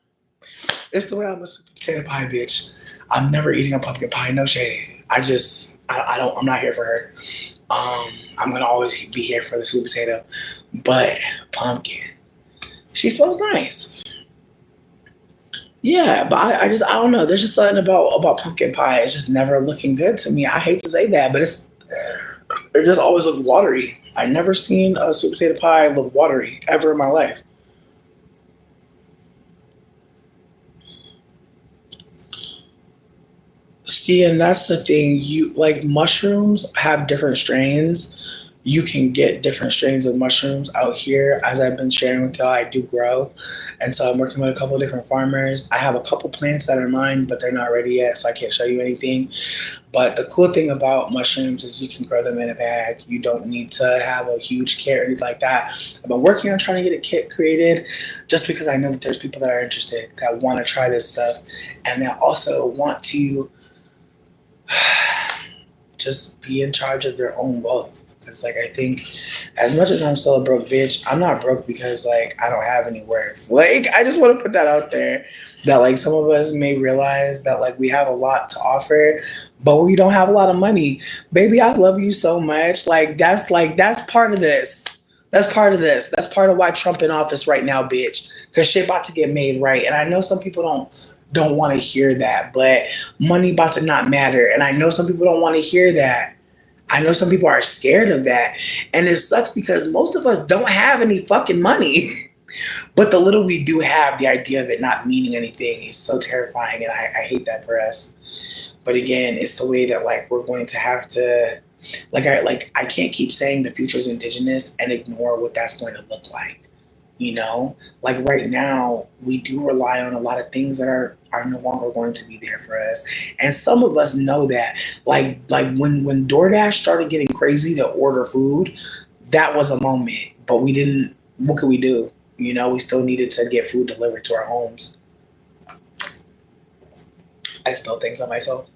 It's the way I'm a sweet potato pie bitch. I'm never eating a pumpkin pie, no shade. I'm not here for her. I'm gonna always be here for the sweet potato. But pumpkin, she smells nice. Yeah, but I don't know. There's just something about pumpkin pie. It's just never looking good to me. I hate to say that, but it just always looked watery. I never seen a sweet potato pie look watery ever in my life. See, and that's the thing. You like mushrooms have different strains. You can get different strains of mushrooms out here. As I've been sharing with y'all, I do grow. And so I'm working with a couple of different farmers. I have a couple plants that are mine, but they're not ready yet, so I can't show you anything. But the cool thing about mushrooms is you can grow them in a bag. You don't need to have a huge kit or anything like that. I've been working on trying to get a kit created just because I know that there's people that are interested, that want to try this stuff, and that also want to just be in charge of their own wealth. Because like I think as much as I'm still a broke bitch, I'm not broke because like I don't have any worth. Like I just want to put that out there, that like some of us may realize that like we have a lot to offer, but we don't have a lot of money. Baby, I love you so much. That's part of this. That's part of this. That's part of why Trump in office right now, bitch. Because shit about to get made right. And I know some people don't want to hear that, but money about to not matter. And I know some people don't want to hear that. I know some people are scared of that. And it sucks because most of us don't have any fucking money. But the little we do have, the idea of it not meaning anything is so terrifying. And I hate that for us. But again, it's the way that like we're going to have to I can't keep saying the future is indigenous and ignore what that's going to look like. Like right now, we do rely on a lot of things that are no longer going to be there for us. And some of us know that. Like when DoorDash started getting crazy to order food, that was a moment. But we didn't, what could we do? We still needed to get food delivered to our homes. I spilled things on myself.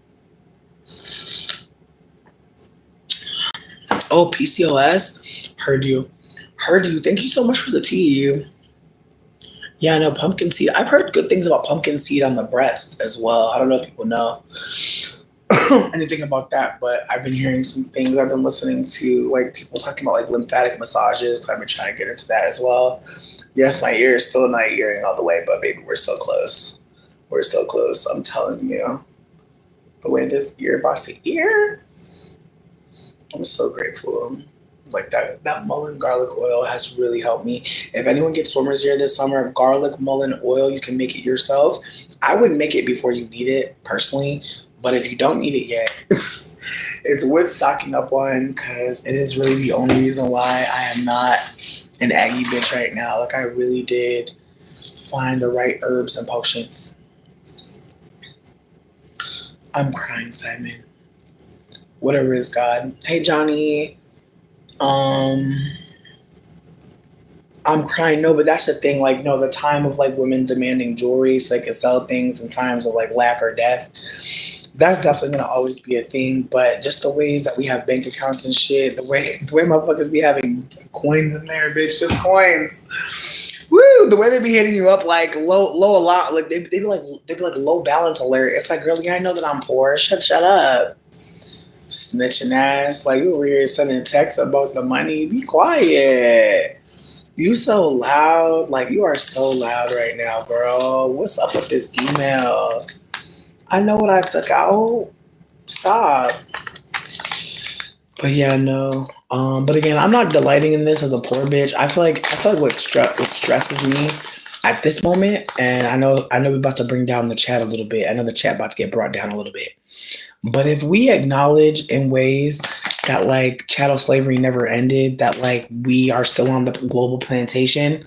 Oh, PCOS? Heard you. Thank you so much for the tea. Yeah, I know pumpkin seed. I've heard good things about pumpkin seed on the breast as well. I don't know if people know anything about that, but I've been hearing some things. I've been listening to like people talking about like lymphatic massages. I've been trying to get into that as well. Yes, my ear is still not hearing all the way, but baby, we're so close. We're so close. I'm telling you, the way this ear about to ear, I'm so grateful. Like that mullein garlic oil has really helped me. If anyone gets swimmer's ear this summer, garlic mullein oil, you can make it yourself. I would make it before you need it personally, but if you don't need it yet, it's worth stocking up on because it is really the only reason why I am not an Aggie bitch right now. Like I really did find the right herbs and potions. I'm crying, Simon. Whatever is God. Hey, Johnny. I'm crying. No, but that's the thing. Like, no, the time of like women demanding jewelry so they can sell things in times of like lack or death. That's definitely gonna always be a thing. But just the ways that we have bank accounts and shit, the way motherfuckers be having coins in there, bitch, just coins. Woo! The way they be hitting you up like low a lot. Like they be like low balance alert. It's like, girl, yeah, I know that I'm poor. Shut up. Snitching ass, like you over here sending texts about the money. Be quiet. You so loud. Like you are so loud right now, girl. What's up with this email? I know what I took out. Stop. But yeah, no. But again, I'm not delighting in this as a poor bitch. I feel like what stresses me at this moment, and I know we're about to bring down the chat a little bit. I know the chat about to get brought down a little bit. But if we acknowledge in ways that like chattel slavery never ended, that like we are still on the global plantation,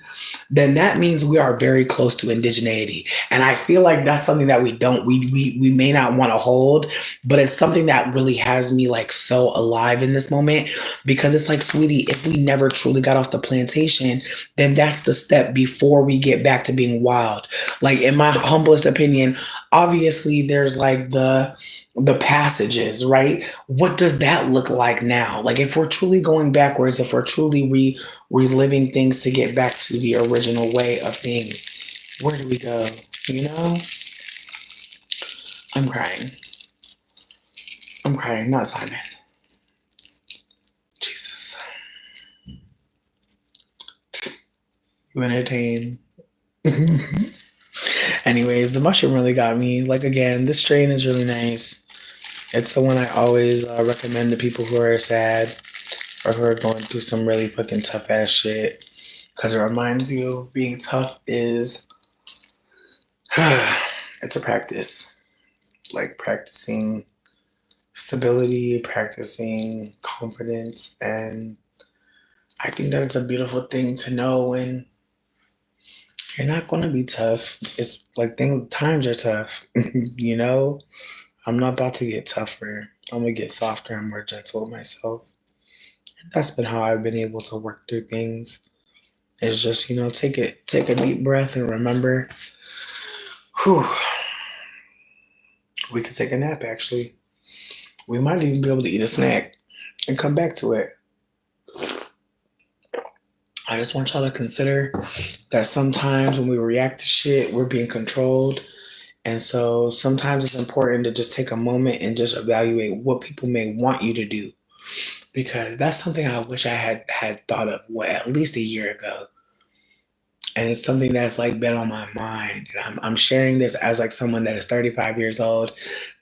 then that means we are very close to indigeneity. And I feel like that's something that we may not want to hold, but it's something that really has me like so alive in this moment, because it's like, sweetie, if we never truly got off the plantation, then that's the step before we get back to being wild. Like, in my humblest opinion, obviously there's like the passages, right? What does that look like now? Like, if we're truly going backwards, if we're truly reliving things to get back to the original way of things, where do we go? You know? I'm crying. I'm crying, not Simon. Jesus. You entertain. Anyways, the mushroom really got me. Like, again, this strain is really nice. It's the one I always recommend to people who are sad or who are going through some really fucking tough ass shit. Because it reminds you being tough is, it's a practice. Like practicing stability, practicing confidence. And I think that it's a beautiful thing to know when you're not going to be tough. It's like times are tough, you know? I'm not about to get tougher. I'm gonna get softer and more gentle with myself. And that's been how I've been able to work through things. It's just, take a deep breath and remember, whew, we could take a nap actually. We might even be able to eat a snack and come back to it. I just want y'all to consider that sometimes when we react to shit, we're being controlled. And so sometimes it's important to just take a moment and just evaluate what people may want you to do. Because that's something I wish I had thought of at least a year ago. And it's something that's like been on my mind. And I'm sharing this as like someone that is 35 years old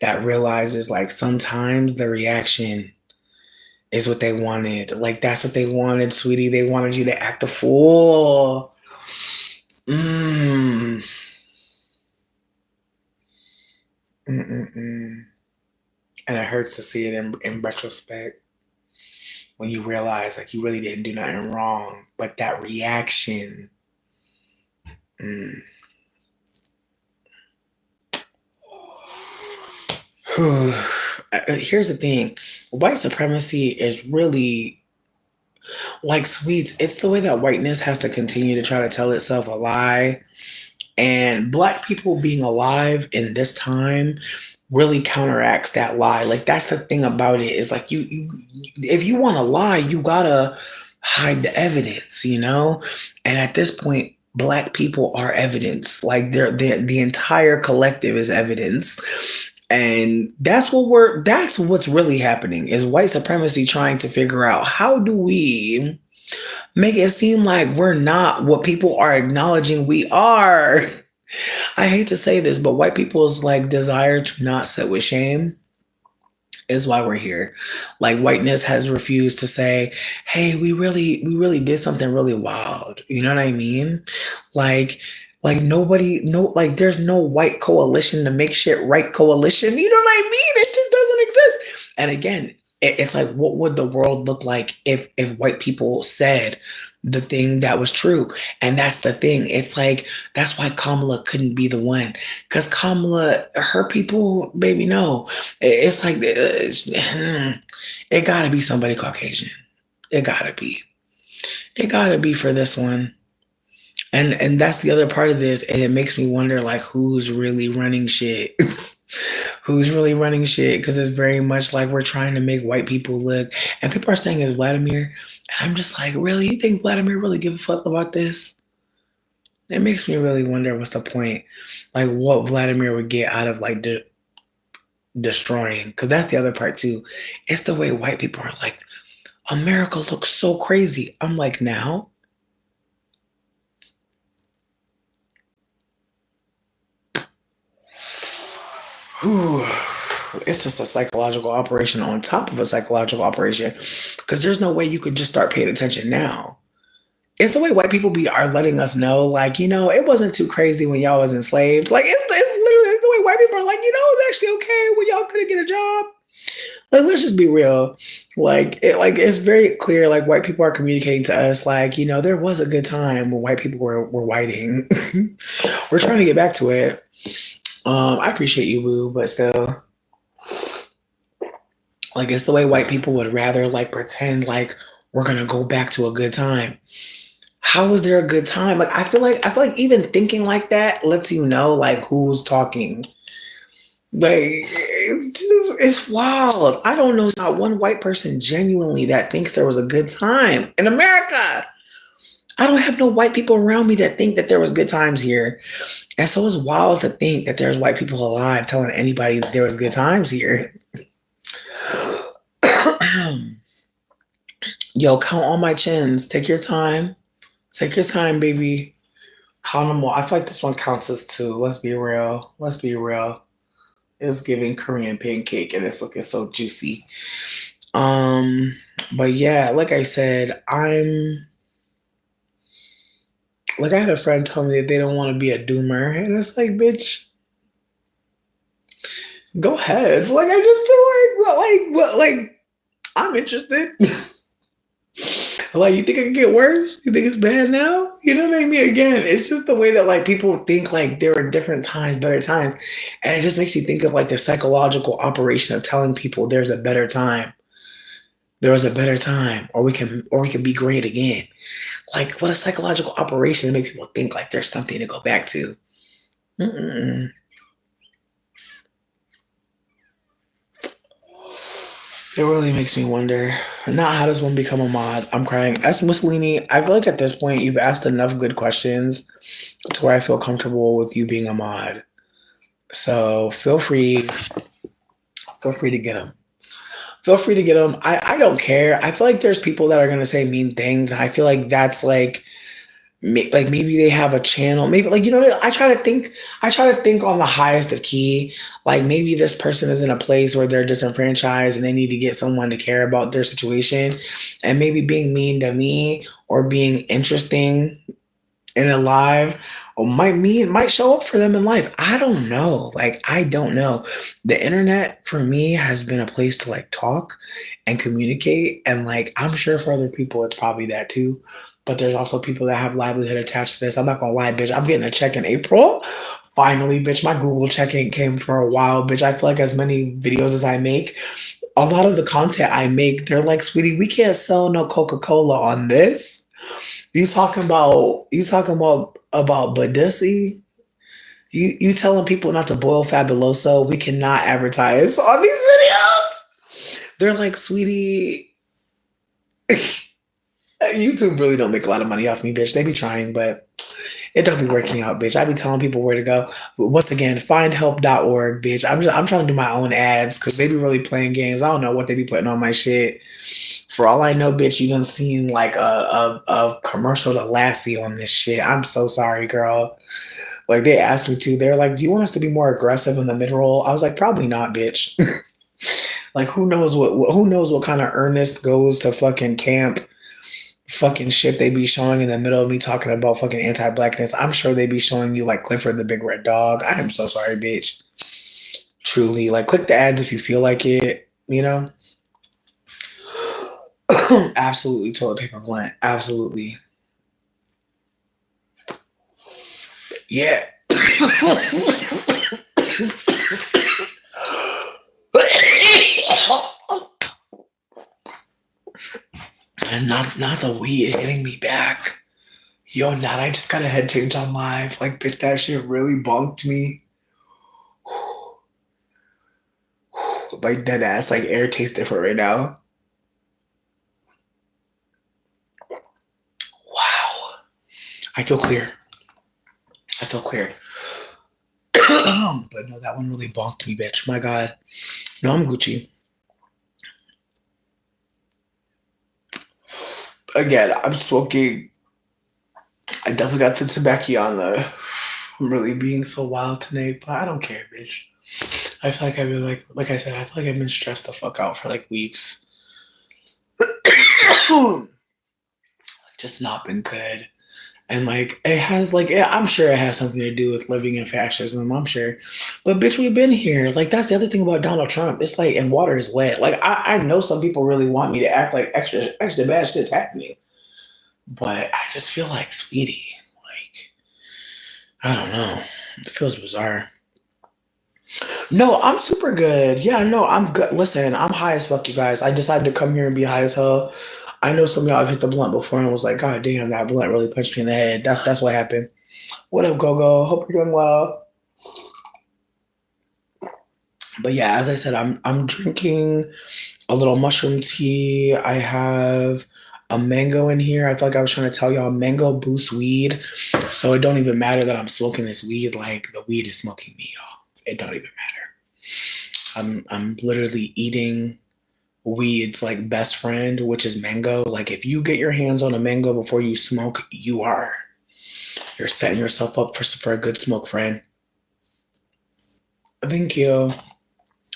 that realizes like sometimes the reaction is what they wanted. Like, that's what they wanted, sweetie. They wanted you to act a fool. Mm. Mm-mm-mm. And it hurts to see it in retrospect when you realize like you really didn't do nothing wrong, but that reaction. Here's the thing. White supremacy is really like sweets. It's the way that whiteness has to continue to try to tell itself a lie. And Black people being alive in this time really counteracts that lie. Like, that's the thing about it, is like you if you want to lie, you gotta hide the evidence, And at this point, Black people are evidence. Like, the entire collective is evidence. And that's what's really happening, is white supremacy trying to figure out, how do we make it seem like we're not what people are acknowledging we are. I hate to say this, but white people's like desire to not sit with shame is why we're here. Like, whiteness has refused to say, hey, we really did something really wild. You know what I mean? Like nobody, no, like there's no white coalition to make shit right coalition. You know what I mean? It just doesn't exist. And again, it's like, what would the world look like if white people said the thing that was true? And that's the thing. It's like, that's why Kamala couldn't be the one, because Kamala, her people, baby, no. It's like, it gotta be somebody Caucasian. It gotta be for this one. And that's the other part of this, and it makes me wonder, like, who's really running shit. Who's really running shit? Because it's very much like we're trying to make white people look, and people are saying it's Vladimir, and I'm just like, really? You think Vladimir really give a fuck about this? It makes me really wonder what's the point, like what Vladimir would get out of like destroying. Because that's the other part too. It's the way white people are like, America looks so crazy. I'm like, now? Whew. It's just a psychological operation on top of a psychological operation, because there's no way you could just start paying attention now. It's the way white people are letting us know, like, it wasn't too crazy when y'all was enslaved. Like, it's literally the way white people are like, it was actually okay when y'all couldn't get a job. Like, let's just be real. It's very clear. Like, white people are communicating to us, like, there was a good time when white people were whiting. We're trying to get back to it. I appreciate you, boo, but still, like, it's the way white people would rather like pretend like we're gonna go back to a good time. How was there a good time? Like, I feel like even thinking like that lets you know like who's talking. Like, it's wild. I don't know not one white person genuinely that thinks there was a good time in America. I don't have no white people around me that think that there was good times here. And so it's wild to think that there's white people alive telling anybody that there was good times here. Yo, count all my chins. Take your time. Take your time, baby. Count them all. I feel like this one counts as two. Let's be real. Let's be real. It's giving Korean pancake and it's looking so juicy. Um, but yeah, like I said, I had a friend tell me that they don't want to be a doomer, and it's like, bitch, go ahead. Like, I just feel like I'm interested. Like, you think it can get worse? You think it's bad now? You know what I mean? Again, it's just the way that like people think like there are different times, better times. And it just makes you think of like the psychological operation of telling people there's a better time. There was a better time, or we can be great again. Like, what a psychological operation to make people think like there's something to go back to. Mm-mm. It really makes me wonder. Not how does one become a mod? I'm crying. As Mussolini, I feel like at this point you've asked enough good questions to where I feel comfortable with you being a mod. So feel free to get them. Feel free to get them. I don't care. I feel like there's people that are gonna say mean things, and I feel like that's like maybe they have a channel, maybe like I try to think on the highest of key, like maybe this person is in a place where they're disenfranchised and they need to get someone to care about their situation, and maybe being mean to me or being interesting and alive or might show up for them in life. I don't know. Like, I don't know. The internet for me has been a place to like talk and communicate, and like I'm sure for other people it's probably that too. But there's also people that have livelihood attached to this. I'm not gonna lie, bitch. I'm getting a check in April. Finally, bitch. My Google check ain't came for a while, bitch. I feel like as many videos as I make, a lot of the content I make, they're like, sweetie, we can't sell no Coca-Cola on this. You talking about Badussi? You telling people not to boil Fabuloso? We cannot advertise on these videos. They're like, sweetie, YouTube really don't make a lot of money off me, bitch. They be trying, but it don't be working out, bitch. I be telling people where to go. But once again, findhelp.org, bitch. I'm trying to do my own ads because they be really playing games. I don't know what they be putting on my shit. For all I know, bitch, you done seen like a commercial to Lassie on this shit. I'm so sorry, girl. Like, they asked me to. They're like, "Do you want us to be more aggressive in the mid roll?" I was like, "Probably not, bitch." Like, who knows what kind of earnest goes to fucking camp fucking shit they be showing in the middle of me talking about fucking anti-blackness. I'm sure they be showing you like Clifford the Big Red Dog. I am so sorry, bitch. Truly, like, click the ads if you feel like it, you know? Absolutely toilet paper blunt. Absolutely. Yeah. And not the weed hitting me back. Yo, Nat, I just got a head change on live. Like, bitch, that shit really bonked me. Like, dead ass, like, air tastes different right now. Wow. I feel clear. I feel clear. But no, that one really bonked me, bitch. My God. No, I'm Gucci. Again, I'm smoking. I definitely got the tobacco on the. I'm really being so wild today, but I don't care, bitch. I feel like I've been like I said, I feel like I've been stressed the fuck out for like weeks. Just not been good. And like it has like yeah, I'm sure it has something to do with living in fascism, I'm sure. But bitch, we've been here. Like that's the other thing about Donald Trump. It's like and water is wet. Like I know some people really want me to act like extra bad shit's happening. But I just feel like sweetie. Like I don't know. It feels bizarre. No, I'm super good. Yeah, no, I'm good. Listen, I'm high as fuck, you guys. I decided to come here and be high as hell. I know some of y'all have hit the blunt before and was like, God damn, that blunt really punched me in the head. That's what happened. What up, Gogo? Hope you're doing well. But yeah, as I said, I'm drinking a little mushroom tea. I have a mango in here. I feel like I was trying to tell y'all mango boosts weed. So it don't even matter that I'm smoking this weed, like the weed is smoking me, y'all. It don't even matter. I'm literally eating weed's like best friend, which is mango. Like if you get your hands on a mango before you smoke, you're setting yourself up for a good smoke, friend. Thank you.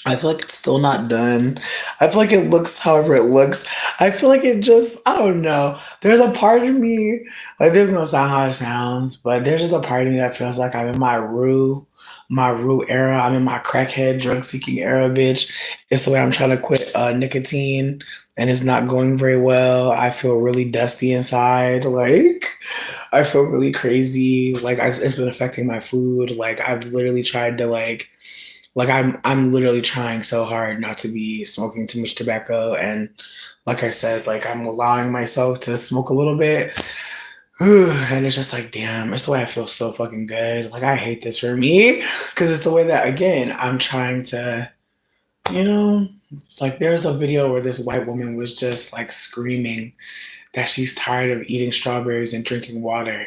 I feel like it's still not done. I feel like it looks however it looks. I feel like it just, I don't know. There's a part of me, like this is gonna sound how it sounds, but there's just a part of me that feels like I'm in my rue era. I'm in my crackhead drug seeking era, bitch. It's the way I'm trying to quit nicotine and it's not going very well. I feel really dusty inside. Like I feel really crazy. Like it's been affecting my food. Like I've literally tried to like I'm literally trying so hard not to be smoking too much tobacco and like I said, like I'm allowing myself to smoke a little bit. And it's just like, damn, it's the way I feel so fucking good. Like I hate this for me because it's the way that again I'm trying to, you know, like there's a video where this white woman was just like screaming that she's tired of eating strawberries and drinking water.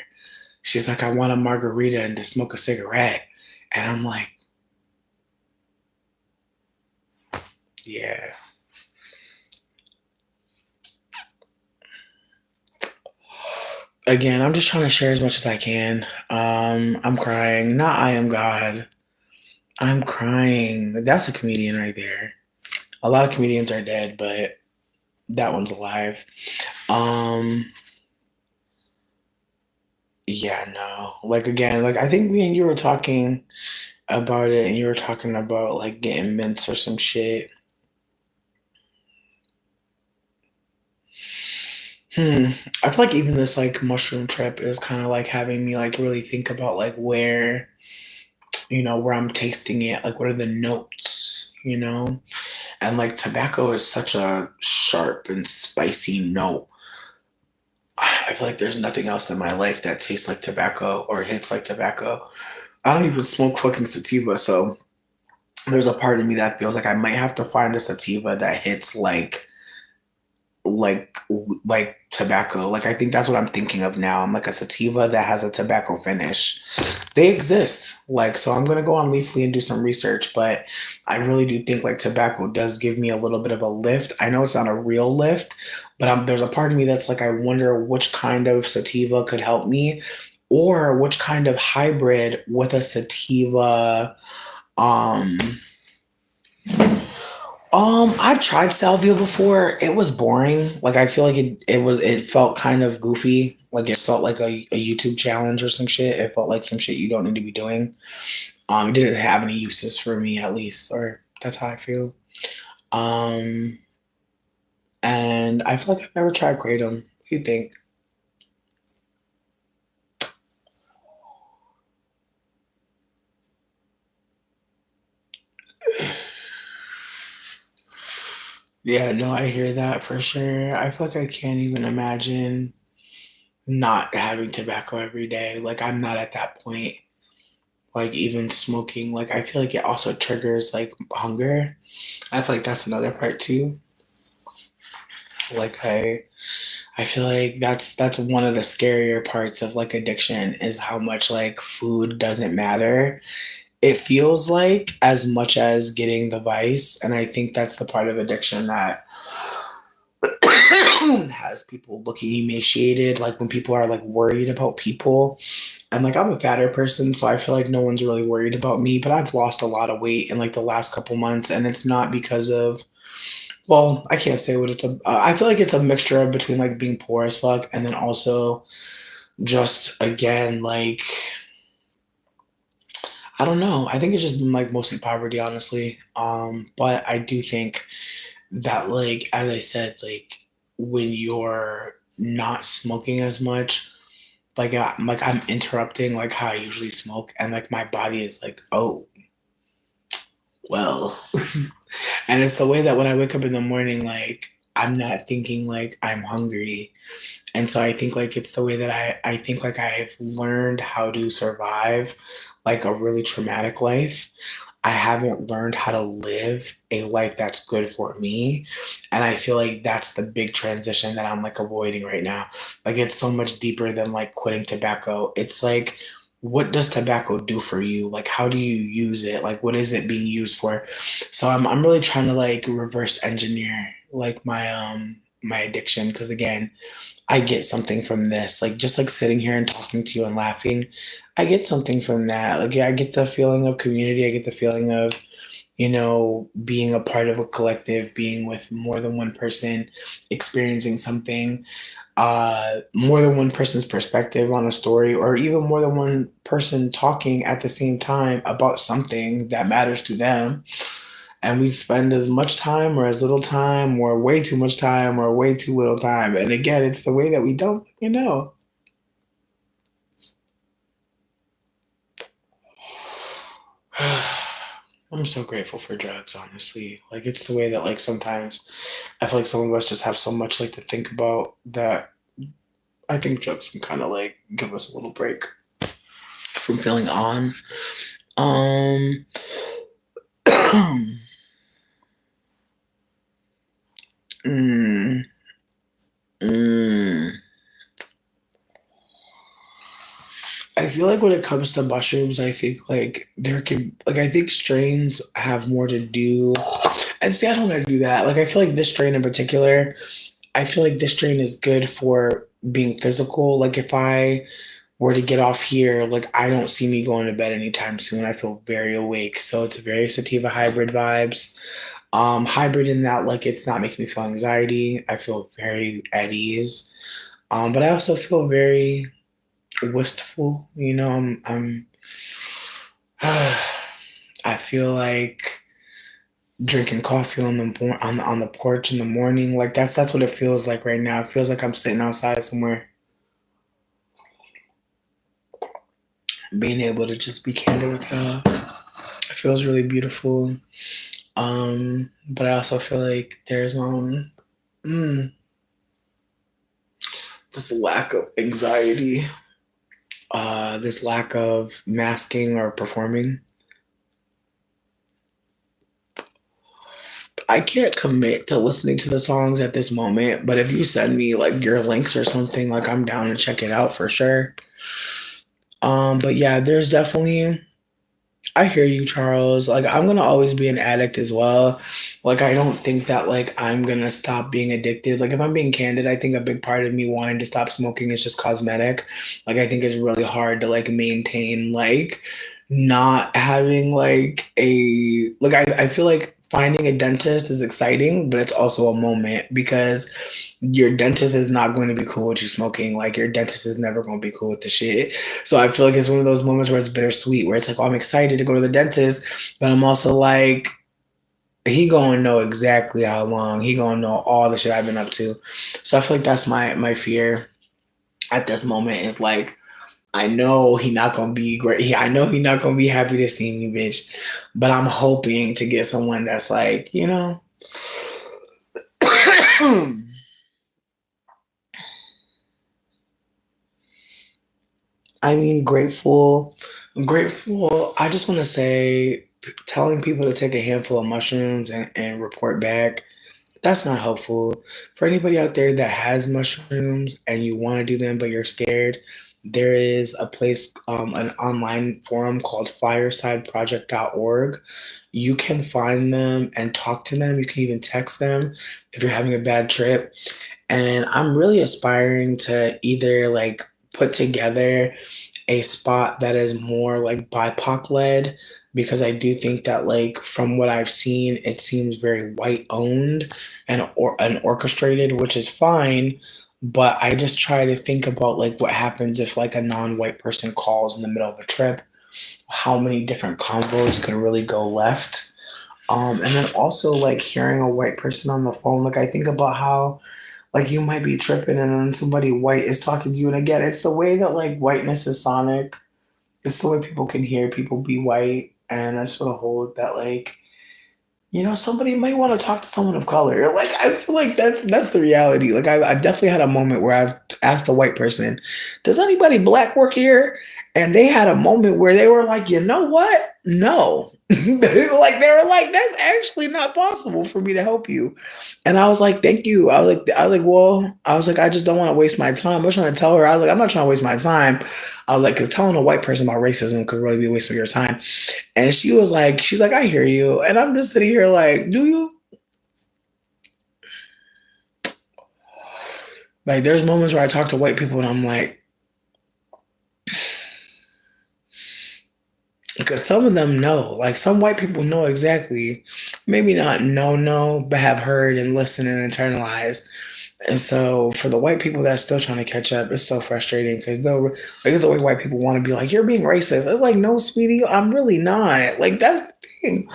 She's like, I want a margarita and to smoke a cigarette. And I'm like, yeah. Again, I'm just trying to share as much as I can. I'm crying. Not I am God. I'm crying. That's a comedian right there. A lot of comedians are dead, but that one's alive. Um, yeah, no. Like again, like I think me and you were talking about it and you were talking about like getting mints or some shit. Hmm. I feel like even this like mushroom trip is kind of like having me like really think about like where where I'm tasting it, like what are the notes, And like tobacco is such a sharp and spicy note. I feel like there's nothing else in my life that tastes like tobacco or hits like tobacco. I don't even smoke fucking sativa, so there's a part of me that feels like I might have to find a sativa that hits like like tobacco. Like I think that's what I'm thinking of now. I'm like a sativa that has a tobacco finish. They exist. Like so I'm gonna go on Leafly and do some research, but I really do think like tobacco does give me a little bit of a lift. I know it's not a real lift, but there's a part of me that's like I wonder which kind of sativa could help me or which kind of hybrid with a sativa um I've tried salvia before. It was boring. Like I feel like it felt kind of goofy. Like it felt like a YouTube challenge or some shit. It felt like some shit you don't need to be doing. It didn't have any uses for me at least, or that's how I feel. Um, and I feel like I've never tried kratom. What do you think? Yeah, no, I hear that for sure. I feel like I can't even imagine not having tobacco every day. Like I'm not at that point. Like even smoking, like I feel like it also triggers like hunger. I feel like that's another part too. Like I feel like that's one of the scarier parts of like addiction is how much like food doesn't matter. It feels like as much as getting the vice, and I think that's the part of addiction that has people looking emaciated, like when people are like worried about people. And like I'm a fatter person, so I feel like no one's really worried about me, but I've lost a lot of weight in like the last couple months, and it's not because of well, I can't say what it's a. I feel like it's a mixture of between like being poor as fuck and then also just again, like, I don't know. I think it's just been like mostly poverty, honestly. But I do think that, like, as I said, like, when you're not smoking as much, like I'm interrupting like how I usually smoke, and like my body is like, oh, well. And it's the way that when I wake up in the morning, like I'm not thinking like I'm hungry. And so I think like it's the way that I think like I've learned how to survive like a really traumatic life. I haven't learned how to live a life that's good for me. And I feel like that's the big transition that I'm like avoiding right now. Like it's so much deeper than like quitting tobacco. It's like, what does tobacco do for you? Like, how do you use it? Like, what is it being used for? So I'm really trying to like reverse engineer like my addiction, because again, I get something from this. Like just like sitting here and talking to you and laughing, I get something from that. Like yeah, I get the feeling of community. I get the feeling of, being a part of a collective, being with more than one person, experiencing something, more than one person's perspective on a story, or even more than one person talking at the same time about something that matters to them. And we spend as much time or as little time or way too much time or way too little time. And again, it's the way that we don't, I'm so grateful for drugs, honestly. Like it's the way that like sometimes I feel like some of us just have so much like to think about that I think drugs can kind of like give us a little break from feeling on. Um mm, mm. I feel like when it comes to mushrooms, I think like there can like I think strains have more to do. And see, I don't want to do that. Like I feel like this strain in particular, I feel like this strain is good for being physical. Like if I were to get off here, like I don't see me going to bed anytime soon. I feel very awake. So it's very sativa hybrid vibes. Hybrid in that like it's not making me feel anxiety. I feel very at ease. But I also feel very wistful. I feel like drinking coffee on the porch in the morning. Like that's what it feels like right now. It feels like I'm sitting outside somewhere, being able to just be candid with y'all. It feels really beautiful. But I also feel like there's mm, this lack of anxiety, this lack of masking or performing. I can't commit to listening to the songs at this moment, but if you send me like your links or something, like I'm down to check it out for sure. But yeah, there's definitely I hear you, Charles. Like I'm gonna always be an addict as well. Like I don't think that like I'm gonna stop being addicted. Like if I'm being candid, I think a big part of me wanting to stop smoking is just cosmetic. Like I think it's really hard to like maintain like not having like I feel like finding a dentist is exciting, but it's also a moment because your dentist is not going to be cool with you smoking. Like your dentist is never going to be cool with the shit. So I feel like it's one of those moments where it's bittersweet, where it's like, oh, I'm excited to go to the dentist, but I'm also like, he gonna know exactly how long. He gonna know all the shit I've been up to. So I feel like that's my fear at this moment is like, I know he not gonna be great. I know he not gonna be happy to see me, bitch. But I'm hoping to get someone that's like, I mean, grateful. Grateful. I just want to say, telling people to take a handful of mushrooms and report back, that's not helpful. For anybody out there that has mushrooms and you want to do them, but you're scared, there is a place, an online forum called firesideproject.org. You can find them and talk to them. You can even text them if you're having a bad trip. And I'm really aspiring to either like put together a spot that is more like BIPOC led, because I do think that like from what I've seen, it seems very white owned and orchestrated, which is fine. But I just try to think about like what happens if like a non-white person calls in the middle of a trip, how many different combos could really go left. And then also like hearing a white person on the phone, like I think about how like you might be tripping and then somebody white is talking to you. And again, it's the way that like whiteness is sonic. It's the way people can hear people be white. And I just want to hold that like, somebody might want to talk to someone of color. Like I feel like that's the reality. Like I've definitely had a moment where I've asked a white person, "Does anybody black work here?" And they had a moment where they were like, "You know what? No." Like they were like, "That's actually not possible for me to help you." And I was like, "Thank you." I was like, I just don't want to waste my time. I was trying to tell her, I was like, I'm not trying to waste my time. I was like, because telling a white person about racism could really be a waste of your time. And she's like, I hear you. And I'm just sitting here like, do you? Like, there's moments where I talk to white people and I'm like, because some of them know, like some white people know exactly, maybe not know, but have heard and listened and internalized. And so for the white people that's still trying to catch up, it's so frustrating because though like it's the way white people want to be like, you're being racist. It's like, no, sweetie, I'm really not. Like that's the thing.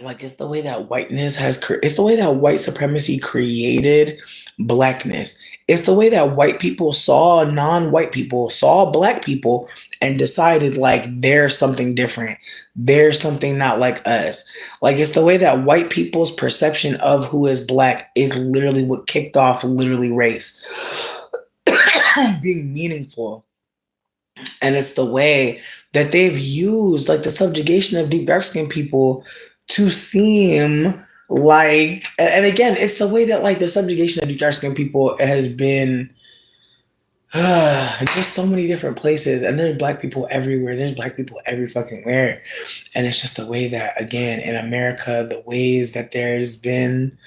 Like it's the way that it's the way that white supremacy created blackness. It's the way that white people saw non-white people, saw black people and decided like there's something different. There's something not like us. Like it's the way that white people's perception of who is black is literally what kicked off literally race being meaningful. And it's the way that they've used like the subjugation of deep dark skinned people to seem like, and again, it's the way that like the subjugation of deep dark skinned people has been just so many different places. And there's black people everywhere. There's black people every fucking where. And it's just the way that, again, in America, the ways that there's been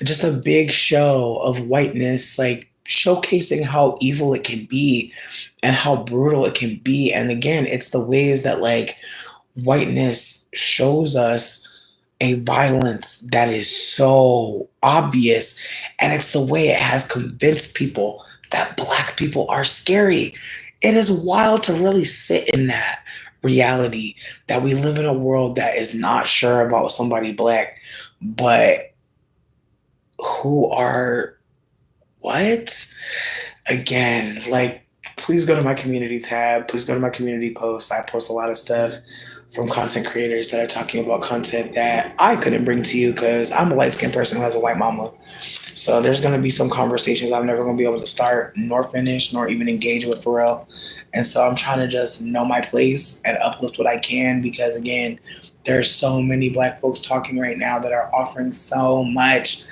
just a big show of whiteness, like showcasing how evil it can be and how brutal it can be. And again, it's the ways that like whiteness shows us a violence that is so obvious. And it's the way it has convinced people that black people are scary. It is wild to really sit in that reality that we live in a world that is not sure about somebody black, but who are what? Again, like, please go to my community tab. Please go to my community post. I post a lot of stuff from content creators that are talking about content that I couldn't bring to you because I'm a light skinned person who has a white mama. So there's going to be some conversations I'm never going to be able to start, nor finish, nor even engage with for real. And so I'm trying to just know my place and uplift what I can because, again, there's so many black folks talking right now that are offering so much.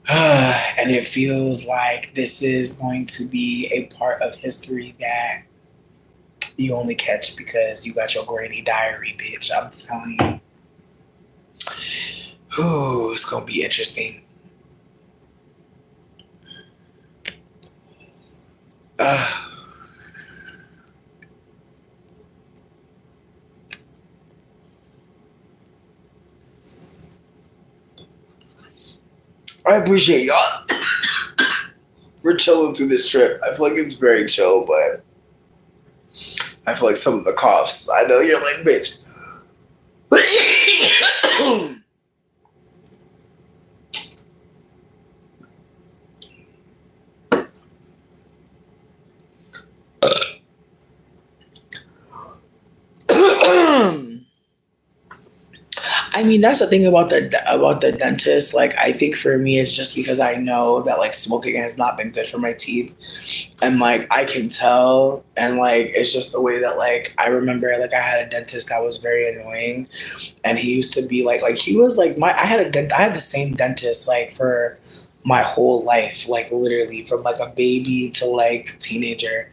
And it feels like this is going to be a part of history that you only catch because you got your grainy diary, bitch. I'm telling you. Ooh, it's going to be interesting. I appreciate y'all for chilling through this trip. I feel like it's very chill, but I feel like some of the coughs, I know you're like, bitch. I mean, that's the thing about the dentist. Like, I think for me, it's just because I know that like smoking has not been good for my teeth, and like I can tell, and like it's just the way that like I remember like I had a dentist that was very annoying, and he used to be like he was like I had the same dentist like for my whole life, like literally from like a baby to like teenager,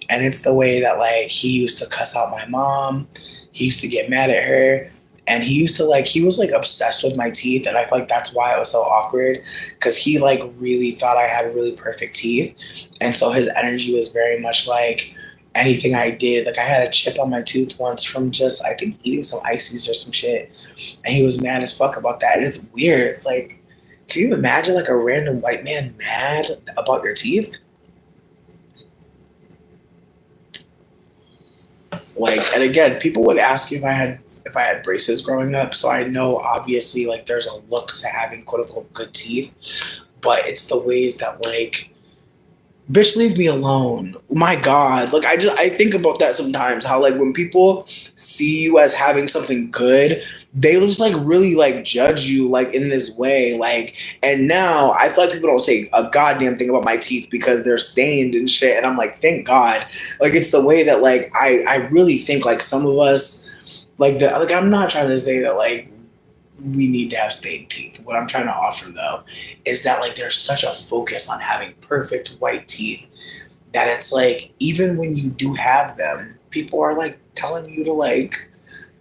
and it's the way that like he used to cuss out my mom, he used to get mad at her. And he used to like, he was like obsessed with my teeth. And I feel like that's why it was so awkward. Cause he like really thought I had really perfect teeth. And so his energy was very much like anything I did. Like I had a chip on my tooth once from just, I think, eating some ices or some shit. And he was mad as fuck about that. And it's weird. It's like, Can you imagine like a random white man mad about your teeth? Like, and again, people would ask you if I had braces growing up. So I know obviously like there's a look to having quote unquote good teeth, but it's the ways that like, bitch, leave me alone. My God. Like I think about that sometimes, how like when people see you as having something good, they just like really like judge you like in this way. Like, and now I feel like people don't say a goddamn thing about my teeth because they're stained and shit. And I'm like, thank God. Like it's the way that like I really think like some of us like I'm not trying to say that like we need to have stained teeth. What I'm trying to offer though is that like there's such a focus on having perfect white teeth that it's like even when you do have them, people are like telling you to like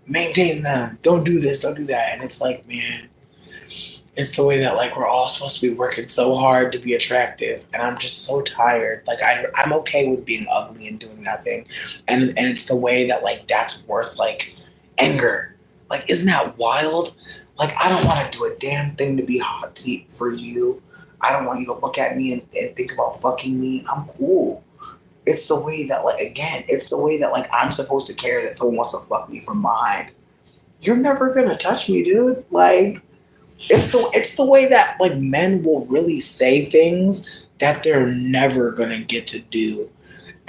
maintain them. Don't do this, don't do that. And it's like, man, it's the way that like we're all supposed to be working so hard to be attractive. And I'm just so tired. Like I'm okay with being ugly and doing nothing. And it's the way that like that's worth like anger. Like, isn't that wild? Like, I don't want to do a damn thing to be hot for you. I don't want you to look at me and think about fucking me. I'm cool. It's the way that, like, again, it's the way that, like, I'm supposed to care that someone wants to fuck me from behind. You're never gonna touch me, dude. Like, it's the way that, like, men will really say things that they're never gonna get to do.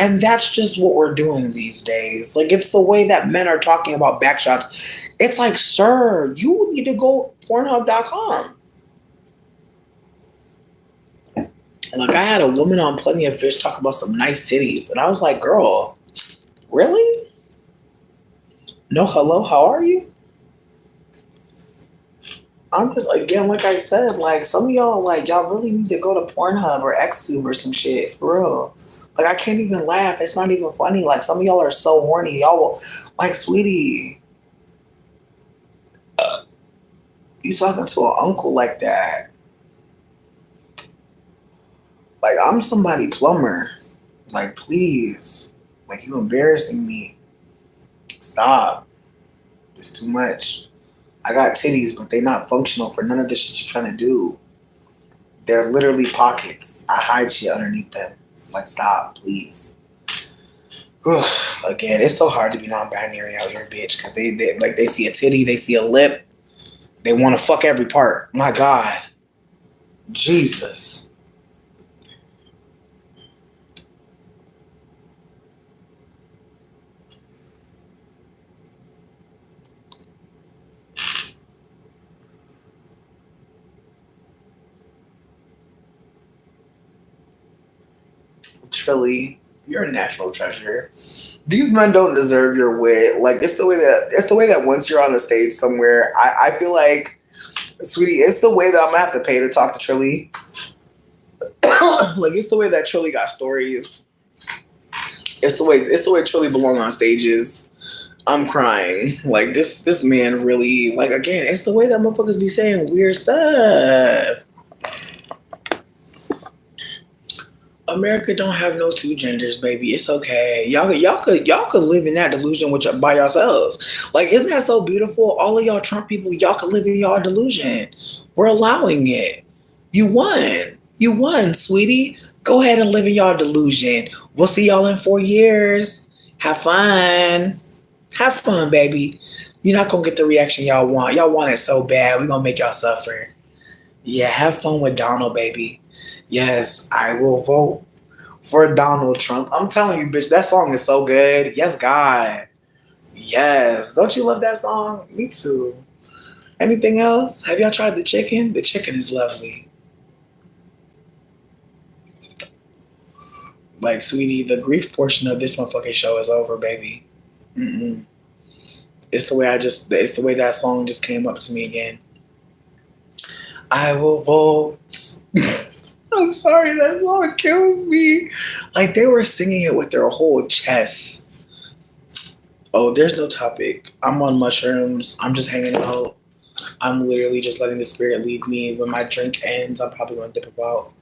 And that's just what we're doing these days. Like, it's the way that men are talking about backshots. It's like, sir, you need to go Pornhub.com. And like, I had a woman on Plenty of Fish talk about some nice titties. And I was like, girl, really? No, hello, how are you? I'm just, again, like I said, like, some of y'all, like, y'all really need to go to Pornhub or XTube or some shit, for real. Like, I can't even laugh. It's not even funny. Like, some of y'all are so horny. Y'all will, like, sweetie, you talking to an uncle like that. Like, I'm somebody plumber. Like, please. Like, you embarrassing me. Stop. It's too much. I got titties, but they not functional for none of the shit you're trying to do. They're literally pockets. I hide shit underneath them. Like, stop, please. Again, it's so hard to be non-binary out here, bitch, because they see a titty, they see a lip, they want to fuck every part. My God. Jesus. Trilly, you're a national treasure. These men don't deserve your wit. Like it's the way that once you're on the stage somewhere, I feel like, sweetie, it's the way that I'm gonna have to pay to talk to Trilly. Like it's the way that Trilly got stories. It's the way Trilly belong on stages. I'm crying. Like this man really, like, again, it's the way that motherfuckers be saying weird stuff. America don't have no two genders, baby. It's okay. Y'all could live in that delusion by yourselves. Like, isn't that so beautiful? All of y'all Trump people, y'all could live in y'all delusion. We're allowing it. You won. You won, sweetie. Go ahead and live in y'all delusion. We'll see y'all in 4 years. Have fun. Have fun, baby. You're not gonna get the reaction y'all want. Y'all want it so bad. We're gonna make y'all suffer. Yeah, have fun with Donald, baby. Yes, I will vote for Donald Trump. I'm telling you, bitch, that song is so good. Yes, God. Yes. Don't you love that song? Me too. Anything else? Have y'all tried the chicken? The chicken is lovely. Like, sweetie, the grief portion of this motherfucking show is over, baby. Mm-mm. It's the way that song just came up to me again. I will vote. I'm sorry, that song kills me. Like, they were singing it with their whole chest. Oh, there's no topic. I'm on mushrooms. I'm just hanging out. I'm literally just letting the spirit lead me. When my drink ends, I'm probably going to dip about.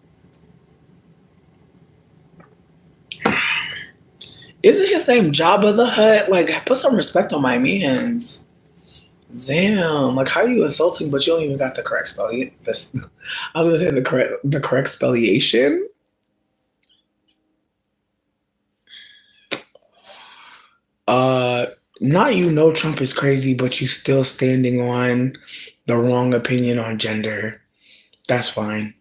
Isn't his name Jabba the Hutt? Like, put some respect on my mans. Damn, like how you insulting, but you don't even got the correct spell. I was gonna say the correct spelliation. Uh, Not you know Trump is crazy, but you still standing on the wrong opinion on gender. That's fine.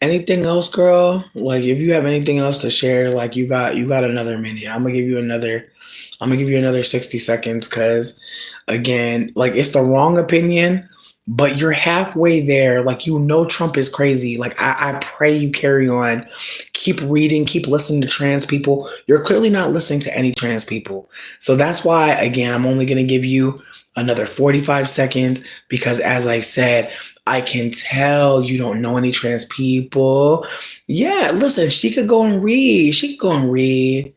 Anything else, girl? Like if you have anything else to share, like you got another minute. I'm gonna give you another 60 seconds because again, like it's the wrong opinion, but you're halfway there. Like you know Trump is crazy. Like I pray you carry on. Keep reading, keep listening to trans people. You're clearly not listening to any trans people. So that's why, again, I'm only gonna give you another 45 seconds because as I said, I can tell you don't know any trans people. Yeah, listen, she could go and read. She could go and read.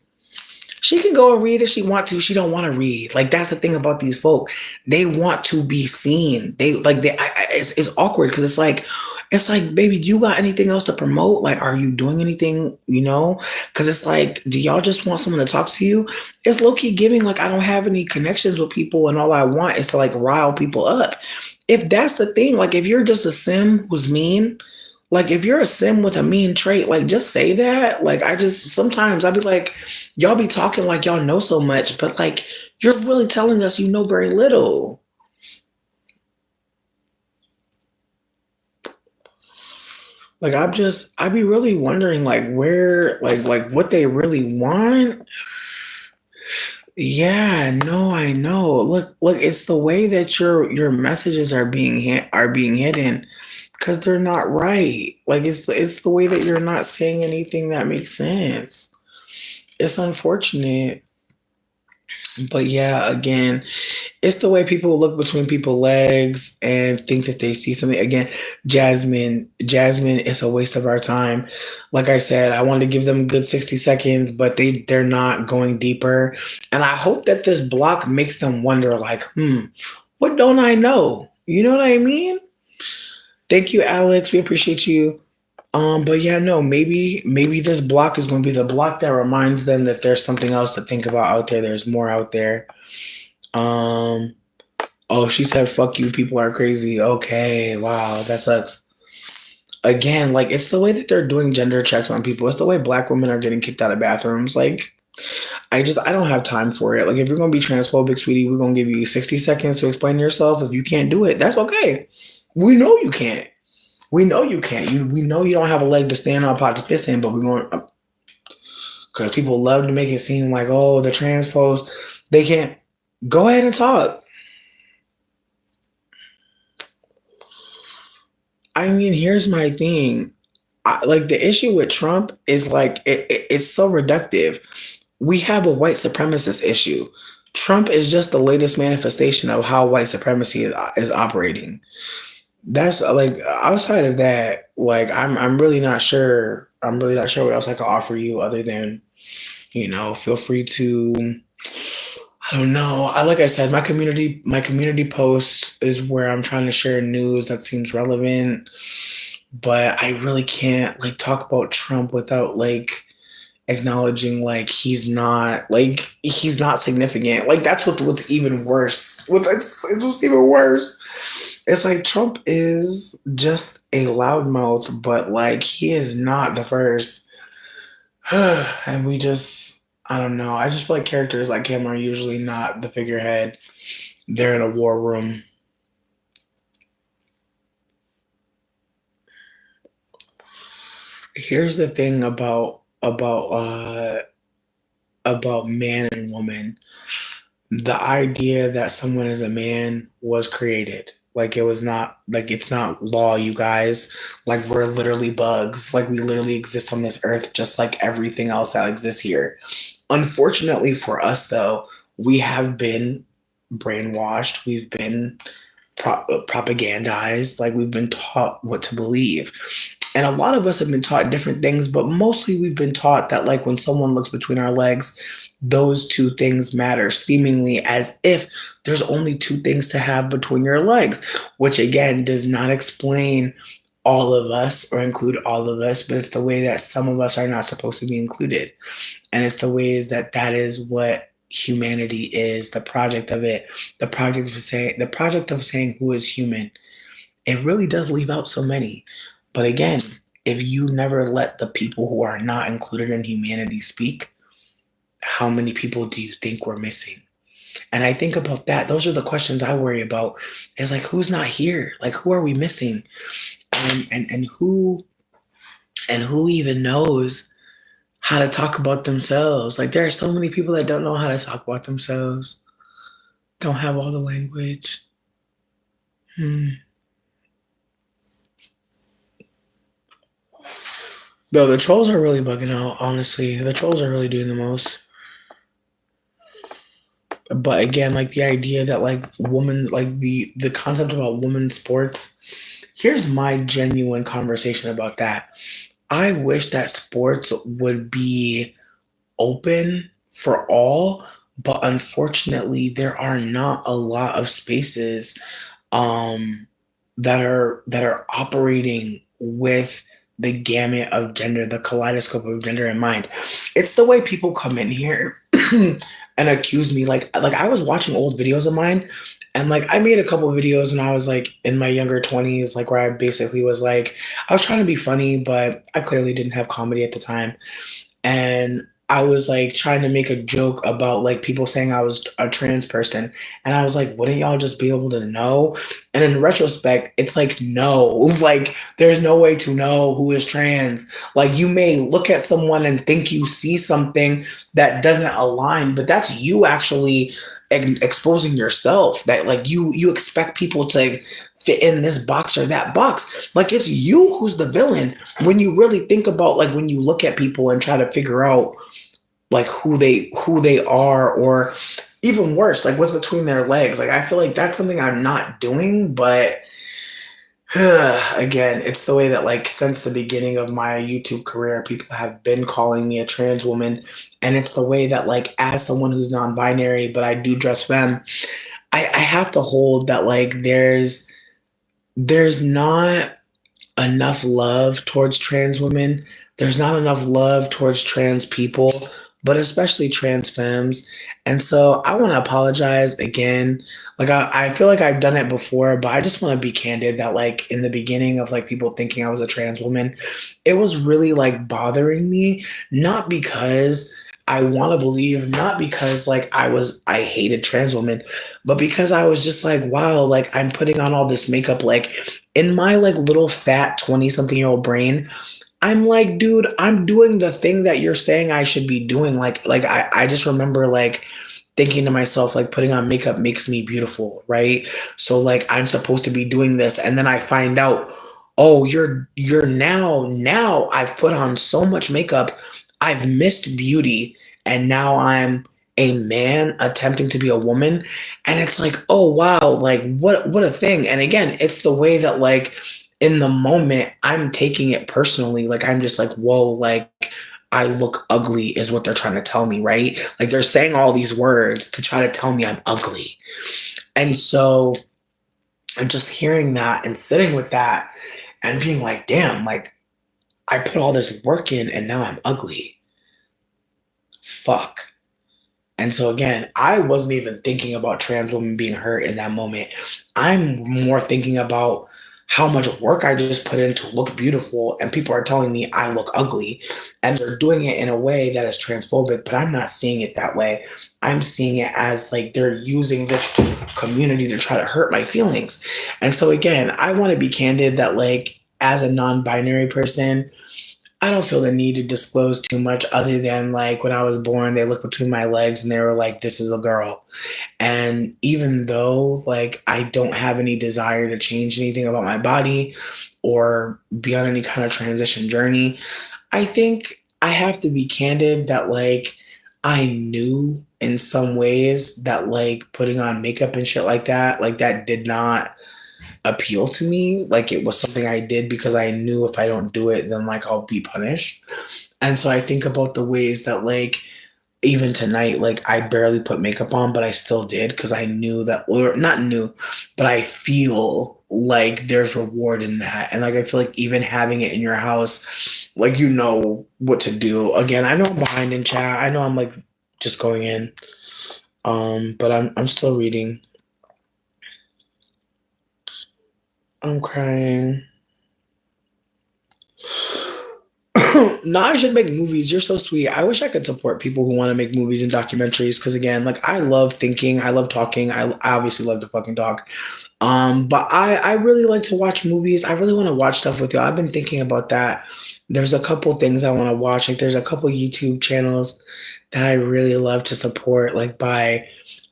She can go and read if she want to. She don't want to read. Like that's the thing about these folk. They want to be seen. It's awkward because it's like, baby, do you got anything else to promote? Like, are you doing anything? Because it's like, do y'all just want someone to talk to you? It's low key giving like I don't have any connections with people, and all I want is to like rile people up. If that's the thing, like if you're just a sim who's mean, like if you're a sim with a mean trait, like just say that. Like I just sometimes I'd be like, y'all be talking like y'all know so much, but like you're really telling us you know very little. Like I'd be really wondering like where like what they really want. Yeah, no, I know. Look, it's the way that your messages are being hidden because they're not right. Like it's the way that you're not saying anything that makes sense. It's unfortunate. But yeah, again, it's the way people look between people's legs and think that they see something. Again, Jasmine is a waste of our time. Like I said, I wanted to give them a good 60 seconds, but they're not going deeper. And I hope that this block makes them wonder, like, what don't I know? You know what I mean? Thank you, Alex. We appreciate you. But yeah, no, maybe this block is going to be the block that reminds them that there's something else to think about out there. There's more out there. Um, oh, she said, "Fuck you, people are crazy." Okay, wow, that sucks. Again, like it's the way that they're doing gender checks on people. It's the way Black women are getting kicked out of bathrooms. Like, I don't have time for it. Like, if you're gonna be transphobic, sweetie, we're gonna give you 60 seconds to explain yourself. If you can't do it, that's okay. We know you can't. We know you can't. We know you don't have a leg to stand on pot to piss in, but we're going because people love to make it seem like, oh, the trans folks, they can't. Go ahead and talk. I mean, here's my thing. Like the issue with Trump is like it's so reductive. We have a white supremacist issue. Trump is just the latest manifestation of how white supremacy is operating. That's like outside of that, like I'm really not sure. I'm really not sure what else I could offer you other than, feel free to I don't know. Like I said, my community post is where I'm trying to share news that seems relevant, but I really can't like talk about Trump without like acknowledging he's not significant. Like that's what's even worse. What's even worse. It's like Trump is just a loudmouth, but like he is not the first. And I don't know. I just feel like characters like him are usually not the figurehead. They're in a war room. Here's the thing about man and woman. The idea that someone is a man was created. Like it was not like it's not law, you guys. Like we're literally bugs. Like we literally exist on this earth just like everything else that exists here. Unfortunately for us though, we have been brainwashed. We've been propagandized. Like we've been taught what to believe. And a lot of us have been taught different things, but mostly we've been taught that like when someone looks between our legs, those two things matter, seemingly as if there's only two things to have between your legs, which again does not explain all of us or include all of us, but it's the way that some of us are not supposed to be included. And it's the ways that is what humanity is, the project of it, the project of saying who is human, it really does leave out so many. But again, if you never let the people who are not included in humanity speak, how many people do you think we're missing? And I think about that. Those are the questions I worry about. Is like, who's not here? Like, who are we missing? And who even knows how to talk about themselves? Like, there are so many people that don't know how to talk about themselves. Don't have all the language. Though the trolls are really bugging out, honestly. The trolls are really doing the most. But again, like the idea that like woman, like the concept about women sports, here's my genuine conversation about that. I wish that sports would be open for all, but unfortunately there are not a lot of spaces um that are operating with the gamut of gender, the kaleidoscope of gender in mind. It's the way people come in here and accuse me. Like I was watching old videos of mine, and like I made a couple of videos when I was like in my younger 20s, like where I basically was like, I was trying to be funny, but I clearly didn't have comedy at the time. And I was like trying to make a joke about like people saying I was a trans person. And I was like, wouldn't y'all just be able to know? And in retrospect, it's like, no, like there's no way to know who is trans. Like you may look at someone and think you see something that doesn't align, but that's you actually exposing yourself. That like you expect people to fit in this box or that box. Like it's you who's the villain when you really think about like when you look at people and try to figure out like who they are, or even worse, like what's between their legs. Like I feel like that's something I'm not doing, but again, it's the way that like since the beginning of my YouTube career, people have been calling me a trans woman. And it's the way that like as someone who's non-binary, but I do dress femme, I have to hold that like there's not enough love towards trans women. There's not enough love towards trans people, but especially trans femmes. And so I want to apologize again. Like I feel like I've done it before, but I just want to be candid that like in the beginning of like people thinking I was a trans woman, it was really like bothering me, not because I want to believe, not because like I hated trans women, but because I was just like, wow, like I'm putting on all this makeup, like in my like little fat 20 something year old brain, I'm like, dude, I'm doing the thing that you're saying I should be doing. Like I just remember like thinking to myself, like putting on makeup makes me beautiful, right? So like I'm supposed to be doing this. And then I find out, oh, you're now I've put on so much makeup, I've missed beauty, and now I'm a man attempting to be a woman. And it's like, oh wow, like what a thing. And again, it's the way that like in the moment I'm taking it personally. Like I'm just like, whoa, like I look ugly is what they're trying to tell me, right? Like they're saying all these words to try to tell me I'm ugly. And so I'm just hearing that and sitting with that and being like, damn, like I put all this work in and now I'm ugly. Fuck. And so again, I wasn't even thinking about trans women being hurt in that moment. I'm more thinking about how much work I just put in to look beautiful, and people are telling me I look ugly, and they're doing it in a way that is transphobic, but I'm not seeing it that way. I'm seeing it as like they're using this community to try to hurt my feelings. And so again, I want to be candid that like as a non-binary person, I don't feel the need to disclose too much other than like when I was born, they looked between my legs and they were like, this is a girl. And even though like I don't have any desire to change anything about my body or be on any kind of transition journey, I think I have to be candid that like I knew in some ways that like putting on makeup and shit like that did not appeal to me. Like it was something I did because I knew if I don't do it, then like I'll be punished. And so I think about the ways that like even tonight, like I barely put makeup on, but I still did because I knew that, or not knew, but I feel like there's reward in that. And like I feel like even having it in your house, like you know what to do. Again, I know I'm behind in chat. I know I'm like just going in. But I'm still reading. I'm crying. No, I should make movies. You're so sweet. I wish I could support people who want to make movies and documentaries. Because again, like I love thinking, I love talking. I obviously love to fucking talk. But I really like to watch movies. I really want to watch stuff with you. I've been thinking about that. There's a couple things I want to watch. Like there's a couple YouTube channels that I really love to support. Like by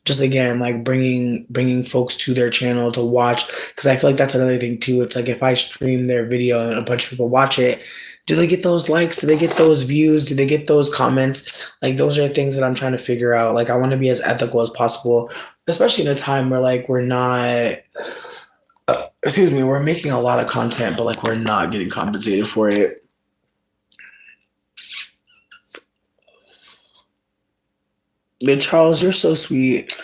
just again like bringing folks to their channel to watch, because I feel like that's another thing too. It's like if I stream their video and a bunch of people watch it, do they get those likes? Do they get those views? Do they get those comments? Like those are things that I'm trying to figure out. Like I want to be as ethical as possible, especially in a time where like we're not, excuse me, we're making a lot of content, but like we're not getting compensated for it. But Charles, you're so sweet.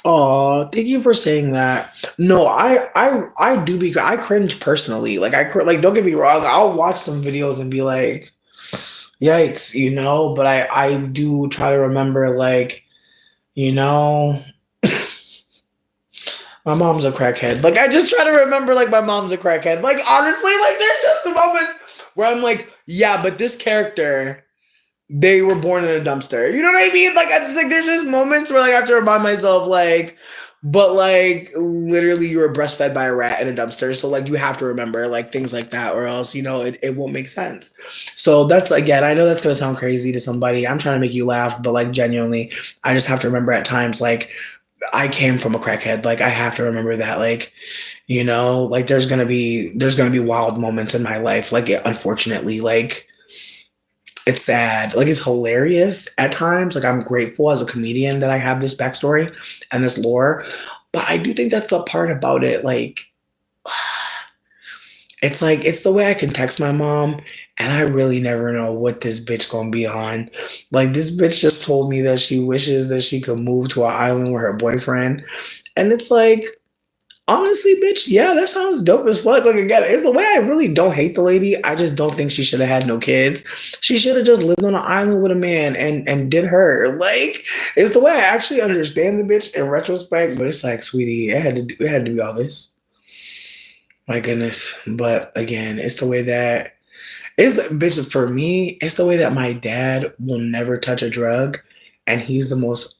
Oh, thank you for saying that. No, I do be I cringe personally. Like like don't get me wrong, I'll watch some videos and be like, yikes, you know, but I do try to remember like, you know, my mom's a crackhead. Like I just try to remember like my mom's a crackhead. Like honestly, like there's just moments where I'm like, yeah, but this character, they were born in a dumpster. You know what I mean? Like I just like there's just moments where like I have to remind myself like, but like literally you were breastfed by a rat in a dumpster. So like you have to remember like things like that, or else you know it won't make sense. So that's again, I know that's gonna sound crazy to somebody. I'm trying to make you laugh, but like genuinely, I just have to remember at times like I came from a crackhead. Like I have to remember that. Like, you know, like there's gonna be wild moments in my life. Like unfortunately, like it's sad. Like it's hilarious at times. Like I'm grateful as a comedian that I have this backstory and this lore. But I do think that's the part about it. Like it's the way I can text my mom and I really never know what this bitch gonna be on. Like this bitch just told me that she wishes that she could move to an island with her boyfriend. And it's like, honestly, bitch, yeah, that sounds dope as fuck. Like again, it's the way I really don't hate the lady. I just don't think she should have had no kids. She should have just lived on an island with a man and did her. Like it's the way I actually understand the bitch in retrospect. But it's like, sweetie, it had to be all this. My goodness. But again, it's the way that it's the bitch for me. It's the way that my dad will never touch a drug, and he's the most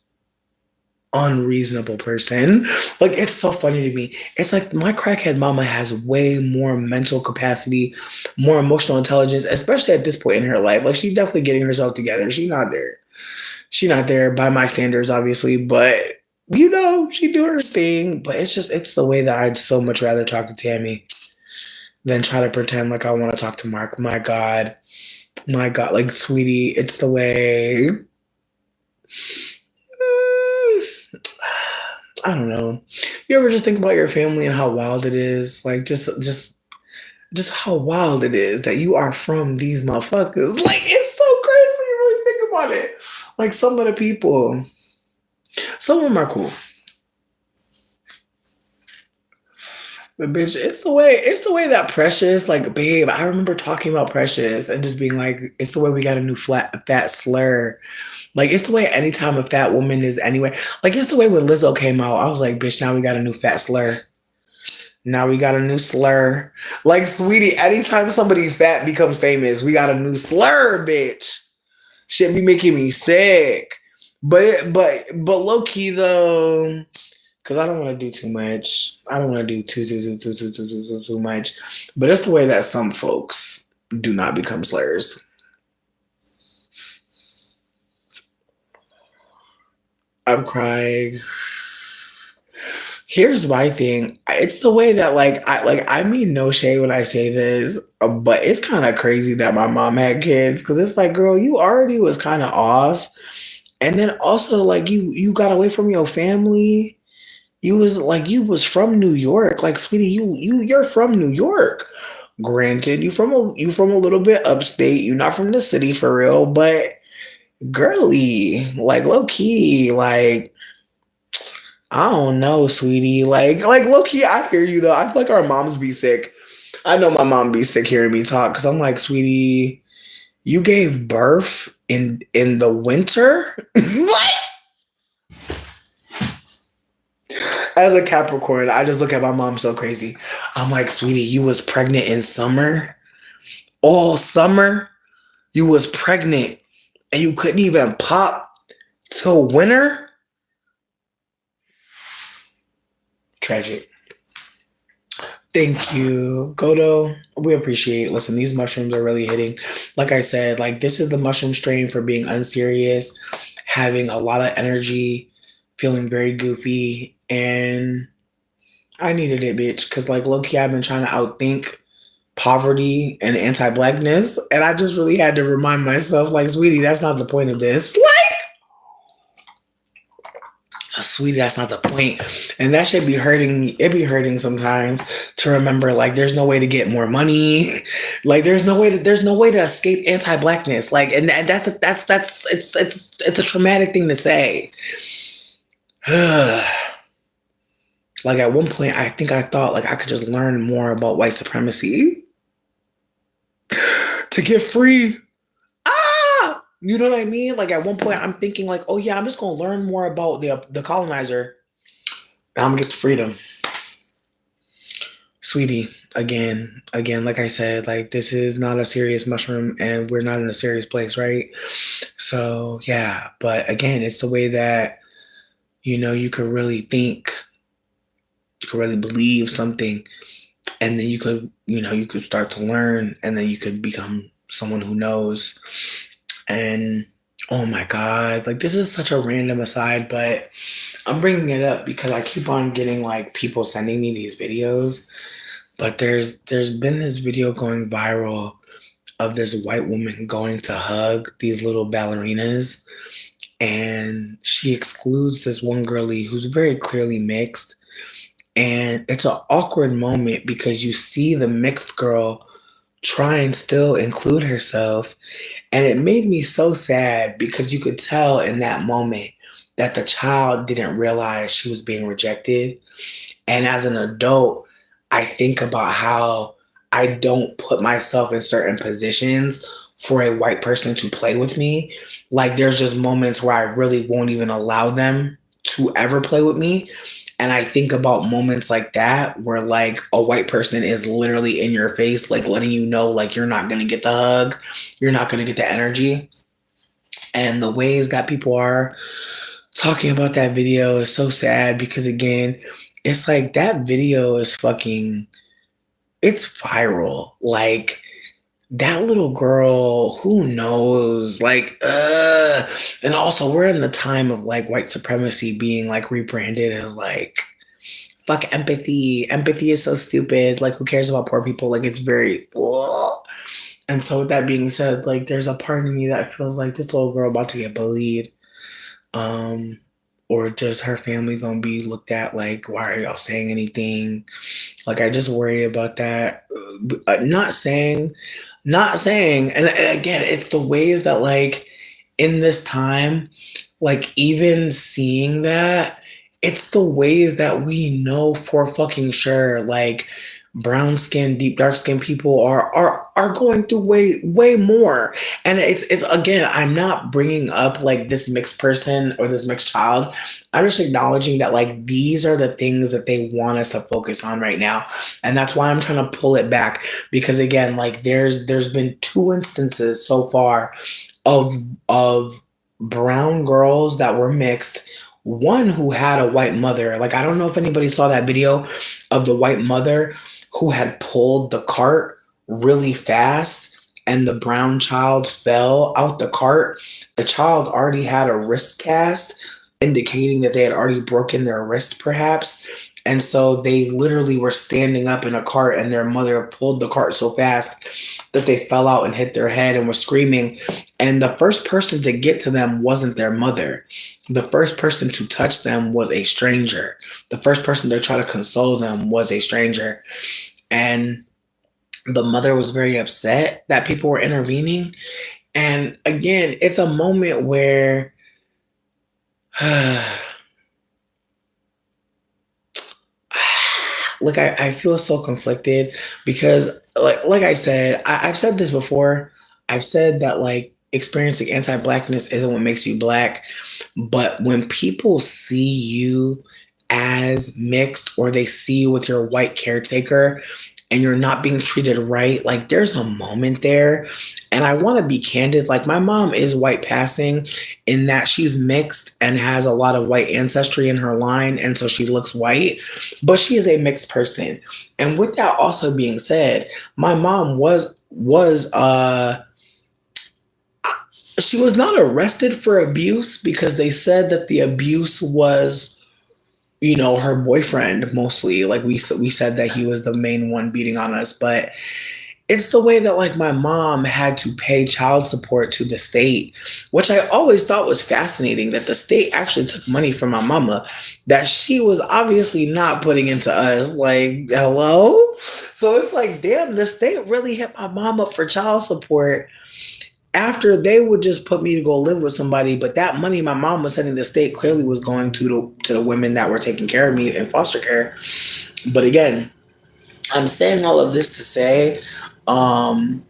unreasonable person. Like it's so funny to me. It's like my crackhead mama has way more mental capacity, more emotional intelligence, especially at this point in her life. Like she's definitely getting herself together. She's not there. She's not there by my standards, obviously, but you know, she do her thing. But it's the way that I'd so much rather talk to Tammy than try to pretend like I want to talk to Mark. My God, like sweetie, it's the way. I don't know. You ever just think about your family and how wild it is? Like just how wild it is that you are from these motherfuckers. Like it's so crazy when you really think about it. Like some of the people, some of them are cool. But bitch, it's the way that Precious, like, babe, I remember talking about Precious and just being like, it's the way we got a new fat slur. Like, it's the way anytime a fat woman is anywhere. Like, it's the way when Lizzo came out, I was like, bitch, now we got a new fat slur. Now we got a new slur. Like, sweetie, anytime somebody fat becomes famous, we got a new slur, bitch. Shit be making me sick. But low key though, because I don't want to do too much. I don't want to do too much. But it's the way that some folks do not become slurs. I'm crying. Here's my thing. It's the way that I mean no shade when I say this, but it's kind of crazy that my mom had kids because it's like, girl, you already was kind of off, and then also like you got away from your family. You was from New York, like sweetie. You're from New York. Granted, you from a little bit upstate. You're not from the city for real, but girly, like low key, like I don't know, sweetie. Like low key, I hear you though. I feel like our moms be sick. I know my mom be sick hearing me talk because I'm like, sweetie, You gave birth in the winter? What? As a Capricorn, I just look at my mom so crazy. I'm like, sweetie, you was pregnant in summer? All summer? You was pregnant and you couldn't even pop till winter? Tragic. Thank you, Godo. We appreciate. Listen, these mushrooms are really hitting. Like I said, like this is the mushroom strain for being unserious, having a lot of energy, feeling very goofy, and I needed it, bitch. Cause like low key, I've been trying to outthink poverty and anti-blackness, and I just really had to remind myself, like, sweetie, that's not the point of this. Sweetie, that's not the point. And that should be hurting. It be hurting sometimes to remember, like, there's no way to get more money. Like, there's no way to escape anti-blackness. Like, and that's it's a traumatic thing to say. Like at one point, I think I thought like I could just learn more about white supremacy to get free. You know what I mean? Like at one point, I'm thinking like, oh yeah, I'm just gonna learn more about the colonizer. And I'm gonna get to freedom, sweetie. Again, like I said, like this is not a serious mushroom, and we're not in a serious place, right? So yeah, but again, it's the way that you could really think, you could really believe something, and then you could start to learn, and then you could become someone who knows. And oh my God, like this is such a random aside, but I'm bringing it up because I keep on getting like people sending me these videos. But there's been this video going viral of this white woman going to hug these little ballerinas, and she excludes this one girlie who's very clearly mixed. And it's an awkward moment because you see the mixed girl try and still include herself. And it made me so sad because you could tell in that moment that the child didn't realize she was being rejected. And as an adult, I think about how I don't put myself in certain positions for a white person to play with me. Like there's just moments where I really won't even allow them to ever play with me. And I think about moments like that where like a white person is literally in your face, like letting you know, like you're not going to get the hug, you're not going to get the energy. And the ways that people are talking about that video is so sad because again, it's like that video is it's viral. Like that little girl, who knows? Like, and also we're in the time of like white supremacy being like rebranded as like fuck empathy. Empathy is so stupid. Like, who cares about poor people? Like, it's very. Ugh. And so, with that being said, like, there's a part of me that feels like this little girl about to get bullied, or just her family gonna be looked at like, why are y'all saying anything? Like, I just worry about that. Not saying, and again, it's the ways that like in this time, like even seeing that, it's the ways that we know for fucking sure, like brown skin, deep dark skin people are going through way more. And it's again, I'm not bringing up like this mixed person or this mixed child. I'm just acknowledging that like these are the things that they want us to focus on right now, and that's why I'm trying to pull it back because again, like there's been two instances so far of brown girls that were mixed. One who had a white mother. Like I don't know if anybody saw that video of the white mother who had pulled the cart really fast and the brown child fell out the cart. The child already had a wrist cast, indicating that they had already broken their wrist, perhaps. And so they literally were standing up in a cart, and their mother pulled the cart so fast that they fell out and hit their head and were screaming. And the first person to get to them wasn't their mother. The first person to touch them was a stranger. The first person to try to console them was a stranger. And the mother was very upset that people were intervening. And again, it's a moment where look, I feel so conflicted because like I said, I've said this before. I've said that like experiencing anti-blackness isn't what makes you black, but when people see you as mixed or they see you with your white caretaker and you're not being treated right, like there's a moment there. And I want to be candid, like my mom is white passing in that she's mixed and has a lot of white ancestry in her line, and so she looks white, but she is a mixed person. And with that also being said, my mom was she was not arrested for abuse because they said that the abuse was, you know, her boyfriend mostly. Like we said that he was the main one beating on us, but it's the way that like my mom had to pay child support to the state, which I always thought was fascinating that the state actually took money from my mama that she was obviously not putting into us. Like, hello? So it's like, damn, the state really hit my mom up for child support after they would just put me to go live with somebody, but that money my mom was sending the state clearly was going to the women that were taking care of me in foster care. But again, I'm saying all of this to say, um,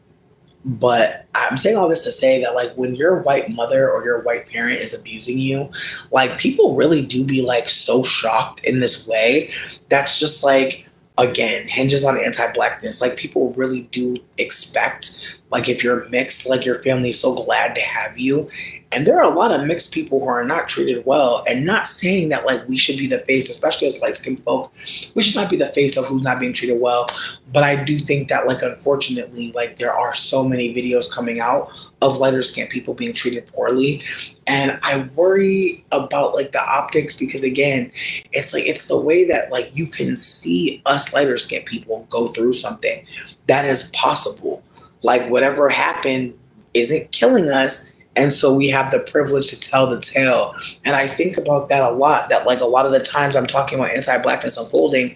but I'm saying all this to say that like when your white mother or your white parent is abusing you, like people really do be like so shocked in this way. That's just like again hinges on anti-blackness. Like people really do expect like if you're mixed, like your family's so glad to have you. And there are a lot of mixed people who are not treated well. And not saying that like we should be the face, especially as light skinned folk, we should not be the face of who's not being treated well. But I do think that like unfortunately, like there are so many videos coming out of lighter skinned people being treated poorly. And I worry about like the optics because again, it's like it's the way that like you can see us lighter skinned people go through something that is possible. Like whatever happened isn't killing us. And so we have the privilege to tell the tale. And I think about that a lot, that like a lot of the times I'm talking about anti-blackness unfolding,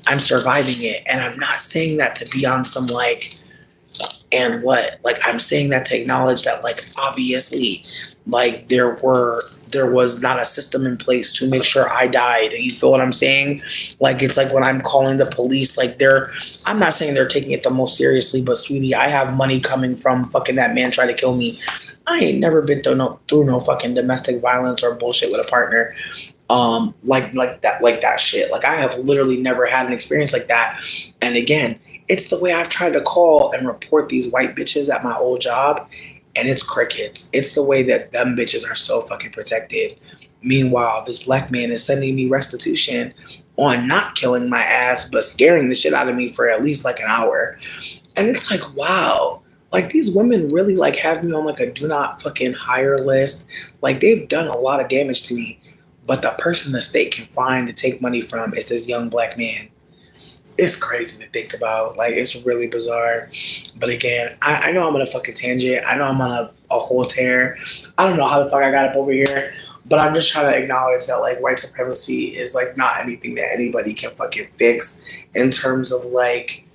I'm surviving it. And I'm not saying that to be on some like, and what? Like I'm saying that to acknowledge that like obviously like there was not a system in place to make sure I died. You feel what I'm saying? Like it's like when I'm calling the police, like I'm not saying they're taking it the most seriously, but sweetie, I have money coming from fucking that man trying to kill me. I ain't never been through no fucking domestic violence or bullshit with a partner. Like that shit. Like I have literally never had an experience like that. And again, it's the way I've tried to call and report these white bitches at my old job, and it's crickets. It's the way that them bitches are so fucking protected. Meanwhile, this black man is sending me restitution on not killing my ass, but scaring the shit out of me for at least like an hour. And it's like, wow. Like these women really like have me on like a do not fucking hire list. Like they've done a lot of damage to me. But the person the state can find to take money from is this young black man. It's crazy to think about. Like it's really bizarre. But again, I know I'm on a fucking tangent. I know I'm on a whole tear. I don't know how the fuck I got up over here. But I'm just trying to acknowledge that like white supremacy is like not anything that anybody can fucking fix in terms of like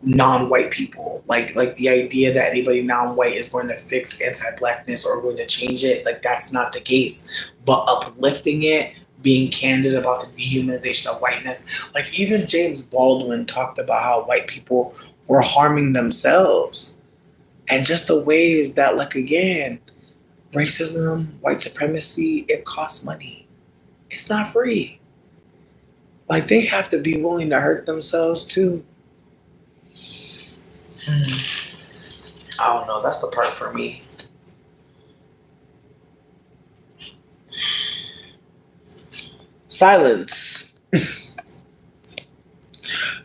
non-white people. Like the idea that anybody non-white is going to fix anti-blackness or going to change it, like that's not the case. But uplifting it, being candid about the dehumanization of whiteness. Like even James Baldwin talked about how white people were harming themselves. And just the ways that like again, racism, white supremacy, it costs money. It's not free. Like they have to be willing to hurt themselves too. I don't know. That's the part for me. Silence.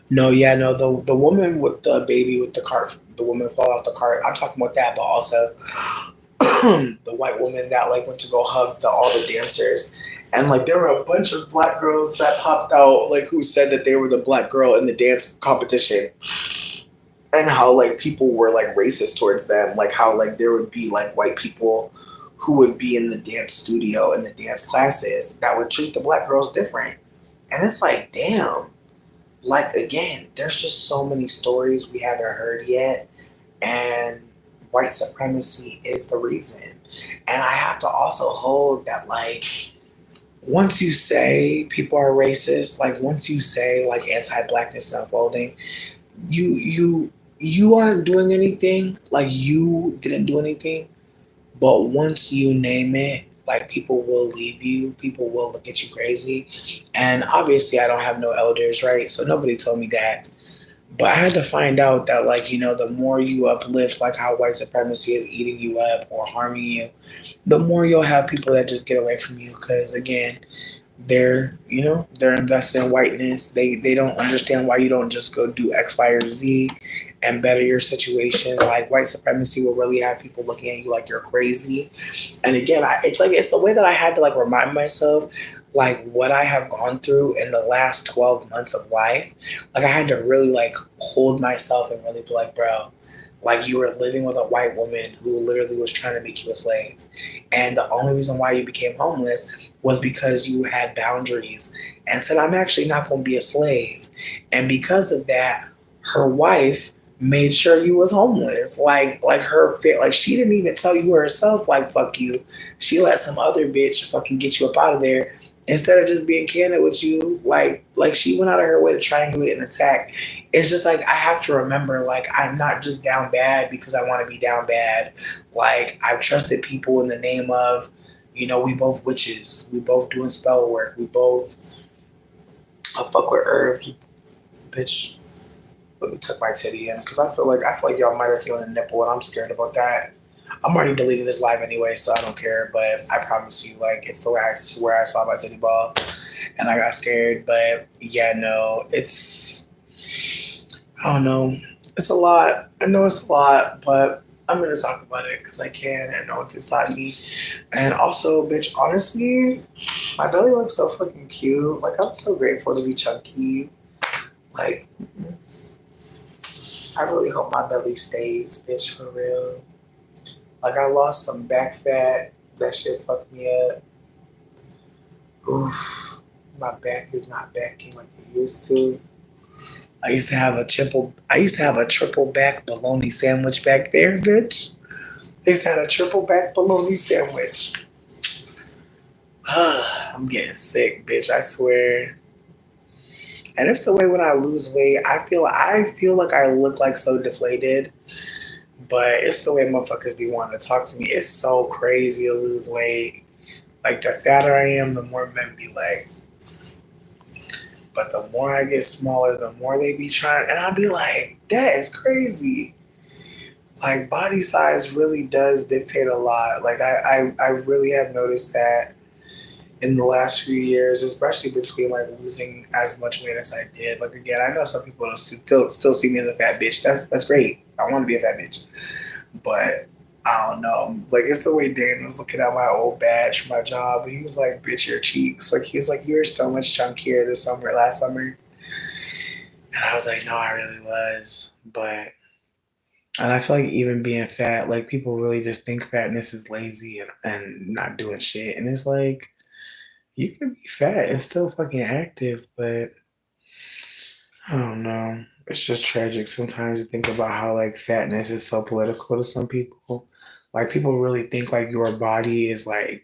No, yeah, no. The woman with the baby with the cart, the woman fall off the cart. I'm talking about that, but also the white woman that like went to go hug all the dancers, and like there were a bunch of black girls that popped out, like who said that they were the black girl in the dance competition. And how like people were like racist towards them, like how like there would be like white people who would be in the dance studio and the dance classes that would treat the black girls different. And it's like, damn, like again, there's just so many stories we haven't heard yet, and white supremacy is the reason. And I have to also hold that like once you say people are racist, like once you say like anti-blackness is unfolding, you you aren't doing anything, like you didn't do anything, but once you name it, like people will leave you, people will look at you crazy. And obviously, I don't have no elders, right? So nobody told me that. But I had to find out that, like, the more you uplift, like how white supremacy is eating you up or harming you, the more you'll have people that just get away from you. Because again, they're invested in whiteness. They don't understand why you don't just go do X, Y, or Z and better your situation. Like white supremacy will really have people looking at you like you're crazy. And again, it's the way that I had to like remind myself like what I have gone through in the last 12 months of life. Like I had to really like hold myself and really be like, bro, like you were living with a white woman who literally was trying to make you a slave. And the only reason why you became homeless was because you had boundaries and said, I'm actually not going to be a slave. And because of that, her wife made sure you was homeless. Like her fit, like she didn't even tell you herself, like, fuck you. She let some other bitch fucking get you up out of there instead of just being candid with you. Like she went out of her way to triangulate and attack. It's just like I have to remember, like, I'm not just down bad because I want to be down bad. Like I've trusted people in the name of, we both witches. We both doing spell work. We both I fuck with herbs. Bitch, let me tuck my titty in because I feel like y'all might have seen a nipple and I'm scared about that. I'm already deleting this live anyway, so I don't care. But I promise you, like, it's the way I swear I saw my titty ball, and I got scared. But yeah, no, I don't know. It's a lot. I know it's a lot, but I'm gonna talk about it because I can. I know it's not me. And also, bitch, honestly, my belly looks so fucking cute. Like, I'm so grateful to be chunky. Like, I really hope my belly stays, bitch, for real. Like, I lost some back fat. That shit fucked me up. Oof. My back is not backing like it used to. I used to have a triple back bologna sandwich back there, bitch. I used to have a triple back bologna sandwich. I'm getting sick, bitch, I swear. And it's the way when I lose weight, I feel like I look like so deflated. But it's the way motherfuckers be wanting to talk to me. It's so crazy to lose weight. Like the fatter I am, the more men be like. But the more I get smaller, the more they be trying. And I'll be like, that is crazy. Like body size really does dictate a lot. Like I really have noticed that in the last few years, especially between like losing as much weight as I did. Like again, I know some people still see me as a fat bitch. That's great. I want to be a fat bitch, but I don't know. Like it's the way Dan was looking at my old badge for my job. He was like, "Bitch, your cheeks." Like he was like, "You were so much chunkier last summer." And I was like, "No, I really was." And I feel like even being fat, like people really just think fatness is lazy and not doing shit. And it's like you can be fat and still fucking active, but I don't know. It's just tragic sometimes to think about how like fatness is so political to some people. Like people really think like your body is like,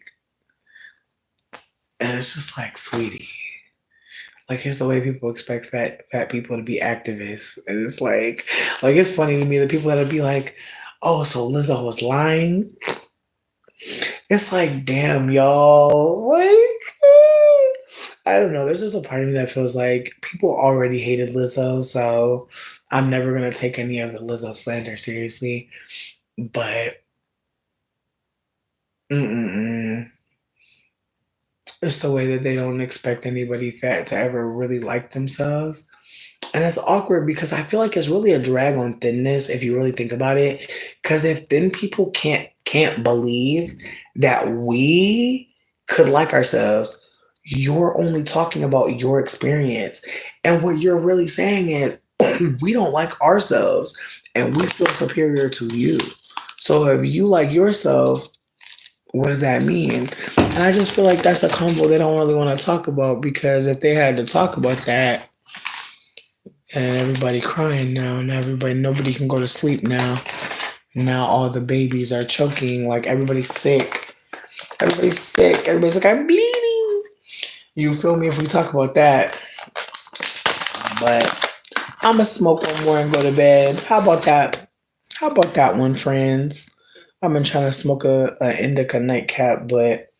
and it's just like, sweetie. Like it's the way people expect fat people to be activists, and it's like it's funny to me the people that'll be like, "Oh, so Lizzo was lying." It's like, damn, y'all. I don't know. There's just a part of me that feels like people already hated Lizzo, so I'm never gonna take any of the Lizzo slander seriously. But mm-mm. It's the way that they don't expect anybody fat to ever really like themselves. And it's awkward because I feel like it's really a drag on thinness if you really think about it. Because if thin people can't believe that we could like ourselves, you're only talking about your experience. And what you're really saying is we don't like ourselves and we feel superior to you. So if you like yourself, what does that mean? And I just feel like that's a combo they don't really want to talk about because if they had to talk about that, and everybody crying now, and nobody can go to sleep now. Now all the babies are choking, like everybody's sick. Everybody's sick. Everybody's like, I'm bleeding. You feel me if we talk about that? But I'ma smoke one more and go to bed. How about that? How about that one, friends? I've been trying to smoke a indica nightcap, but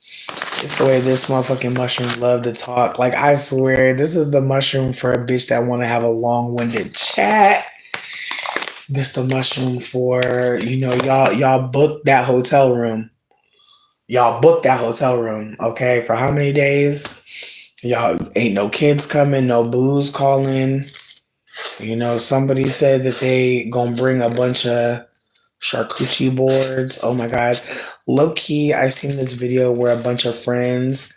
it's the way this motherfucking mushroom love to talk. Like I swear, this is the mushroom for a bitch that want to have a long-winded chat. This the mushroom for y'all booked that hotel room. Y'all booked that hotel room, okay? For how many days? Y'all ain't no kids coming, no booze calling. Somebody said that they gonna bring a bunch of charcuterie boards. Oh my god. Low key, I seen this video where a bunch of friends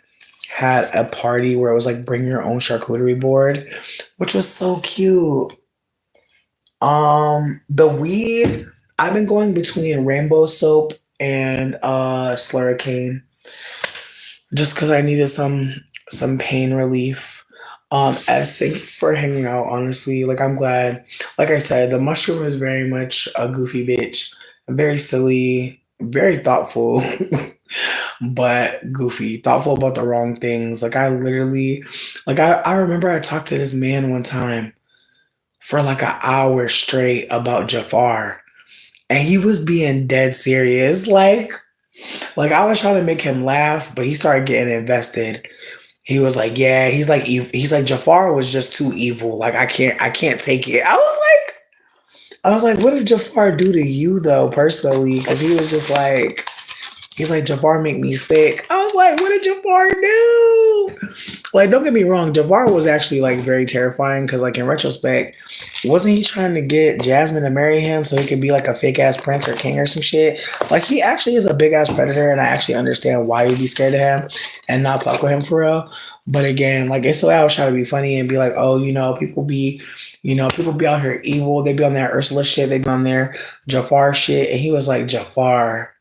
had a party where it was like bring your own charcuterie board, which was so cute. The weed, I've been going between rainbow soap and slurricane just because I needed some pain relief. As thank you for hanging out, honestly. Like I'm glad. Like I said, the mushroom is very much a goofy bitch. Very silly, very thoughtful, but goofy. Thoughtful about the wrong things. Like I literally I remember I talked to this man one time for like an hour straight about Jafar. And he was being dead serious. Like I was trying to make him laugh, but he started getting invested. He was like, "Yeah." He's like, Jafar was just too evil. Like I can't take it. I was like, what did Jafar do to you though, personally? Because he's like, Jafar make me sick. I was like, what did Jafar do? Like, don't get me wrong, Jafar was actually like very terrifying because, like, in retrospect, wasn't he trying to get Jasmine to marry him so he could be like a fake ass prince or king or some shit? Like, he actually is a big ass predator, and I actually understand why you'd be scared of him and not fuck with him for real. But again, like, it's the way I was trying to be funny and be like, oh, people be out here evil. They be on that Ursula shit. They be on their Jafar shit. And he was like, Jafar.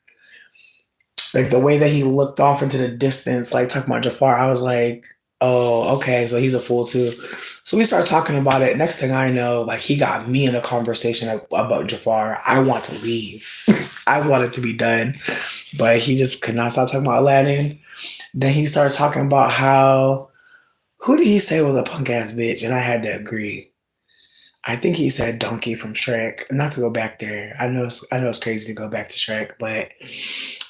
Like the way that he looked off into the distance, like talking about Jafar, I was like, oh, okay, so he's a fool too. So we started talking about it. Next thing I know, like he got me in a conversation about Jafar. I want to leave. I want it to be done. But he just could not stop talking about Aladdin. Then he started talking about who did he say was a punk ass bitch? And I had to agree. I think he said Donkey from Shrek. Not to go back there. I know it's crazy to go back to Shrek, but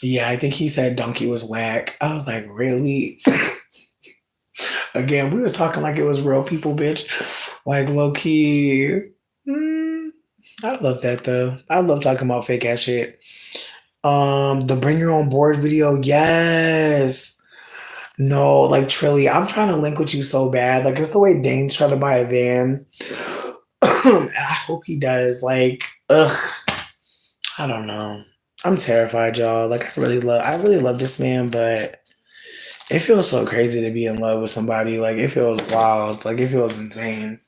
yeah, I think he said Donkey was whack. I was like, really? Again, we was talking like it was real people, bitch. Like low key. mm, I love that though. I love talking about fake ass shit. The bring your own board video, yes. No, like Trilly, I'm trying to link with you so bad. Like it's the way Dane's trying to buy a van. I hope he does. Like, ugh, I don't know. I'm terrified, y'all. Like, I really love this man, but it feels so crazy to be in love with somebody. Like, it feels wild. Like, it feels insane.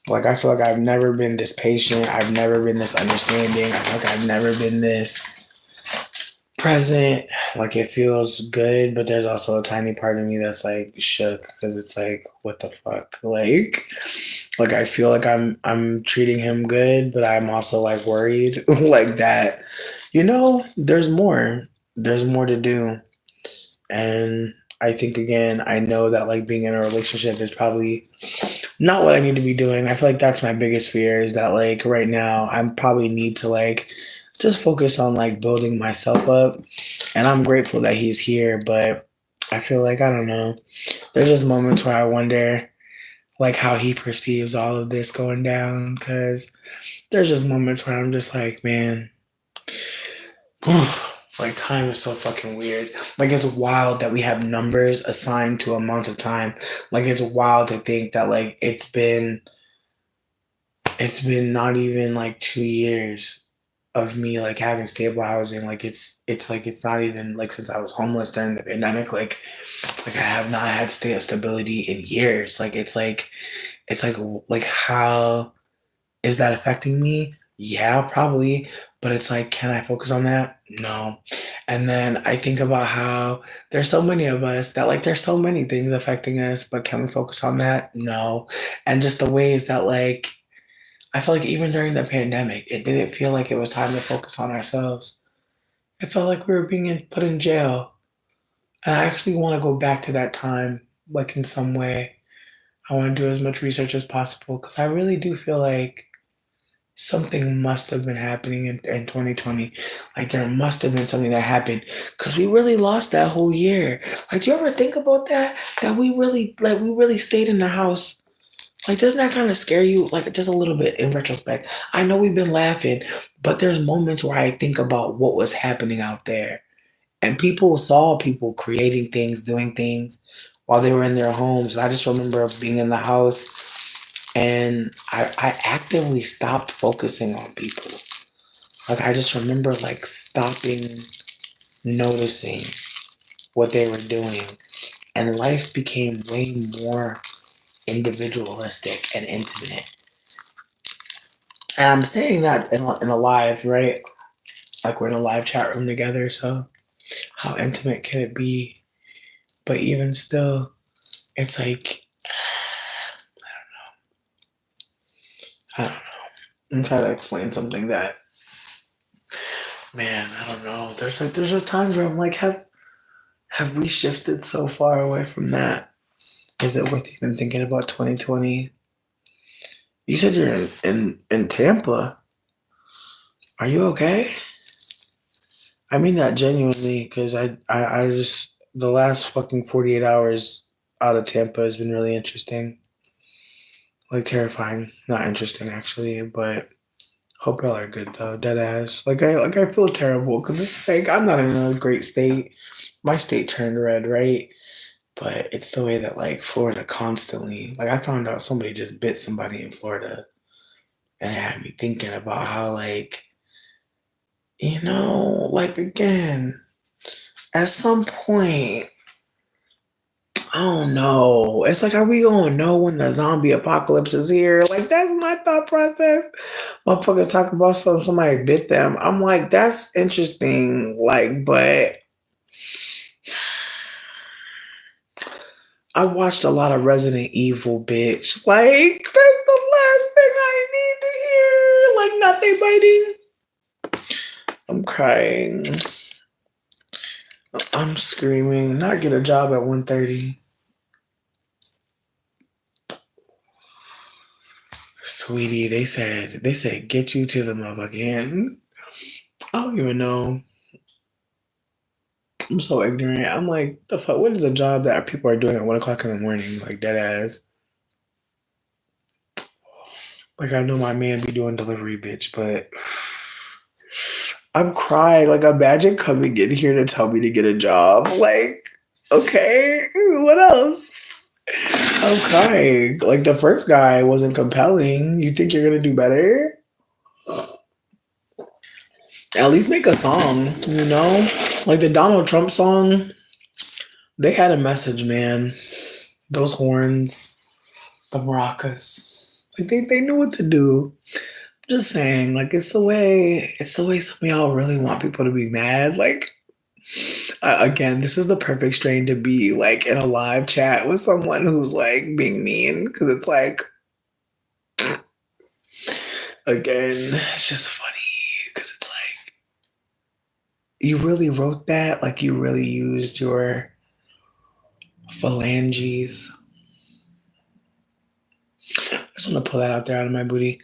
Like, I feel like I've never been this patient. I've never been this understanding. I feel like I've never been this present. Like, it feels good, but there's also a tiny part of me that's like shook because it's like, what the fuck? Like I feel like I'm treating him good, but I'm also like worried like that. There's more. There's more to do. And I think again, I know that like being in a relationship is probably not what I need to be doing. I feel like that's my biggest fear is that like right now I probably need to like just focus on like building myself up. And I'm grateful that he's here, but I feel like I don't know. There's just moments where I wonder like how he perceives all of this going down because there's just moments where I'm just like, man, like time is so fucking weird. Like it's wild that we have numbers assigned to amounts of time. Like it's wild to think that like it's been not even like 2 years of me like having stable housing. Like it's like it's not even like since I was homeless during the pandemic. Like I have not had state of stability in years. Like how is that affecting me? Yeah, probably. But it's like, can I focus on that? No. And then I think about how there's so many of us that like there's so many things affecting us, but can we focus on that? No. And just the ways that like I feel like even during the pandemic, it didn't feel like it was time to focus on ourselves. It felt like we were being put in jail. And I actually want to go back to that time, like in some way. I want to do as much research as possible because I really do feel like something must have been happening in 2020. Like there must have been something that happened because we really lost that whole year. Like, do you ever think about that? That we really stayed in the house. Like, doesn't that kind of scare you? Like, just a little bit in retrospect. I know we've been laughing, but there's moments where I think about what was happening out there. And people saw people creating things, doing things while they were in their homes. I just remember being in the house and I actively stopped focusing on people. Like, I just remember like stopping noticing what they were doing. And life became way more individualistic and intimate. And I'm saying that in a live, right? Like we're in a live chat room together. So how intimate can it be? But even still, it's like, I don't know. I'm trying to explain something that, man, I don't know. There's just times where I'm like, have we shifted so far away from that? Is it worth even thinking about 2020? You said you're in Tampa. Are you okay? I mean that genuinely because I just, the last fucking 48 hours out of Tampa has been really interesting. Like terrifying. Not interesting actually, but hope y'all are good though. Dead ass. Like I feel terrible because it's like I'm not in a great state. My state turned red, right? But it's the way that like Florida constantly, like I found out somebody just bit somebody in Florida and it had me thinking about how like, like again, at some point, I don't know. It's like, are we gonna know when the zombie apocalypse is here? Like that's my thought process. Motherfuckers talk about somebody bit them. I'm like, that's interesting. Like, but I watched a lot of Resident Evil, bitch. Like, that's the last thing I need to hear. Like, nothing biting. I'm crying. I'm screaming. Not get a job at 1:30. Sweetie, they said get you to the motherfucking. I don't even know. I'm so ignorant. I'm like, the fuck, what is a job that people are doing at 1 o'clock in the morning? Like dead ass. Like I know my man be doing delivery, bitch, but I'm crying. Like imagine coming in here to tell me to get a job. Like, okay, what else? I'm crying. Like the first guy wasn't compelling. You think you're gonna do better? At least make a song, you know? Like the Donald Trump song, they had a message, man. Those horns, the maracas. Like they knew what to do. Just saying, like it's the way some of y'all really want people to be mad. Like again, this is the perfect strain to be like in a live chat with someone who's like being mean because it's like again, it's just funny because it's like you really wrote that, like you really used your phalanges. I just want to pull that out there out of my booty.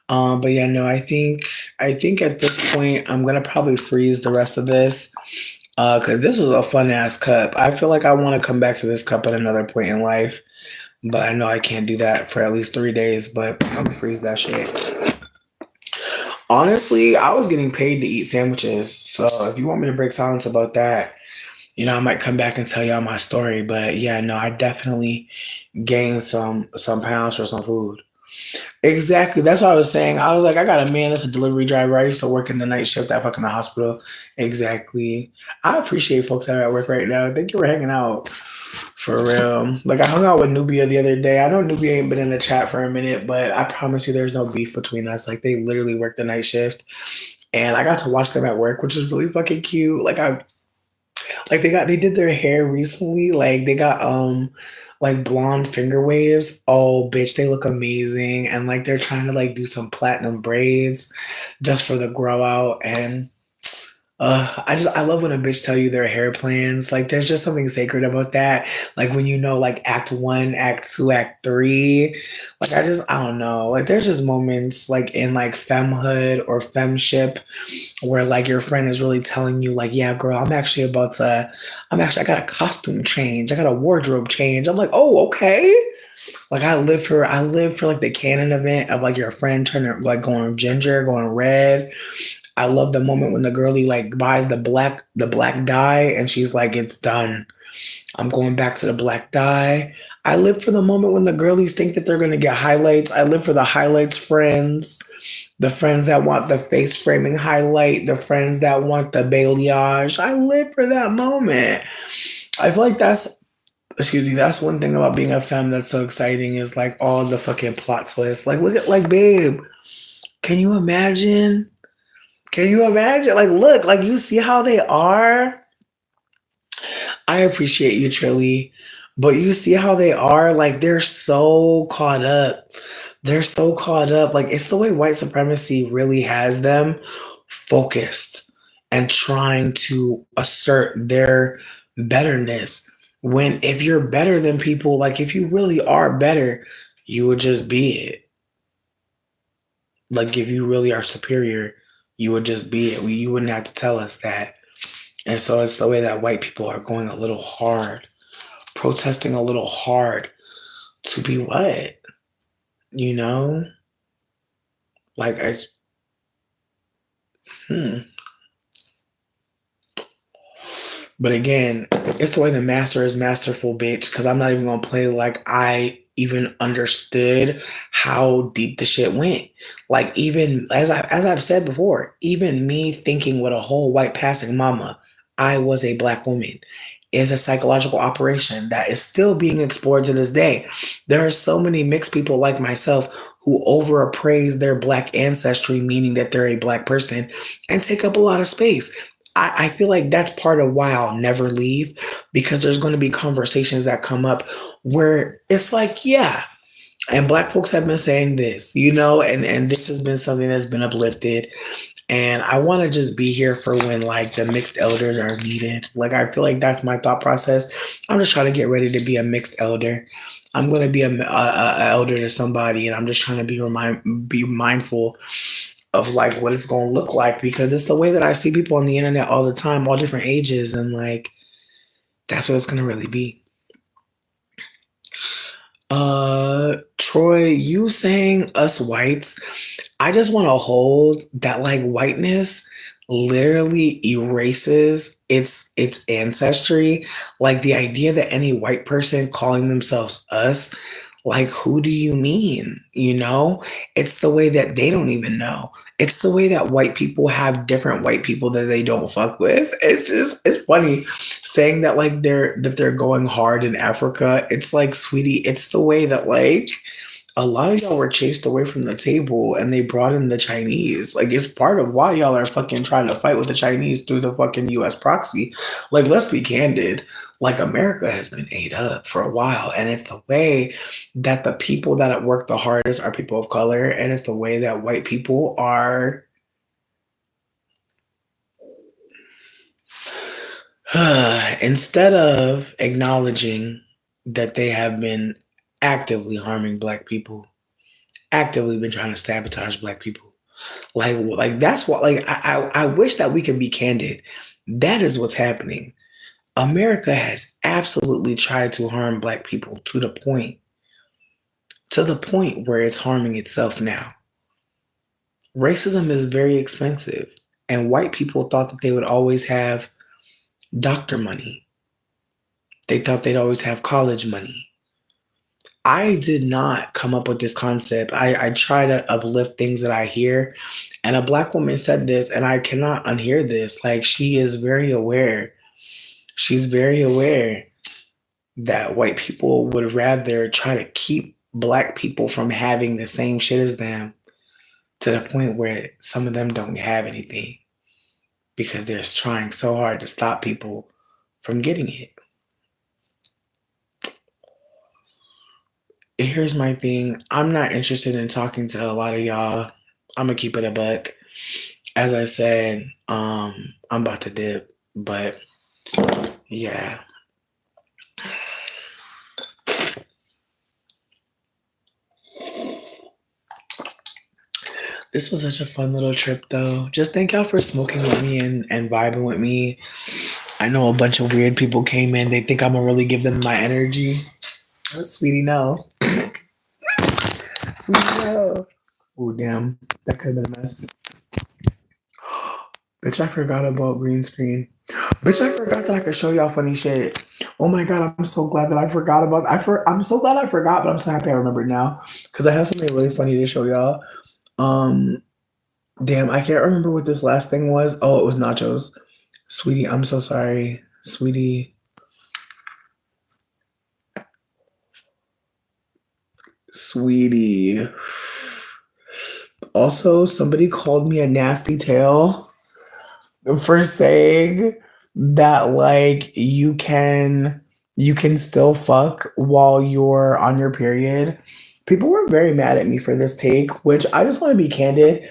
But yeah, no, I think at this point I'm gonna probably freeze the rest of this. Cause this was a fun ass cup. I feel like I want to come back to this cup at another point in life, but I know I can't do that for at least 3 days. But I'm gonna freeze that shit. Honestly, I was getting paid to eat sandwiches, so if you want me to break silence about that, I might come back and tell y'all my story. But yeah, no, I definitely gained some pounds for some food. Exactly. That's what I was saying. I was like, I got a man that's a delivery driver. I used to work in the night shift at fucking the hospital. Exactly. I appreciate folks that are at work right now. Thank you for hanging out. For real. Like I hung out with Nubia the other day. I know Nubia ain't been in the chat for a minute, but I promise you there's no beef between us. Like they literally work the night shift. And I got to watch them at work, which is really fucking cute. Like they did their hair recently. Like they got like blonde finger waves. Oh bitch, they look amazing. And like they're trying to like do some platinum braids just for the grow out. And I love when a bitch tell you their hair plans. Like, there's just something sacred about that. Like when you know, like act one, act two, act three. Like I don't know. Like there's just moments like in like femhood or femship where like your friend is really telling you like, yeah, girl, I got a costume change. I got a wardrobe change. I'm like, oh, okay. Like I live for like the canon event of like your friend turning like going ginger, going red. I love the moment when the girlie like buys the black dye and she's like, it's done. I'm going back to the black dye. I live for the moment when the girlies think that they're gonna get highlights. I live for the highlights friends, the friends that want the face framing highlight, the friends that want the balayage. I live for that moment. I feel like that's one thing about being a femme that's so exciting is like all the fucking plot twists. Like look at like babe, can you imagine? Can you imagine? Like, look, like you see how they are. I appreciate you, Trilly, but you see how they are. Like, they're so caught up. They're so caught up. Like, it's the way white supremacy really has them focused and trying to assert their betterness. When if you're better than people, like if you really are better, you would just be it. Like, if you really are superior, you would just be it. You wouldn't have to tell us that. And so it's the way that white people are going a little hard, protesting a little hard to be what? You know? Like, hmm. But again, it's the way the master is masterful, bitch, because I'm not even going to play like I even understood how deep the shit went. Like, even as I've said before, even me thinking with a whole white passing mama, I was a black woman is a psychological operation that is still being explored to this day. There are so many mixed people like myself who overappraise their black ancestry, meaning that they're a black person, and take up a lot of space. I feel like that's part of why I'll never leave because there's going to be conversations that come up where it's like, yeah, and black folks have been saying this, you know, and this has been something that's been uplifted. And I want to just be here for when like the mixed elders are needed. Like I feel like that's my thought process. I'm just trying to get ready to be a mixed elder. I'm gonna be a elder to somebody, and I'm just trying to be mindful of like what it's gonna look like because it's the way that I see people on the internet all the time, all different ages, and like that's what it's gonna really be. Troy, you saying us whites, I just want to hold that like whiteness literally erases its ancestry. Like the idea that any white person calling themselves us, like who do you mean? You know? It's the way that they don't even know. It's the way that white people have different white people that they don't fuck with. It's funny saying that like they're going hard in Africa. It's like, sweetie, it's the way that like a lot of y'all were chased away from the table and they brought in the Chinese. Like it's part of why y'all are fucking trying to fight with the Chinese through the fucking US proxy. Like let's be candid. Like America has been ate up for a while. And it's the way that the people that have worked the hardest are people of color. And it's the way that white people are instead of acknowledging that they have been actively harming black people, actively been trying to sabotage black people. Like that's what like I wish that we could be candid. That is what's happening. America has absolutely tried to harm black people to the point where it's harming itself now. Racism is very expensive, and white people thought that they would always have doctor money. They thought they'd always have college money. I did not come up with this concept. I try to uplift things that I hear. And a black woman said this, and I cannot unhear this. Like, she is very aware. She's very aware that white people would rather try to keep black people from having the same shit as them to the point where some of them don't have anything because they're trying so hard to stop people from getting it. Here's my thing. I'm not interested in talking to a lot of y'all. I'm gonna keep it a buck. as I said, I'm about to dip, but yeah. This was such a fun little trip though. Just thank y'all for smoking with me and vibing with me. I know a bunch of weird people came in. They think I'm gonna really give them my energy. Oh, sweetie, no. Sweetie, no. Oh, damn. That could have been a mess. Bitch, I forgot about green screen. Bitch, I forgot that I could show y'all funny shit. Oh my god, I'm so glad that I forgot about. I'm so glad I forgot, but I'm so happy I remembered now because I have something really funny to show y'all. Um, damn, I can't remember what this last thing was. Oh, it was nachos. Sweetie, I'm so sorry, sweetie. Sweetie. Also, somebody called me a nasty tail for saying that like you can still fuck while you're on your period. People were very mad at me for this take, which I just want to be candid.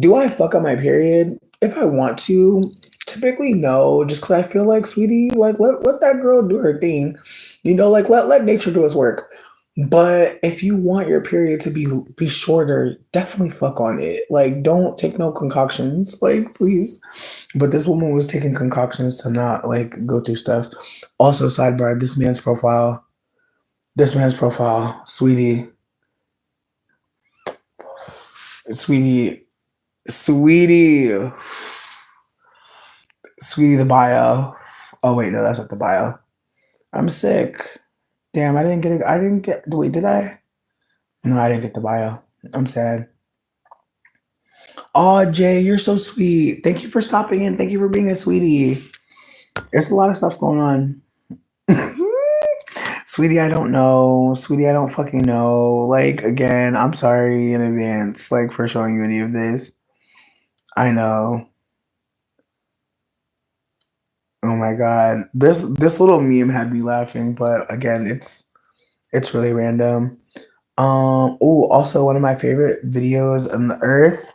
Do I fuck on my period? If I want to, typically no, just because I feel like, sweetie, like let that girl do her thing. Like let nature do its work. But if you want your period to be shorter, definitely fuck on it. Like, don't take no concoctions, like, please. But this woman was taking concoctions to not like go through stuff. Also, sidebar, this man's profile, sweetie, sweetie, sweetie, the bio. Oh wait, no, that's not the bio. I'm sick. Damn, I didn't get it. I didn't get. Wait, did I? No, I didn't get the bio. I'm sad. Oh, Jay, you're so sweet. Thank you for stopping in. Thank you for being a sweetie. There's a lot of stuff going on. Sweetie, I don't know. Sweetie, I don't fucking know. Like, again, I'm sorry in advance, like, for showing you any of this. I know. Oh my god. This little meme had me laughing, but again, it's really random. Oh, also one of my favorite videos on the earth.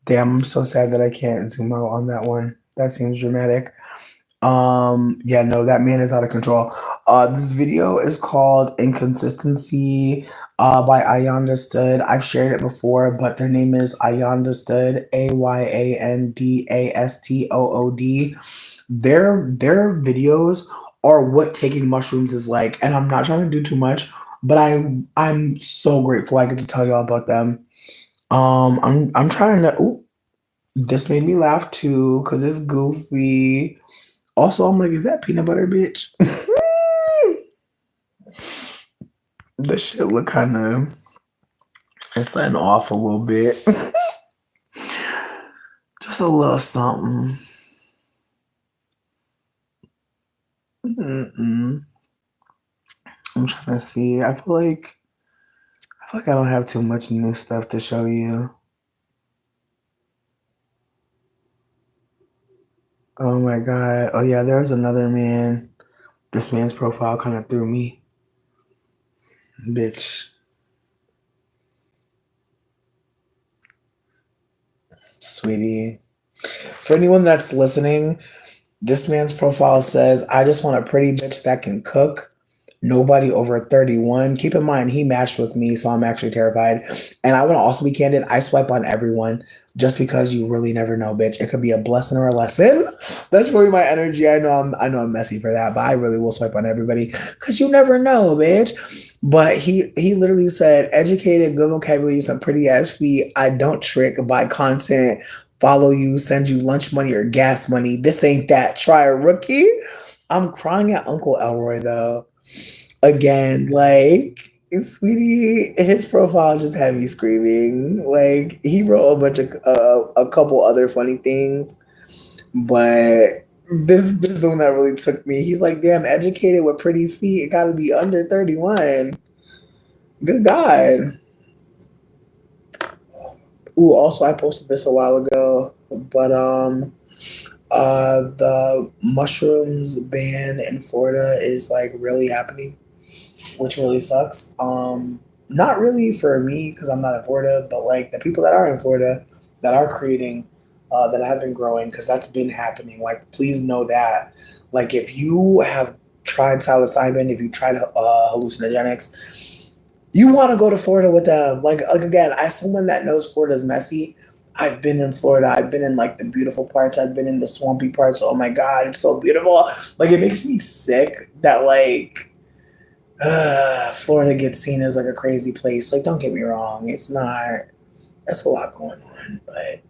Damn, I'm so sad that I can't zoom out on that one. That seems dramatic. Yeah, no, that man is out of control. This video is called Inconsistency by Ayanda Stud. I've shared it before, but their name is Ayanda Stud, Ayandastod. Their videos are what taking mushrooms is like, and I'm not trying to do too much, but I'm so grateful I get to tell y'all about them. I'm trying to. Ooh, this made me laugh too because it's goofy. Also, I'm like, is that peanut butter, bitch? The shit look kind of, it's setting off a little bit. Just a little something. Mm-mm. I'm trying to see. I feel like I don't have too much new stuff to show you. Oh my god. Oh yeah, there's another man. This man's profile kind of threw me. Bitch. Sweetie. For anyone that's listening, this man's profile says, I just want a pretty bitch that can cook. Nobody over 31. Keep in mind, he matched with me, so I'm actually terrified. And I want to also be candid. I swipe on everyone just because you really never know, bitch. It could be a blessing or a lesson. That's really my energy. I know I'm messy for that, but I really will swipe on everybody because you never know, bitch. But he literally said, educated, good vocabulary, some pretty ass feet. I don't trick, buy content, follow you, send you lunch money or gas money. This ain't that. Try a rookie. I'm crying at Uncle Elroy though. Again, like, sweetie, his profile just had me screaming. Like, he wrote a couple other funny things, but this is the one that really took me. He's like, damn, educated with pretty feet. It got to be under 31. Good God. Ooh, also I posted this a while ago, but the mushrooms ban in Florida is like really happening, which really sucks. Not really for me because I'm not in Florida, but like the people that are in Florida that are creating that I've been growing, because that's been happening. Like, please know that. Like, if you have tried psilocybin, if you tried hallucinogenics, you want to go to Florida with them. Like again, as someone that knows Florida's messy, I've been in Florida. I've been in like the beautiful parts. I've been in the swampy parts. Oh my God, it's so beautiful. Like, it makes me sick that like Florida gets seen as like a crazy place. Like, don't get me wrong, it's not. That's a lot going on, but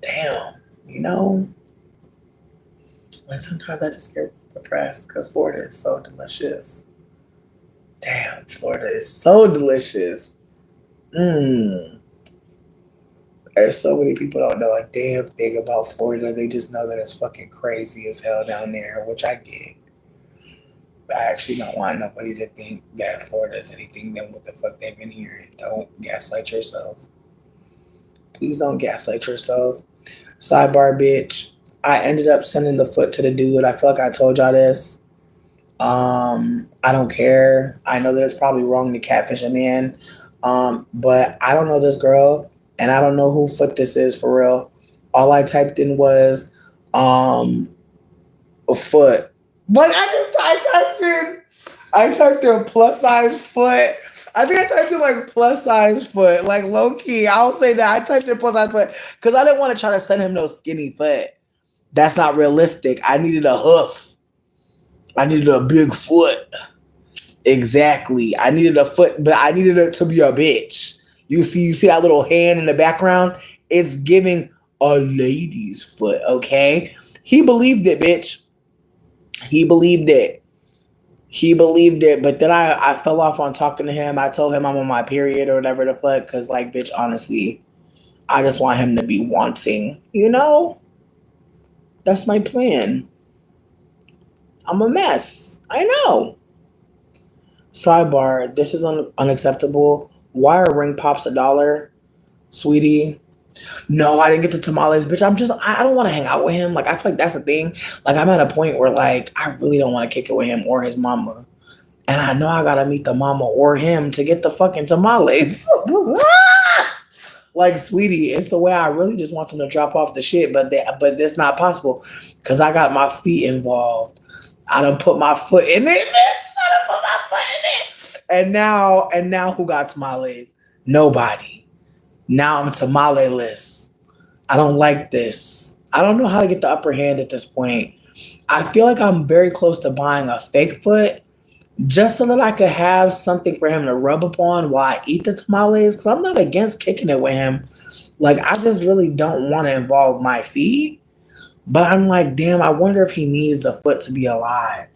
damn, you know, like sometimes I just get depressed because Florida is so delicious. Damn, Florida is so delicious. Mmm. There's so many people don't know a damn thing about Florida. They just know that it's fucking crazy as hell down there, which I get. I actually don't want nobody to think that Florida is anything than what the fuck they've been hearing. Don't gaslight yourself. Please don't gaslight yourself. Sidebar, bitch. I ended up sending the foot to the dude. I feel like I told y'all this. I don't care. I know that it's probably wrong to catfish a man. But I don't know this girl, and I don't know who foot this is for real. All I typed in was a foot. But I typed in plus size foot. I think I typed in like plus size foot, like low key. I'll say that I typed in plus size foot because I didn't want to try to send him no skinny foot. That's not realistic. I needed a hoof. I needed a big foot. Exactly. I needed a foot, but I needed it to be a bitch. You see that little hand in the background? It's giving a lady's foot, okay? He believed it, bitch. He believed it. But then I fell off on talking to him. I told him I'm on my period or whatever the fuck, because, like, bitch, honestly, I just want him to be wanting, you know? That's my plan. I'm a mess. I know. Sidebar, this is unacceptable. Why are ring pops $1? Sweetie. No, I didn't get the tamales, bitch. I don't want to hang out with him. Like, I feel like that's the thing. Like, I'm at a point where, like, I really don't want to kick it with him or his mama. And I know I gotta meet the mama or him to get the fucking tamales. Like, sweetie, it's the way I really just want them to drop off the shit, but that's not possible because I got my feet involved. I done put my foot in it, bitch. I done put my foot in it. And now who got tamales? Nobody. Now I'm tamale-less. I don't like this. I don't know how to get the upper hand at this point. I feel like I'm very close to buying a fake foot just so that I could have something for him to rub upon while I eat the tamales. Because I'm not against kicking it with him. Like, I just really don't want to involve my feet. But I'm like, damn, I wonder if he needs the foot to be alive.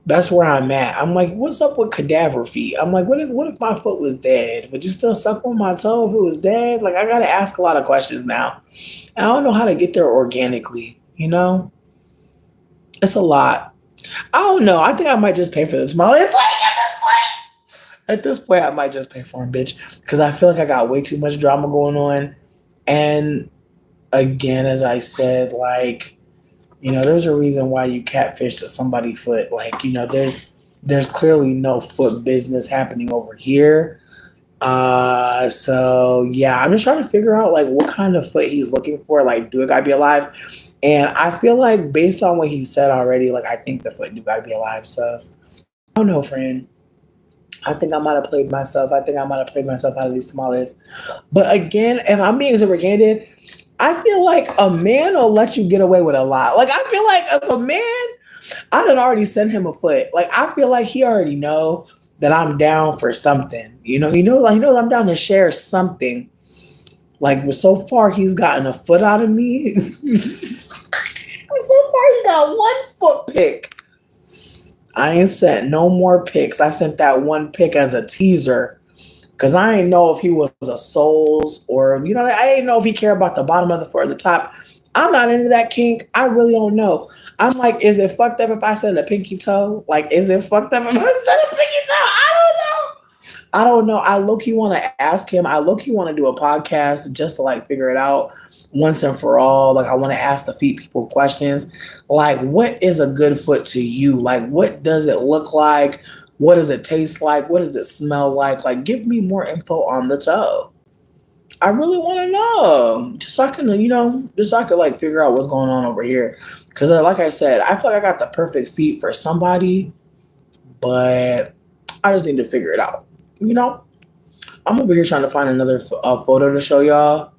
That's where I'm at. I'm like, what's up with cadaver feet? I'm like, what if my foot was dead? Would you still suck on my toe if it was dead? Like, I got to ask a lot of questions now. And I don't know how to get there organically, you know? It's a lot. I don't know. I think I might just pay for this. At this point, I might just pay for him, bitch. Because I feel like I got way too much drama going on. And again, as I said, like, you know, there's a reason why you catfish to somebody's foot. Like, you know, there's clearly no foot business happening over here. So yeah, I'm just trying to figure out like what kind of foot he's looking for. Like, do it gotta be alive? And I feel like based on what he said already, like I think the foot do gotta be alive. So I don't know, friend. I think I might have played myself. I think I might have played myself out of these tamales. But again, if I'm being super candid, I feel like a man will let you get away with a lot. Like, I feel like if a man, I done already sent him a foot. Like, I feel like he already know that I'm down for something. You know, he knows I'm down to share something. Like, so far, he's gotten a foot out of me. So far, he got one foot pic. I ain't sent no more pics. I sent that one pic as a teaser. Because I ain't know if he was a souls or, you know, I ain't know if he cared about the bottom of the foot or the top. I'm not into that kink. I really don't know. I'm like, is it fucked up if I send a pinky toe? Like, is it fucked up if I send a pinky toe? I don't know. I low-key want to ask him. I low-key want to do a podcast just to, like, figure it out once and for all. Like, I want to ask the feet people questions. Like, what is a good foot to you? Like, what does it look like? What does it taste like? What does it smell like? Like, give me more info on the toe. I really want to know, just so I can, just so I could like figure out what's going on over here. Because, like I said, I feel like I got the perfect feet for somebody, but I just need to figure it out. You know, I'm over here trying to find another photo to show y'all,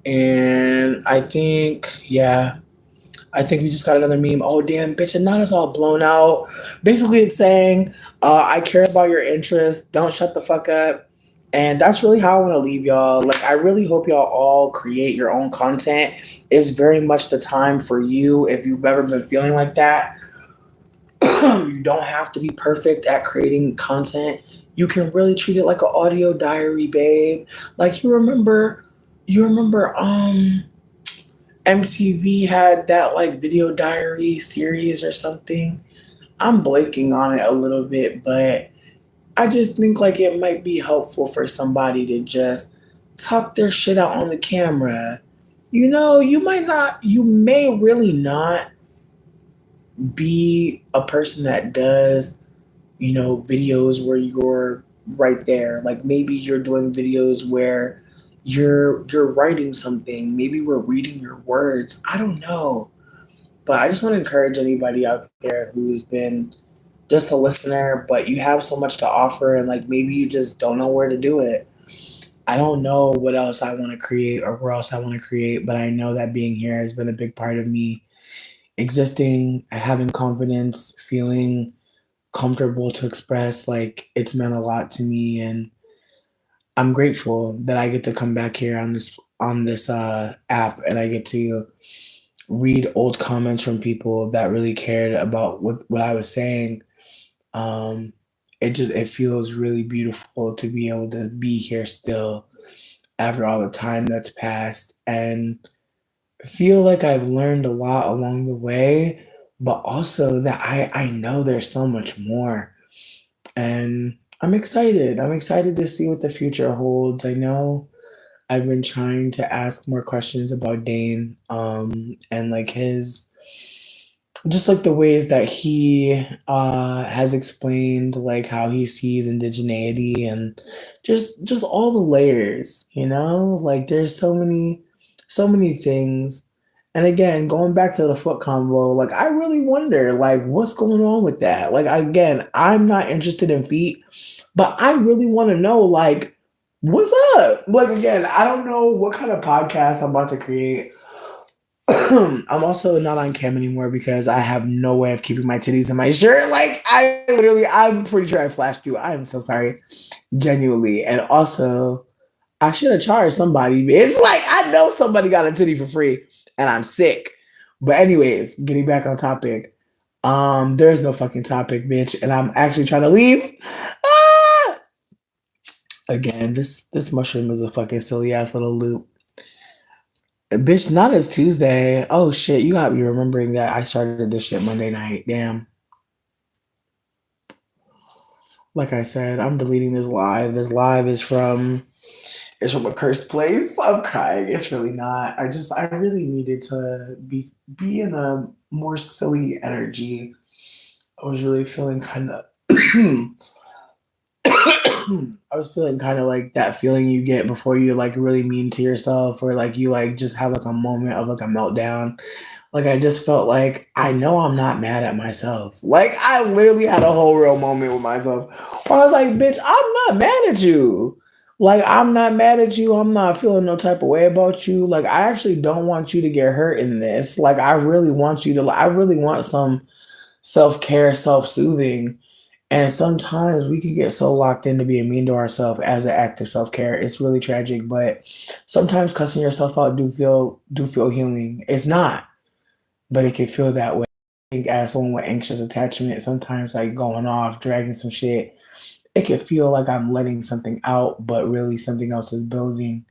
and I think we just got another meme. Oh damn, bitch! And now it's all blown out. Basically, it's saying, "I care about your interests. Don't shut the fuck up." And that's really how I want to leave y'all. Like, I really hope y'all all create your own content. It's very much the time for you if you've ever been feeling like that. You don't have to be perfect at creating content. You can really treat it like an audio diary, babe. Like you remember MTV had that like video diary series or something. I'm blanking on it a little bit, but I just think like it might be helpful for somebody to just talk their shit out on the camera. You may really not be a person that does, videos where you're right there. Like maybe you're doing videos where you're writing something. Maybe we're reading your words. I don't know. But I just want to encourage anybody out there who's been just a listener, but you have so much to offer and like maybe you just don't know where to do it. I don't know what else I want to create or where else I want to create, but I know that being here has been a big part of me existing, having confidence, feeling comfortable to express. Like it's meant a lot to me, and I'm grateful that I get to come back here on this app and I get to read old comments from people that really cared about what I was saying. Um, it feels really beautiful to be able to be here still after all the time that's passed and feel like I've learned a lot along the way, but also that I know there's so much more. And I'm excited. I'm excited to see what the future holds. I know I've been trying to ask more questions about Dane, and like his just like the ways that he has explained like how he sees indigeneity and just all the layers, like there's so many things. And again, going back to the foot combo, like I really wonder like what's going on with that. Like again, I'm not interested in feet, but I really want to know like what's up. Like again, I don't know what kind of podcast I'm about to create. I'm also not on cam anymore because I have no way of keeping my titties in my shirt. Like I'm pretty sure I flashed you. I am so sorry, genuinely. And also, I should have charged somebody. It's like I know somebody got a titty for free, and I'm sick. But anyways, getting back on topic. There's no fucking topic, bitch, and I'm actually trying to leave. Ah! Again, this mushroom is a fucking silly ass little loop. Bitch, not as Tuesday. Oh shit, you got me remembering that I started this shit Monday night. Damn. Like I said, I'm deleting this live. This live is from a cursed place. I'm crying. It's really not. I really needed to be in a more silly energy. I was really feeling kind of I was feeling kind of like that feeling you get before you like really mean to yourself or like you like just have like a moment of like a meltdown. Like I just felt like I know I'm not mad at myself. Like I literally had a whole real moment with myself where I was like, bitch, I'm not mad at you. Like I'm not mad at you. I'm not feeling no type of way about you. Like I actually don't want you to get hurt in this. Like I really want you to I really want some self-care, self-soothing. And sometimes we can get so locked into being mean to ourselves as an act of self-care. It's really tragic, but sometimes cussing yourself out do feel healing. It's not, but it can feel that way. I think as someone with anxious attachment, sometimes like going off, dragging some shit, it can feel like I'm letting something out, but really something else is building.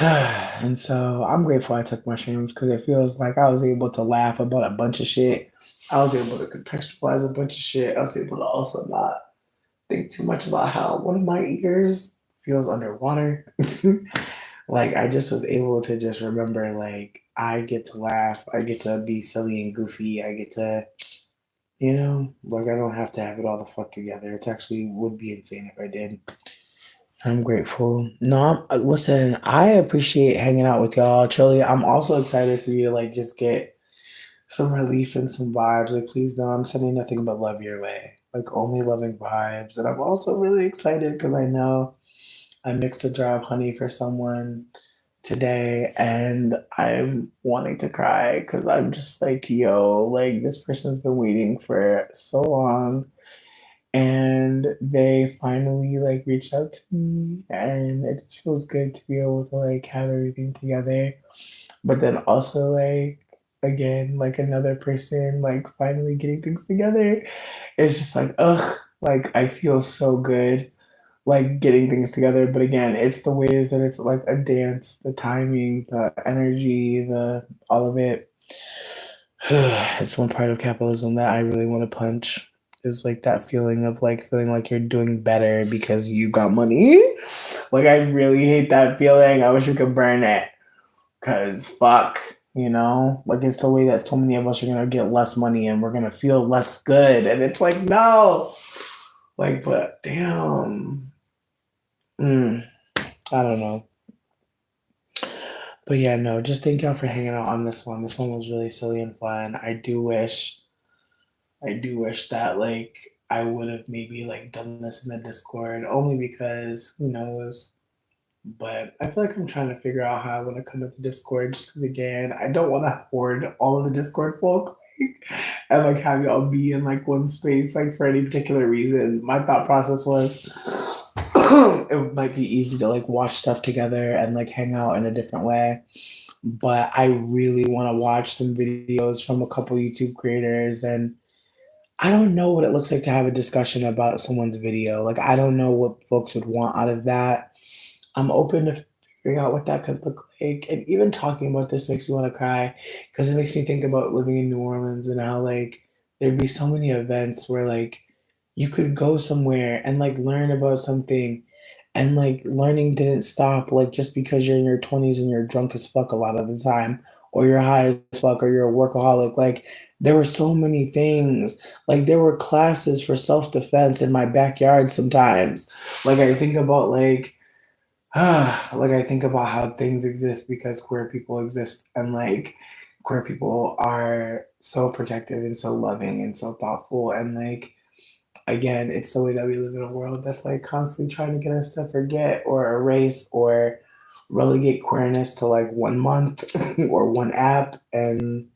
And so I'm grateful I took mushrooms because it feels like I was able to laugh about a bunch of shit. I was able to contextualize a bunch of shit. I was able to also not think too much about how one of my ears feels underwater. Like I just was able to just remember like I get to laugh, I get to be silly and goofy, I get to like I don't have to have it all the fuck together. It actually would be insane if I did. I'm grateful. No, listen, I appreciate hanging out with y'all. Truly, I'm also excited for you to like just get some relief and some vibes. Like, please know I'm sending nothing but love your way. Like, only loving vibes. And I'm also really excited because I know I mixed a jar of honey for someone today and I'm wanting to cry because I'm just like, yo, like, this person's been waiting for so long and they finally like reached out to me and it just feels good to be able to like have everything together, but then also like again like another person like finally getting things together. It's just like ugh, like I feel so good like getting things together, but again it's the ways that it's like a dance, the timing, the energy, the all of it. It's one part of capitalism that I really want to punch is like that feeling of like feeling like you're doing better because you got money. Like I really hate that feeling. I wish we could burn it. Cause fuck, you know? Like it's the way that so many of us are gonna get less money and we're gonna feel less good. And it's like, no. Like, but damn. Mm, I don't know. But yeah, no, just thank y'all for hanging out on this one. This one was really silly and fun. I do wish that like I would have maybe like done this in the Discord only because who knows. But I feel like I'm trying to figure out how I want to come with the Discord just because again, I don't want to hoard all of the Discord folk and like have y'all be in like one space like for any particular reason. My thought process was it might be easy to like watch stuff together and like hang out in a different way. But I really want to watch some videos from a couple YouTube creators and I don't know what it looks like to have a discussion about someone's video. Like, I don't know what folks would want out of that. I'm open to figuring out what that could look like. And even talking about this makes me want to cry because it makes me think about living in New Orleans and how, like, there'd be so many events where, like, you could go somewhere and, like, learn about something. And, like, learning didn't stop, like, just because you're in your 20s and you're drunk as fuck a lot of the time, or you're high as fuck, or you're a workaholic. Like, there were so many things. Like, there were classes for self defense in my backyard sometimes. Like, I think about, like, like I think about how things exist because queer people exist and like queer people are so protective and so loving and so thoughtful and like again it's the way that we live in a world that's like constantly trying to get us to forget or erase or relegate queerness to like 1 month or one app and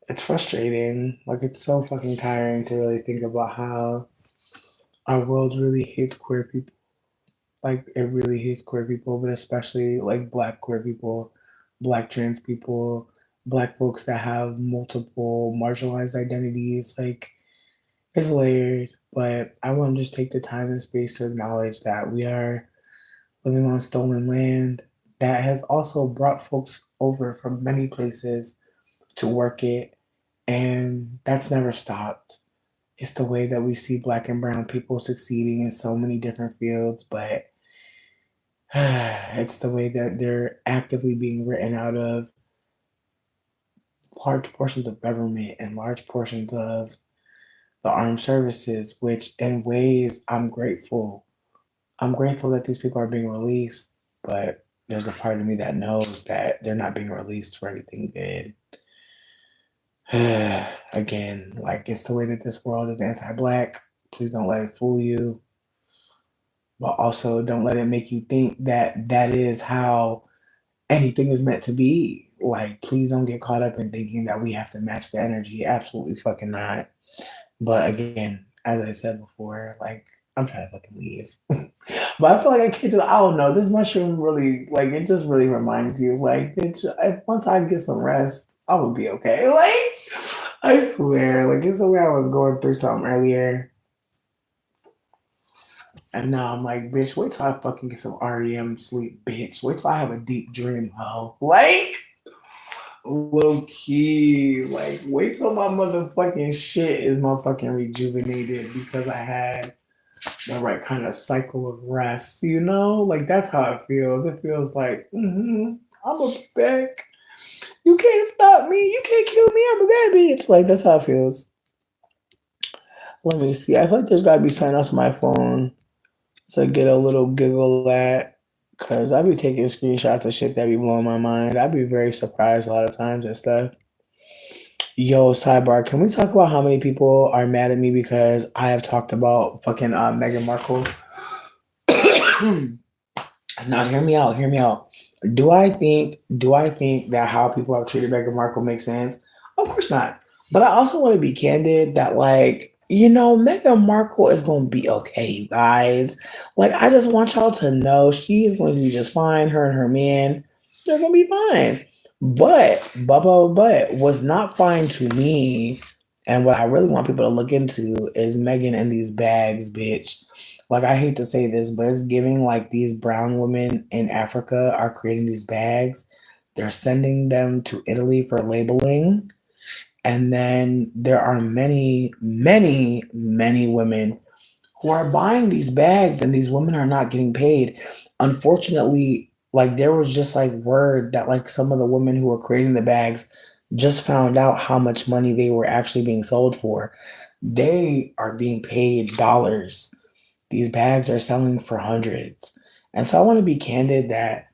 it's frustrating. Like it's so fucking tiring to really think about how our world really hates queer people. Like it really hates queer people, but especially like black queer people, black trans people, black folks that have multiple marginalized identities. Like it's layered, but I want to just take the time and space to acknowledge that we are living on stolen land that has also brought folks over from many places to work it, and that's never stopped. It's the way that we see black and brown people succeeding in so many different fields, but it's the way that they're actively being written out of large portions of government and large portions of the armed services, which in ways I'm grateful. I'm grateful that these people are being released, but there's a part of me that knows that they're not being released for anything good. Again, like it's the way that this world is anti black. Please don't let it fool you. But also don't let it make you think that that is how anything is meant to be. Like, please don't get caught up in thinking that we have to match the energy. Absolutely fucking not. But again, as I said before, like, I'm trying to fucking leave. But I feel like I can't just, I don't know. This mushroom really, like, it just really reminds you of, like, bitch, once I get some rest, I will be okay. Like, I swear, like, it's the way I was going through something earlier. And now I'm like, bitch, wait till I fucking get some REM sleep, bitch. Wait till I have a deep dream, ho. Like, low key. Like, wait till my motherfucking shit is motherfucking rejuvenated because I had the right kind of cycle of rest, you know? Like, that's how it feels. It feels like, I'm a back. You can't stop me. You can't kill me. I'm a bad bitch. Like, that's how it feels. Let me see. I feel like there's got to be something else on my phone to get a little giggle at. Cause I be taking screenshots of shit that be blowing my mind. I be very surprised a lot of times and stuff. Yo, sidebar, can we talk about how many people are mad at me because I have talked about fucking Meghan Markle? Now hear me out, hear me out. Do I think that how people have treated Meghan Markle makes sense? Of course not. But I also want to be candid that like, Meghan Markle is gonna be okay, you guys. Like I just want y'all to know she is going to be just fine. Her and her man, they're gonna be fine. But what's not fine to me, and what I really want people to look into is Megan and these bags, bitch. Like I hate to say this, but it's giving like these brown women in Africa are creating these bags. They're sending them to Italy for labeling. And then there are many, many, many women who are buying these bags and these women are not getting paid. Unfortunately, like there was just like word that like some of the women who were creating the bags just found out how much money they were actually being sold for. They are being paid dollars. These bags are selling for hundreds. And so I want to be candid that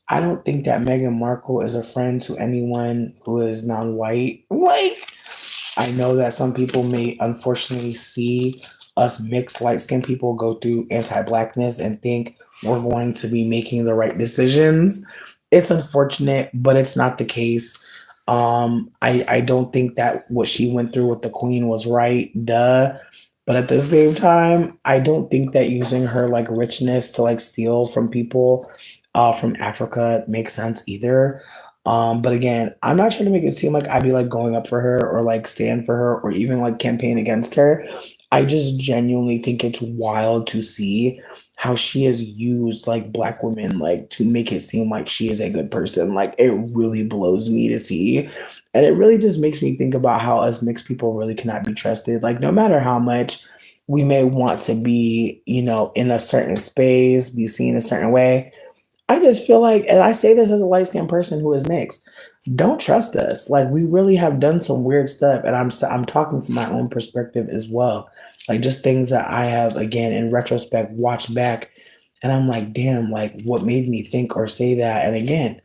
I don't think that Meghan Markle is a friend to anyone who is non-white. Like I know that some people may unfortunately see us mixed light skinned people go through anti blackness and think we're going to be making the right decisions. It's unfortunate, but it's not the case. I don't think that what she went through with the queen was right, duh. But at the same time, I don't think that using her like richness to like steal from people from Africa makes sense either. But again, I'm not trying to make it seem like I'd be like going up for her or like stand for her or even like campaign against her. I just genuinely think it's wild to see how she has used like black women like to make it seem like she is a good person. Like it really blows me to see. And it really just makes me think about how us mixed people really cannot be trusted. Like no matter how much we may want to be, in a certain space, be seen a certain way, I just feel like, and I say this as a light skinned person who is mixed, don't trust us. Like we really have done some weird stuff, and I'm talking from my own perspective as well. Like just things that I have again in retrospect watched back, and I'm like, damn, like what made me think or say that? And again,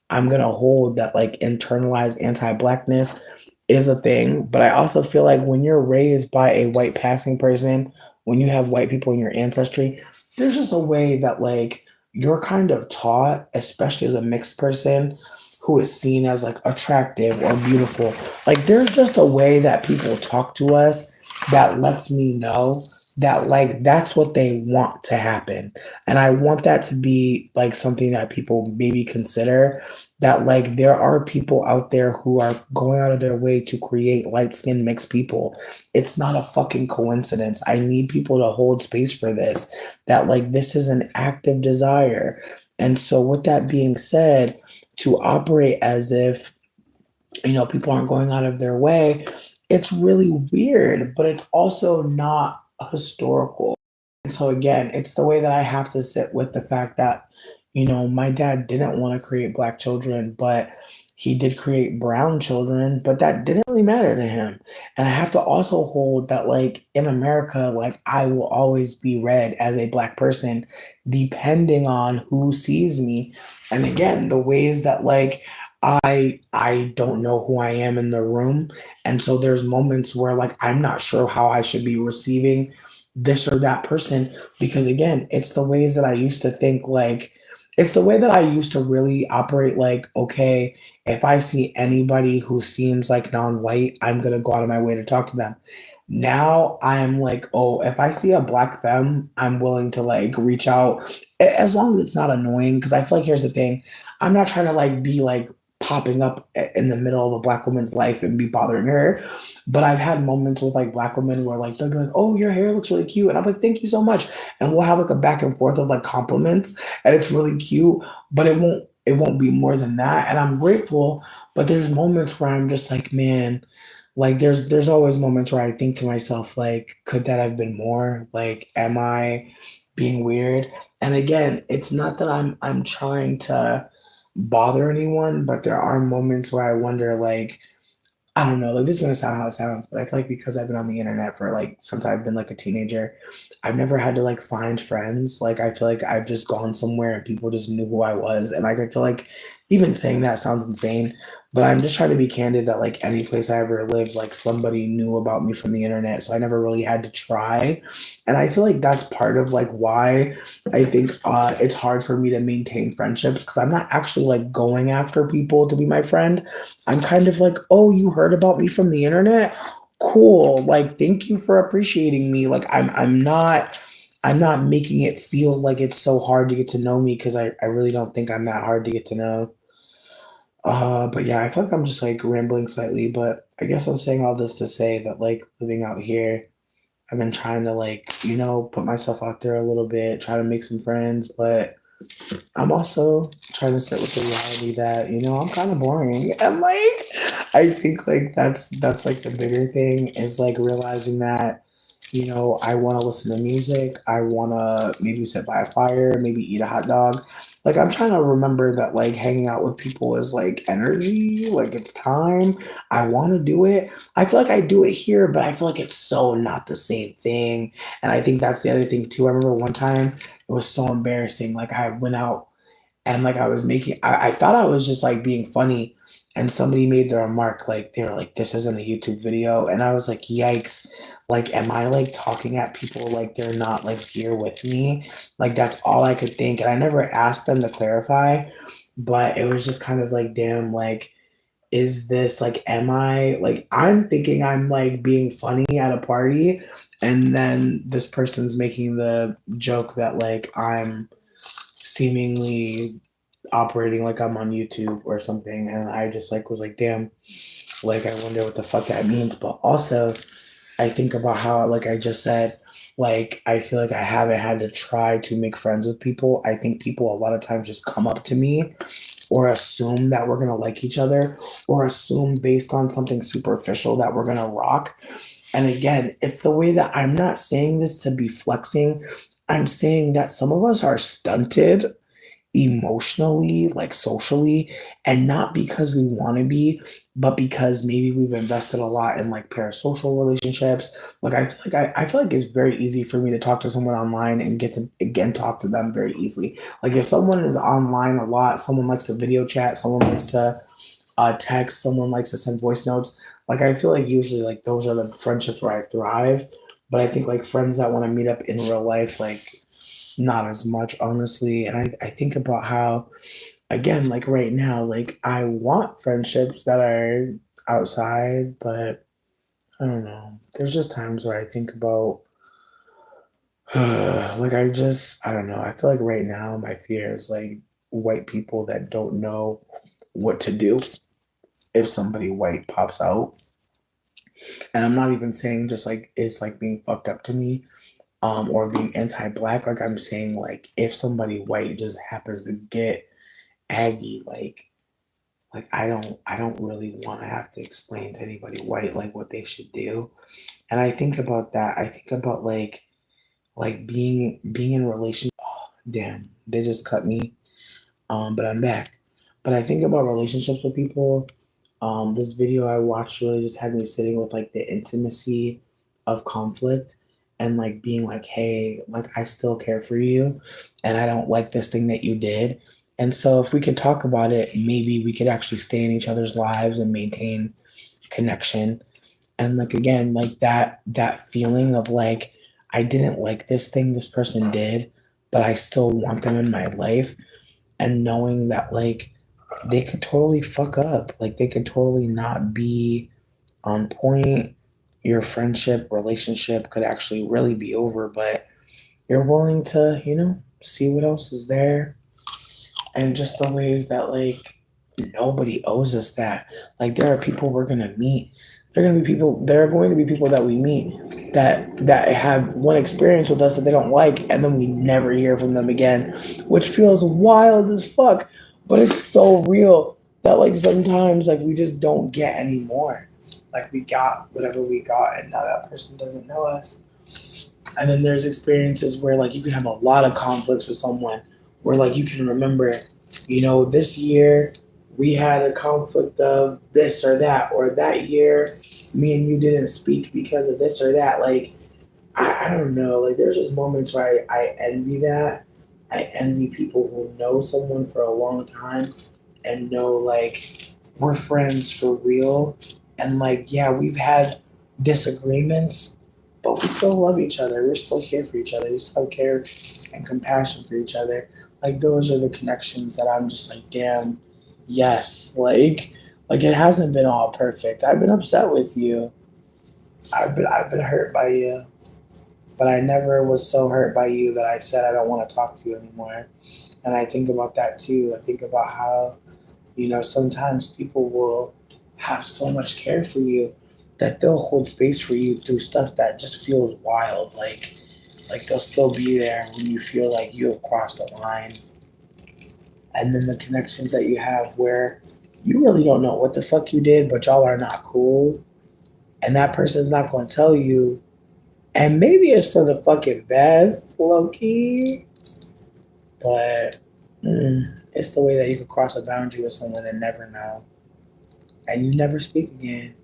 I'm gonna hold that like internalized anti-blackness is a thing, but I also feel like when you're raised by a white passing person, when you have white people in your ancestry, there's just a way that like you're kind of taught, especially as a mixed person who is seen as like attractive or beautiful. Like there's just a way that people talk to us that lets me know that like that's what they want to happen. And I want that to be like something that people maybe consider that like there are people out there who are going out of their way to create light skinned mixed people. It's not a fucking coincidence. I need people to hold space for this, that like this is an active desire. And so, with that being said, to operate as if, people aren't going out of their way, it's really weird, but it's also not historical. And so again, it's the way that I have to sit with the fact that, my dad didn't want to create black children, but he did create brown children, but that didn't really matter to him. And I have to also hold that, like, in America, like, I will always be read as a black person, depending on who sees me. And again, the ways that, like, I don't know who I am in the room. And so there's moments where like I'm not sure how I should be receiving this or that person because again, it's the ways that I used to think like it's the way that I used to really operate like okay, if I see anybody who seems like non-white, I'm going to go out of my way to talk to them. Now I'm like, oh, if I see a black femme, I'm willing to like reach out as long as it's not annoying because I feel like here's the thing. I'm not trying to like be like popping up in the middle of a black woman's life and be bothering her. But I've had moments with like black women where like they'll be like, "Oh, your hair looks really cute," and I'm like, "Thank you so much." And we'll have like a back and forth of like compliments, and it's really cute. But it won't be more than that. And I'm grateful. But there's moments where I'm just like, man, like there's always moments where I think to myself like, could that have been more? Like, am I being weird? And again, it's not that I'm trying to bother anyone, but there are moments where I wonder like I don't know, like this is gonna sound how it sounds, but I feel like because I've been on the internet for like since I've been like a teenager, I've never had to like find friends. Like I feel like I've just gone somewhere and people just knew who I was. And like I feel like even saying that sounds insane, but I'm just trying to be candid that like any place I ever lived, like somebody knew about me from the internet. So I never really had to try. And I feel like that's part of like why I think it's hard for me to maintain friendships because I'm not actually like going after people to be my friend. I'm kind of like, oh, you heard about me from the internet? Cool. Like, thank you for appreciating me. Like, I'm not making it feel like it's so hard to get to know me because I really don't think I'm that hard to get to know. But yeah, I feel like I'm just like rambling slightly, but I guess I'm saying all this to say that like living out here, I've been trying to like, put myself out there a little bit, try to make some friends, but I'm also trying to sit with the reality that, I'm kind of boring. And like I think like that's like the bigger thing is like realizing that, I want to listen to music. I want to maybe sit by a fire, maybe eat a hot dog. Like I'm trying to remember that like hanging out with people is like energy, like it's time. I want to do it. I feel like I do it here, but I feel like it's so not the same thing. And I think that's the other thing too. I remember one time it was so embarrassing. Like I went out and like I thought I was just like being funny and somebody made the remark like they were like this isn't a YouTube video and I was like yikes, like am I like talking at people like they're not like here with me, like that's all I could think and I never asked them to clarify, but it was just kind of like damn, like is this like am I like I'm thinking I'm like being funny at a party and then this person's making the joke that like I'm seemingly operating like I'm on YouTube or something. And I just like was like, damn, like I wonder what the fuck that means. But also I think about how like I just said, like I feel like I haven't had to try to make friends with people. I think people a lot of times just come up to me or assume that we're gonna like each other or assume based on something superficial that we're gonna rock. And again, it's the way that I'm not saying this to be flexing. I'm saying that some of us are stunted emotionally, like socially, and not because we want to be, but because maybe we've invested a lot in like parasocial relationships. Like I feel like it's very easy for me to talk to someone online and get to again talk to them very easily. Like if someone is online a lot, someone likes to video chat, someone likes to text, someone likes to send voice notes. Like I feel like usually like those are the friendships where I thrive. But I think like friends that want to meet up in real life, like not as much, honestly. And I think about how, again, like right now, like I want friendships that are outside, but I don't know. There's just times where I think about, like I don't know. I feel like right now my fear is like white people that don't know what to do if somebody white pops out. And I'm not even saying just like it's like being fucked up to me, or being anti-black. Like I'm saying, like if somebody white just happens to get Aggie, like I don't really want to have to explain to anybody white like what they should do. And I think about that. I think about like being in a relationship. Oh, damn, they just cut me. But I'm back. But I think about relationships with people. This video I watched really just had me sitting with like the intimacy of conflict and like being like, hey, like I still care for you and I don't like this thing that you did. And so if we could talk about it, maybe we could actually stay in each other's lives and maintain connection. And like again, like that feeling of like I didn't like this thing this person did, but I still want them in my life and knowing that like they could totally fuck up. Like they could totally not be on point. Your friendship, relationship could actually really be over, but you're willing to, see what else is there. And just the ways that like nobody owes us that. Like there are people we're gonna meet. There are going to be people that we meet that have one experience with us that they don't like, and then we never hear from them again, which feels wild as fuck. But it's so real that like sometimes like we just don't get anymore. Like we got whatever we got, and now that person doesn't know us. And then there's experiences where like you can have a lot of conflicts with someone where like you can remember, this year we had a conflict of this or that year, me and you didn't speak because of this or that. Like, I don't know. Like, there's just moments where I envy that. I envy people who know someone for a long time and know, like, we're friends for real. And, like, yeah, we've had disagreements, but we still love each other. We're still here for each other. We still have care and compassion for each other. Like, those are the connections that I'm just like, damn, yes. Like it hasn't been all perfect. I've been upset with you. I've been hurt by you. But I never was so hurt by you that I said I don't want to talk to you anymore. And I think about that too. I think about how, sometimes people will have so much care for you that they'll hold space for you through stuff that just feels wild. Like they'll still be there when you feel like you have crossed the line. And then the connections that you have where you really don't know what the fuck you did, but y'all are not cool. And that person's not going to tell you. And maybe it's for the fucking best, low key. But it's the way that you could cross a boundary with someone and never know. And you never speak again.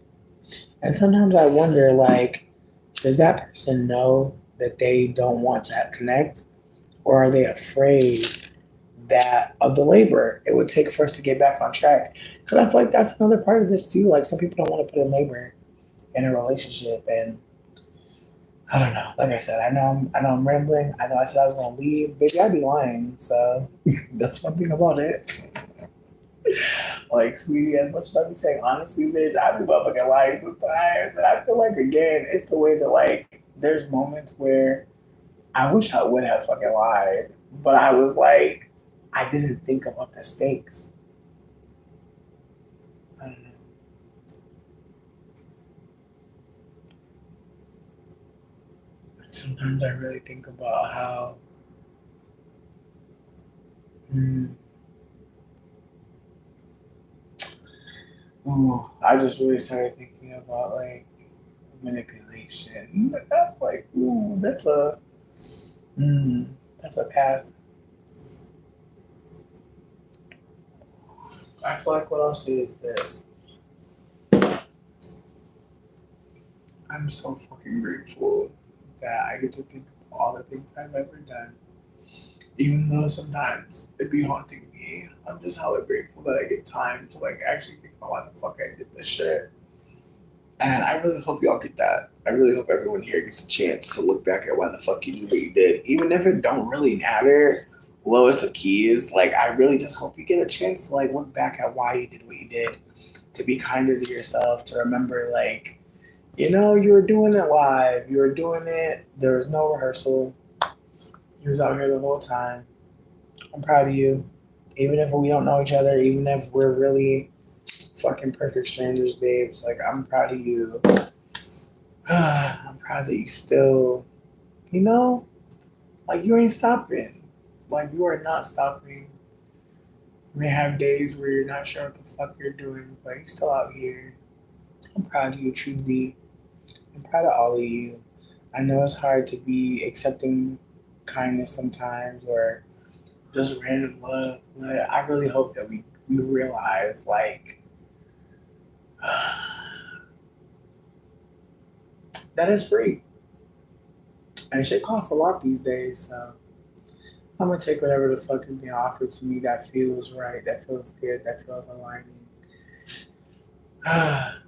And sometimes I wonder, like, does that person know that they don't want to connect? Or are they afraid that of the labor it would take for us to get back on track? Because I feel like that's another part of this too. Like, some people don't want to put in labor in a relationship. And I don't know. Like I said, I know I'm rambling. I know I said I was gonna leave. Baby, I'd be lying. So that's one thing about it. Like, sweetie, as much as I be saying honestly, bitch, I be motherfucking lying sometimes. And I feel like, again, it's the way that, like, there's moments where I wish I would have fucking lied. But I was like, I didn't think about the stakes. I don't know. Sometimes I really think about how I just really started thinking about, like, manipulation. Like, that's a path. I feel like what I'll say is this. I'm so fucking grateful that I get to think about all the things I've ever done. Even though sometimes it be haunting me. I'm just hella grateful that I get time to, like, actually think about why the fuck I did this shit. And I really hope y'all get that. I really hope everyone here gets a chance to look back at why the fuck you did what you did. Even if it don't really matter, lowest of keys, like, I really just hope you get a chance to, like, look back at why you did what you did. To be kinder to yourself, to remember, like, you were doing it live. You were doing it. There was no rehearsal. You was out here the whole time. I'm proud of you. Even if we don't know each other, even if we're really fucking perfect strangers, babes, like, I'm proud of you. I'm proud that you still, like, you ain't stopping. Like, you are not stopping. You may have days where you're not sure what the fuck you're doing, but you're still out here. I'm proud of you, truly. I'm proud of all of you. I know it's hard to be accepting kindness sometimes or just random love, but I really hope that we realize, like, that is free. And shit costs a lot these days, so I'm gonna take whatever the fuck is being offered to me that feels right, that feels good, that feels aligning. I'm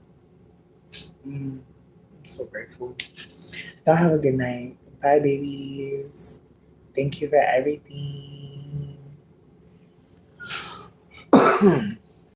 so grateful. Y'all have a good night. Bye, babies. Thank you for everything.